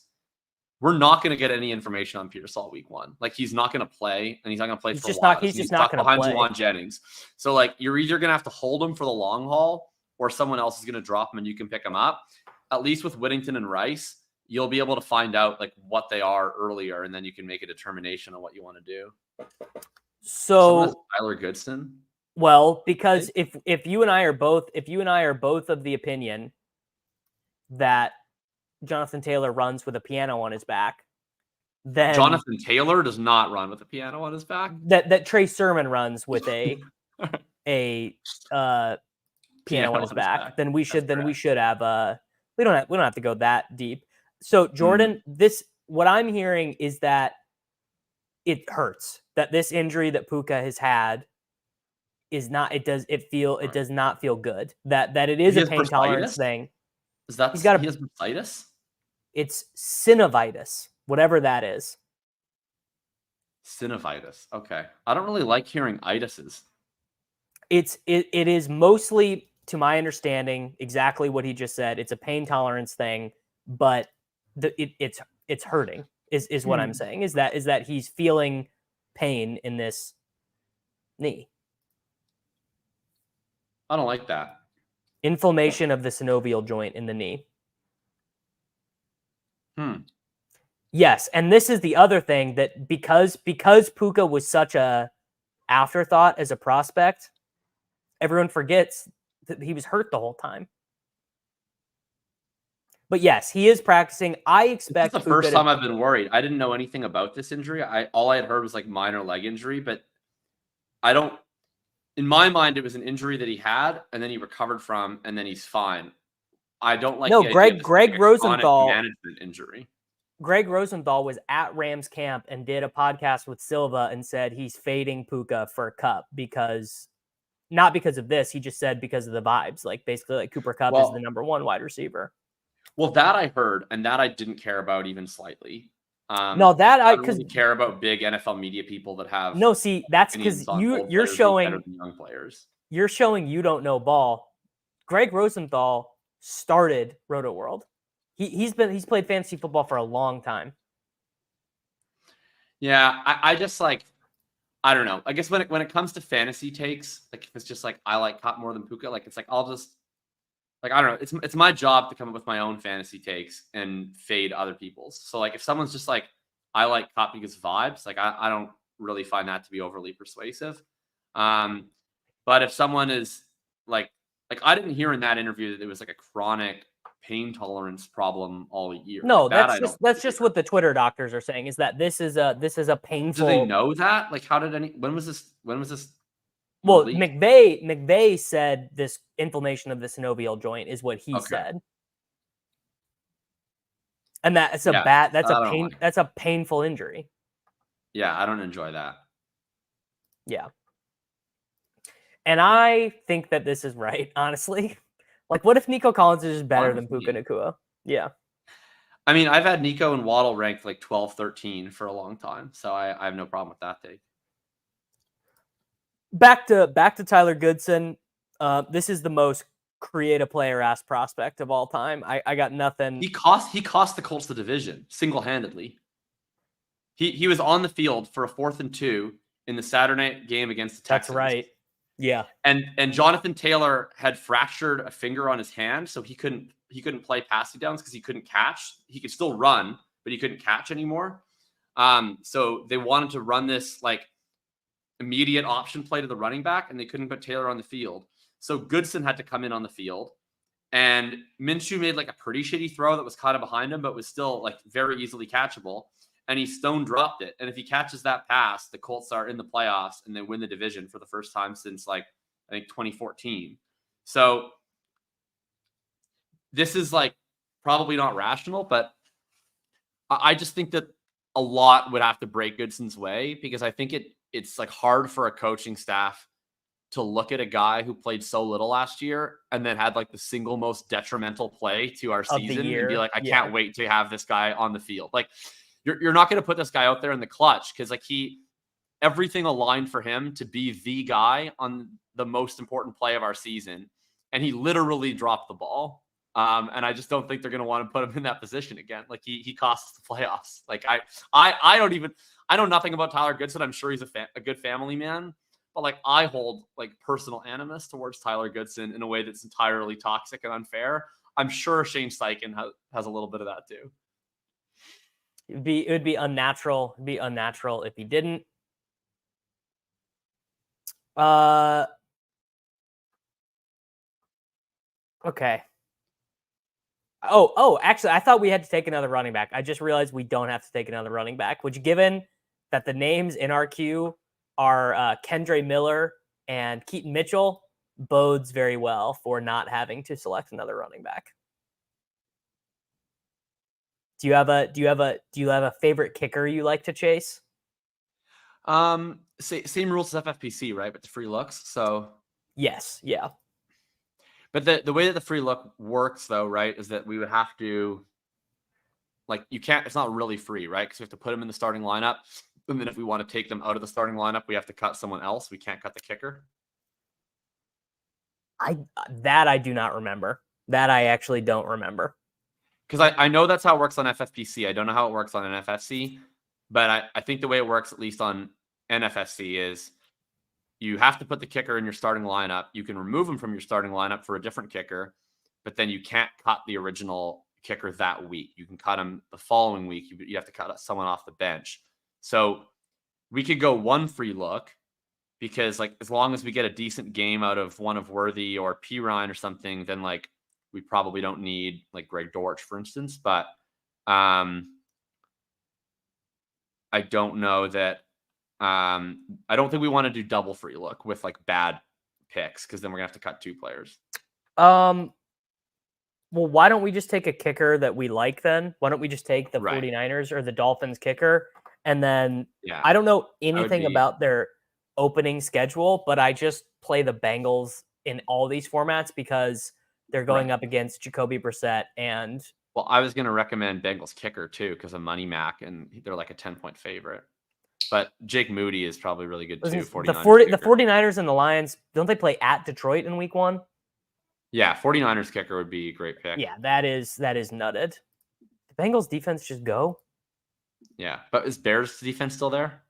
we're not going to get any information on Pearsall week 1. Like he's not going to play, and he's not going to play for a while. He's just not going to play behind Jennings. So like you're either going to have to hold him for the long haul, or someone else is going to drop him and you can pick him up. At least with Whittington and Rice, you'll be able to find out like what they are earlier, and then you can make a determination on what you want to do. So Tyler Goodson. Well, because if you and I are both of the opinion that Jonathan Taylor runs with a piano on his back, then Jonathan Taylor does not run with a piano on his back. That Trey Sermon runs with a piano on his back. Then we should have we don't have to go that deep. So Jordan, what I'm hearing is that it hurts, that this injury that Puka has had does not feel good. That it is a pain tolerance thing. He has bursitis? It's synovitis, whatever that is. Synovitis. Okay. I don't really like hearing itises. It is mostly, to my understanding, exactly what he just said. It's a pain tolerance thing, but it's hurting is what I'm saying. Is that he's feeling pain in this knee. I don't like that. Inflammation of the synovial joint in the knee. Yes, and this is the other thing, that because Puka was such a afterthought as a prospect, everyone forgets that he was hurt the whole time. But yes, he is practicing. I expect this is the first time I've been worried. I didn't know anything about this injury. All I had heard was like minor leg injury, but in my mind, it was an injury that he had and then he recovered from, and then he's fine. I don't like Greg Rosenthal management injury. Greg Rosenthal was at Rams camp and did a podcast with Silva and said he's fading Puka for Kupp not because of this. He just said because of the vibes. Like basically, like Cooper Kupp is the number 1 wide receiver. Well, that I heard, and that I didn't care about even slightly. I don't really care about big NFL media people that have. No, see, that's because you're showing young players. You're showing you don't know ball. Greg Rosenthal started Roto World. He's played fantasy football for a long time. Yeah, I just like, I don't know. I guess when it comes to fantasy takes, like if it's just like I like Kupp more than Puka, like it's like I'll just like I don't know. It's my job to come up with my own fantasy takes and fade other people's. So like if someone's just like I like Kupp because vibes, like I don't really find that to be overly persuasive. But if someone is like I didn't hear in that interview that it was like a chronic pain tolerance problem all year. No, like that's just what the Twitter doctors are saying, is that this is a painful. Do they know that? Like, when was this? Well, McVay said this inflammation of the synovial joint is what he said. And that's a painful injury. Yeah, I don't enjoy that. Yeah. And I think that this is right, honestly. Like, what if Nico Collins is just better than Puka Nacua? Yeah. I mean, I've had Nico and Waddle ranked like 12, 13 for a long time, so I have no problem with that take. Back to Tyler Goodson. This is the most create a player ass prospect of all time. I got nothing. He cost the Colts the division single-handedly. He was on the field for a 4th and 2 in the Saturday night game against the Texans. That's right. Yeah. And Jonathan Taylor had fractured a finger on his hand, so he couldn't play passing downs because he couldn't catch. He could still run, but he couldn't catch anymore. So they wanted to run this like immediate option play to the running back, and they couldn't put Taylor on the field. So Goodson had to come in on the field, and Minshew made like a pretty shitty throw that was kind of behind him, but was still like very easily catchable. And he stone dropped it. And if he catches that pass, the Colts are in the playoffs and they win the division for the first time since like, I think 2014. So this is like probably not rational, but I just think that a lot would have to break Goodson's way, because I think it's like hard for a coaching staff to look at a guy who played so little last year and then had like the single most detrimental play to our season and be like, I can't wait to have this guy on the field. Like, you're not going to put this guy out there in the clutch, because like everything aligned for him to be the guy on the most important play of our season, and he literally dropped the ball. And I just don't think they're going to want to put him in that position again. Like he cost us the playoffs. Like I know nothing about Tyler Goodson. I'm sure he's a good family man, but like I hold like personal animus towards Tyler Goodson in a way that's entirely toxic and unfair. I'm sure Shane Steichen has a little bit of that too. It would be unnatural. It'd be unnatural if he didn't. Okay. Oh, actually, I thought we had to take another running back. I just realized we don't have to take another running back, which, given that the names in our queue are Kendre Miller and Keaton Mitchell, bodes very well for not having to select another running back. Do you have a favorite kicker you like to chase? Same rules as FFPC, right? But the free looks. So yes, yeah. But the way that the free look works, though, right, is that we would have to, like, you can't. It's not really free, right? Because we have to put them in the starting lineup, and then if we want to take them out of the starting lineup, we have to cut someone else. We can't cut the kicker. I do not remember. That I actually don't remember. Because I know that's how it works on FFPC. I don't know how it works on NFFC, but I think the way it works, at least on NFFC, is you have to put the kicker in your starting lineup. You can remove him from your starting lineup for a different kicker, but then you can't cut the original kicker that week. You can cut him the following week. You have to cut someone off the bench. So we could go one free look, because like as long as we get a decent game out of one of Worthy or P. Ryan or something, then like we probably don't need like Greg Dortch, for instance. But I don't know that. I don't think we want to do double free look with like bad picks, because then we're gonna have to cut two players. Well, why don't we just take a kicker that we like then? Why don't we just take the 49ers or the Dolphins kicker? And then I don't know anything about their opening schedule, but I just play the Bengals in all these formats because they're going up against Jacoby Brissett and. Well, I was going to recommend Bengals kicker too, because of Money Mac, and they're like a 10-point favorite. But Jake Moody is probably really good too. The 49ers and the Lions, don't they play at Detroit in week 1? Yeah, 49ers kicker would be a great pick. Yeah, that is nutted. The Bengals defense just go. Yeah, but is Bears defense still there?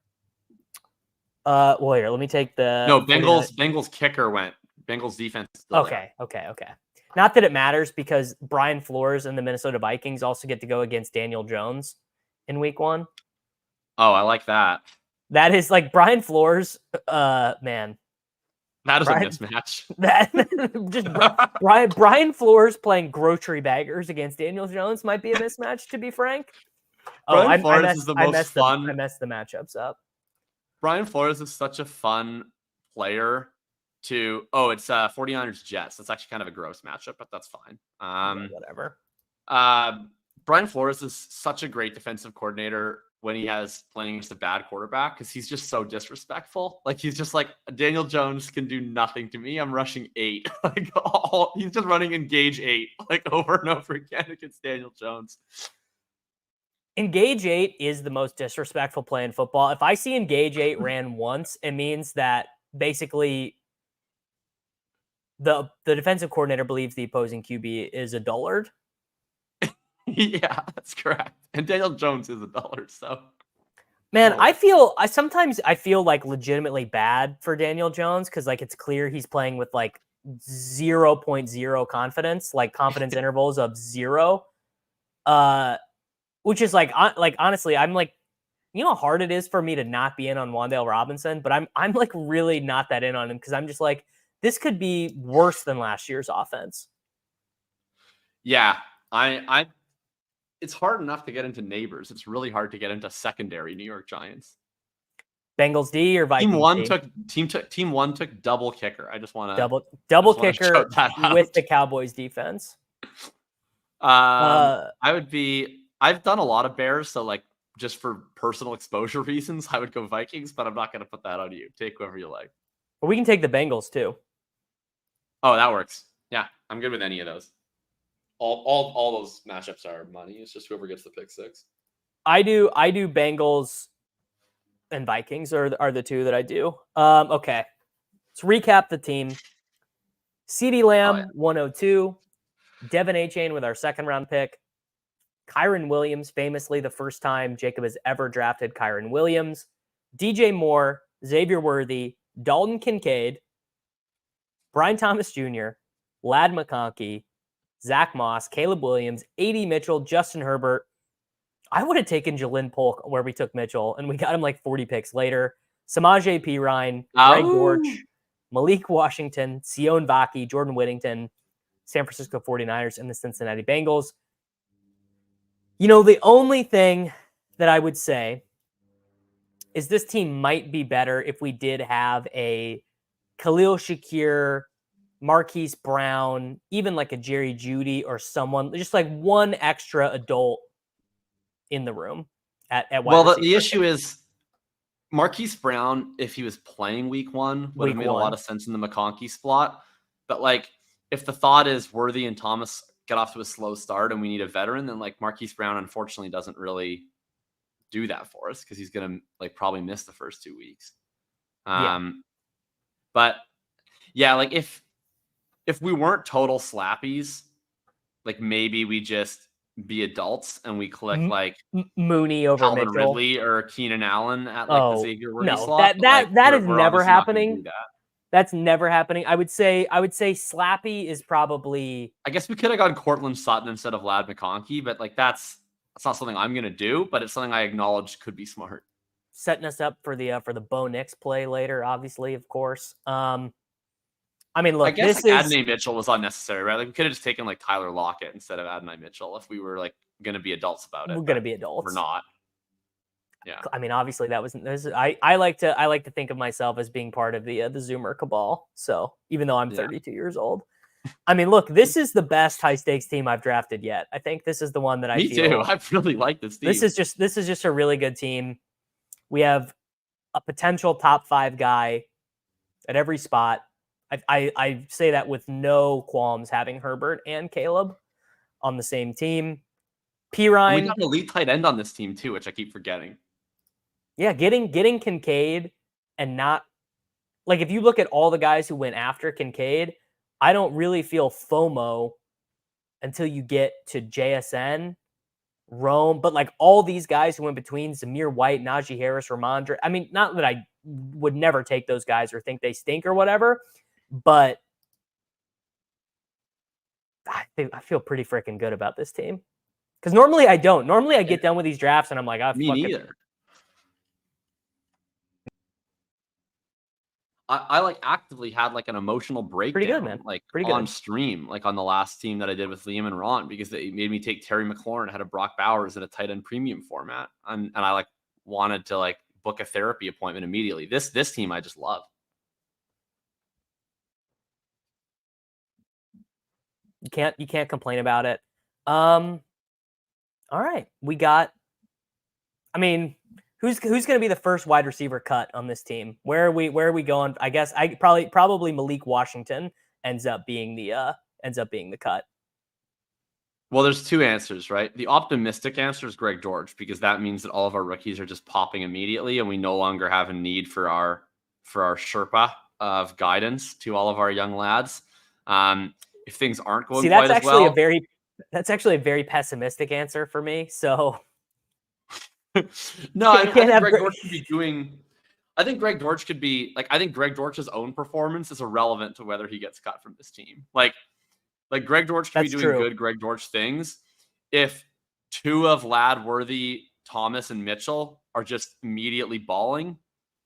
Well, here, let me take the. No, Bengals kicker went. Bengals defense is still there. Okay. Not that it matters, because Brian Flores and the Minnesota Vikings also get to go against Daniel Jones in week 1. Oh, I like that. That is like Brian Flores, man. That is a mismatch. Brian Flores playing grocery baggers against Daniel Jones might be a mismatch, to be frank. Brian Flores is the most fun. I messed the matchups up. Brian Flores is such a fun player to. Oh, it's 49ers Jets. That's actually kind of a gross matchup, but that's fine. Whatever. Brian Flores is such a great defensive coordinator when he has playing against a bad quarterback, because he's just so disrespectful. Like, he's just like, Daniel Jones can do nothing to me. I'm rushing 8. Like, he's just running engage 8 like over and over again against Daniel Jones. Engage 8 is the most disrespectful play in football. If I see engage 8 ran once, it means that basically the defensive coordinator believes the opposing QB is a dullard. Yeah, that's correct. And Daniel Jones is a dullard, so. Man, I sometimes feel like legitimately bad for Daniel Jones because like it's clear he's playing with like 0.0 confidence, like confidence intervals of 0. Which is like honestly, I'm like, you know how hard it is for me to not be in on Wan'Dale Robinson, but I'm like really not that in on him because I'm just like, this could be worse than last year's offense. Yeah, I it's hard enough to get into neighbors. It's really hard to get into secondary New York Giants. Bengals D or Vikings Team one took double kicker. I just want to double kicker with the Cowboys defense. I've done a lot of Bears, so like just for personal exposure reasons, I would go Vikings, but I'm not going to put that on you. Take whoever you like. But we can take the Bengals too. Oh, that works. Yeah, I'm good with any of those. All those matchups are money. It's just whoever gets the pick six. I do Bengals and Vikings are the two that I do. Okay. Let's recap the team. CeeDee Lamb, 102. Devin Achane with our second round pick. Kyren Williams, famously the first time Jacob has ever drafted Kyren Williams. DJ Moore, Xavier Worthy, Dalton Kincaid, Brian Thomas Jr., Ladd McConkey, Zach Moss, Caleb Williams, A.D. Mitchell, Justin Herbert. I would have taken Jalen Polk where we took Mitchell, and we got him like 40 picks later. Samaje Perine, Greg Dortch, Malik Washington, Sion Vaki, Jordan Whittington, San Francisco 49ers, and the Cincinnati Bengals. You know, the only thing that I would say is this team might be better if we did have a Khalil Shakir, Marquise Brown, even like a Jerry Jeudy or someone, just like one extra adult in the room at wide receiver. The issue is Marquise Brown, if he was playing week one, would have made a lot of sense in the McConkey spot. But like, if the thought is Worthy and Thomas get off to a slow start and we need a veteran, then like Marquise Brown unfortunately doesn't really do that for us because he's gonna like probably miss the first 2 weeks. But yeah, like if we weren't total slappies, like maybe we just be adults and we collect like Mooney over Calvin Mitchell. Ridley or Keenan Allen at like the Xavier Worthy slot. That is never happening. That's never happening. I would say Slappy is probably. I guess we could have gone Cortland Sutton instead of Ladd McConkey, but like that's not something I'm gonna do. But it's something I acknowledge could be smart. Setting us up for the Bo Nix play later, obviously, of course. I mean, look, I guess Adonai Mitchell was unnecessary, right? Like we could have just taken like Tyler Lockett instead of Adonai Mitchell if we were like gonna be adults about it. We're gonna be adults. We're not. Yeah. I mean, obviously that wasn't. I like to think of myself as being part of the Zoomer cabal. So even though I'm 32 years old, I mean, look, this is the best high stakes team I've drafted yet. I think this is the one that I feel. Me too. I really like this team. This is just a really good team. We have a potential top 5 guy at every spot. I say that with no qualms having Herbert and Caleb on the same team. Perine. We got an elite tight end on this team too, which I keep forgetting. Yeah, getting Kincaid and not like if you look at all the guys who went after Kincaid, I don't really feel FOMO until you get to JSN, Rome, but like all these guys who went between Zamir White, Najee Harris, Ramondre. I mean, not that I would never take those guys or think they stink or whatever, but I feel pretty freaking good about this team. Because normally I don't. Normally I get done with these drafts and I'm like, me neither. I like actively had like an emotional breakdown. Pretty good, man. Like pretty on good. stream, like on the last team that I did with Liam and Ron, because they made me take Terry McLaurin ahead of Brock Bowers in a tight end premium format. And I like wanted to like book a therapy appointment immediately. This team I just love. You can't complain about it. All right. We got, I mean, who's going to be the first wide receiver cut on this team? Where are we going? I guess probably Malik Washington ends up being the cut. Well, there's 2 answers, right? The optimistic answer is Greg Dortch, because that means that all of our rookies are just popping immediately and we no longer have a need for our Sherpa of guidance to all of our young lads. If things aren't going See, quite as well, that's actually a very pessimistic answer for me. So no, I you mean, can't have I think Greg Dortch could be like, I think Greg Dortch's own performance is irrelevant to whether he gets cut from this team. Like Greg Dortch could be That's doing true. good Greg Dortch things. If two of Ladd, Worthy, Thomas, and Mitchell are just immediately balling,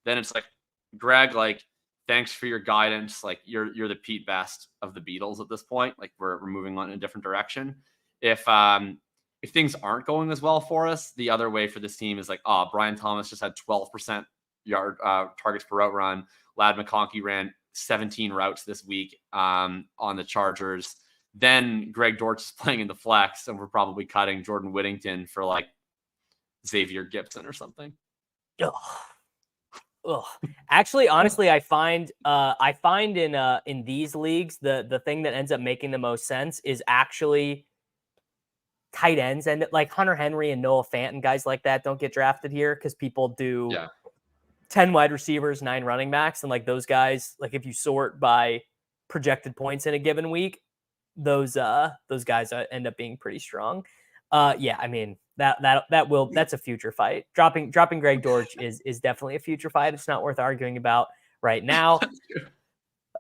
then it's like, Greg, like, thanks for your guidance. Like, you're the Pete Best of the Beatles at this point. Like, we're moving on in a different direction. If things aren't going as well for us, the other way for this team is like, Brian Thomas just had 12% yard targets per route run. Ladd McConkey ran 17 routes this week on the Chargers. Then Greg Dortch is playing in the flex, and we're probably cutting Jordan Whittington for like Xavier Gibson or something. Ugh. Actually, honestly, I find in these leagues the thing that ends up making the most sense is actually tight ends, and like Hunter Henry and Noah Fant and guys like that don't get drafted here because people do 10 wide receivers, 9 running backs, and like those guys, like if you sort by projected points in a given week, those guys end up being pretty strong. Yeah, I mean that's a future fight. Dropping Greg Dortch is definitely a future fight. It's not worth arguing about right now.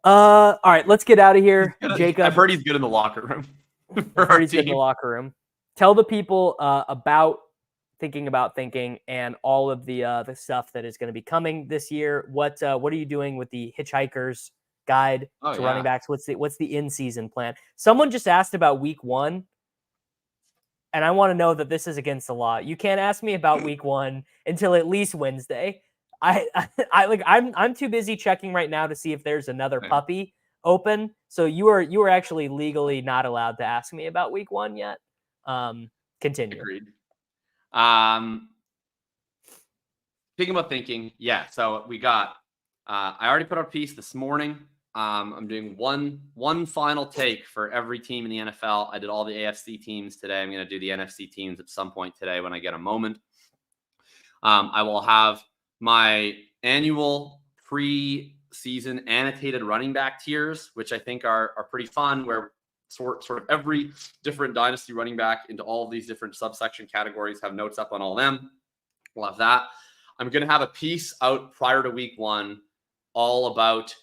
All right, let's get out of here. Jacob, I've heard he's good in the locker room. He's good in the locker room. Tell the people about thinking and all of the stuff that is going to be coming this year. What are you doing with the Hitchhiker's Guide to running backs? What's the in-season plan? Someone just asked about week 1, and I want to know that this is against the law. You can't ask me about week 1 until at least Wednesday. I'm too busy checking right now to see if there's another puppy open. So you are actually legally not allowed to ask me about week 1 yet. Continue. Agreed. Thinking about thinking. Yeah. So we got, I already put out a piece this morning. I'm doing one final take for every team in the NFL. I did all the AFC teams today. I'm going to do the NFC teams at some point today when I get a moment. I will have my annual pre-season annotated running back tiers, which I think are pretty fun, where sort of every different dynasty running back into all of these different subsection categories have notes up on all of them. We'll have that. I'm going to have a piece out prior to week 1 all about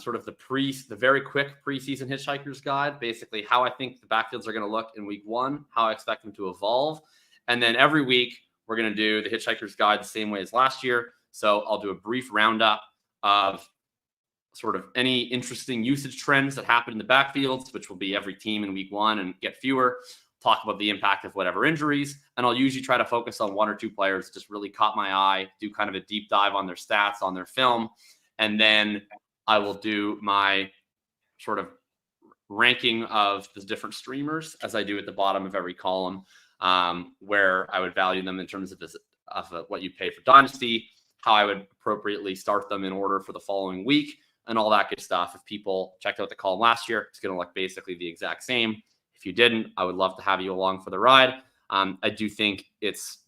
sort of the very quick preseason Hitchhiker's Guide, basically how I think the backfields are going to look in week 1, how I expect them to evolve. And then every week we're going to do the Hitchhiker's Guide the same way as last year. So I'll do a brief roundup of sort of any interesting usage trends that happen in the backfields, which will be every team in week 1 and get fewer. Talk about the impact of whatever injuries. And I'll usually try to focus on 1 or 2 players that just really caught my eye, do kind of a deep dive on their stats, on their film. And then I will do my sort of ranking of the different streamers, as I do at the bottom of every column, where I would value them in terms of what you pay for Dynasty, how I would appropriately start them in order for the following week, and all that good stuff. If people checked out the column last year, it's going to look basically the exact same. If you didn't, I would love to have you along for the ride. I do think it's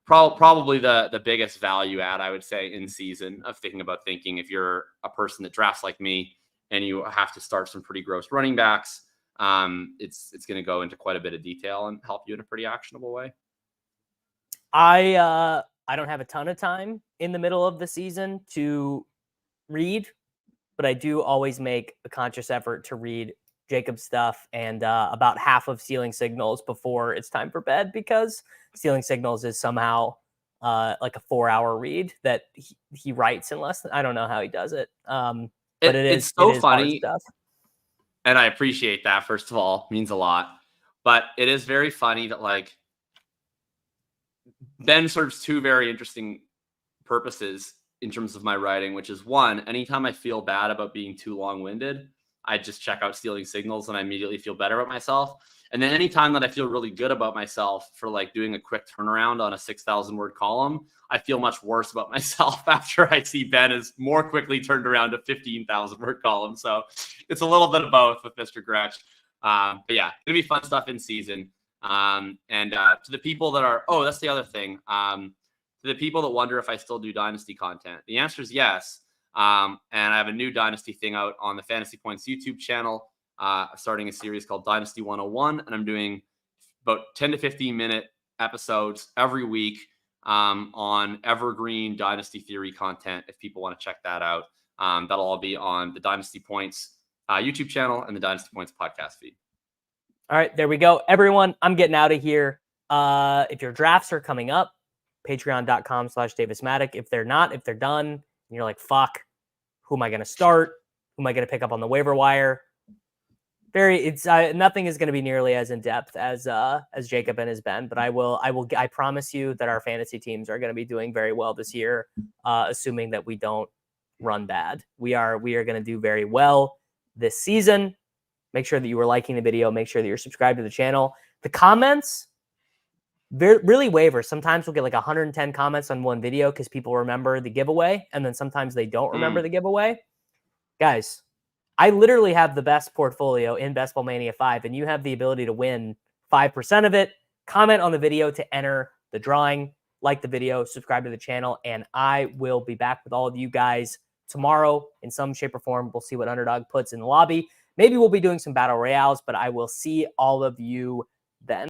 probably the biggest value add, I would say, in season of thinking about thinking. If you're a person that drafts like me and you have to start some pretty gross running backs, it's going to go into quite a bit of detail and help you in a pretty actionable way. I don't have a ton of time in the middle of the season to read, but I do always make a conscious effort to read Jacob's stuff and about half of Stealing Signals before it's time for bed, because Stealing Signals is somehow like a 4-hour read that he writes in less than, I don't know how he does it. But it's so funny. And I appreciate that. First of all, means a lot, but it is very funny that like Ben serves 2 very interesting purposes in terms of my writing, which is 1, anytime I feel bad about being too long-winded, I just check out Stealing Signals and I immediately feel better about myself. And then anytime that I feel really good about myself for like doing a quick turnaround on a 6,000 word column, I feel much worse about myself after I see Ben is more quickly turned around to 15,000 word column. So it's a little bit of both with Mr. Gretsch. But yeah, it'll be fun stuff in season. And to the people that are, that's the other thing. To the people that wonder if I still do Dynasty content, the answer is yes. And I have a new Dynasty thing out on the Fantasy Points YouTube channel, starting a series called Dynasty 101. And I'm doing about 10 to 15 minute episodes every week on evergreen Dynasty theory content. If people want to check that out, that'll all be on the Dynasty Points YouTube channel and the Dynasty Points podcast feed. All right, there we go. Everyone, I'm getting out of here. If your drafts are coming up, patreon.com/DavisMattek. If they're not, if they're done, and you're like, fuck, who am I going to start? Who am I going to pick up on the waiver wire? Nothing is going to be nearly as in depth as Jacob and has been, but I promise you that our fantasy teams are going to be doing very well this year, assuming that we don't run bad. We are going to do very well this season. Make sure that you are liking the video. Make sure that you're subscribed to the channel. The comments really waver. Sometimes we'll get like 110 comments on one video because people remember the giveaway, and then sometimes they don't remember the giveaway. Guys, I literally have the best portfolio in Best Ball Mania 5, and you have the ability to win 5% of it. Comment on the video to enter the drawing. Like the video, subscribe to the channel, and I will be back with all of you guys tomorrow in some shape or form. We'll see what Underdog puts in the lobby. Maybe we'll be doing some battle royales, but I will see all of you then.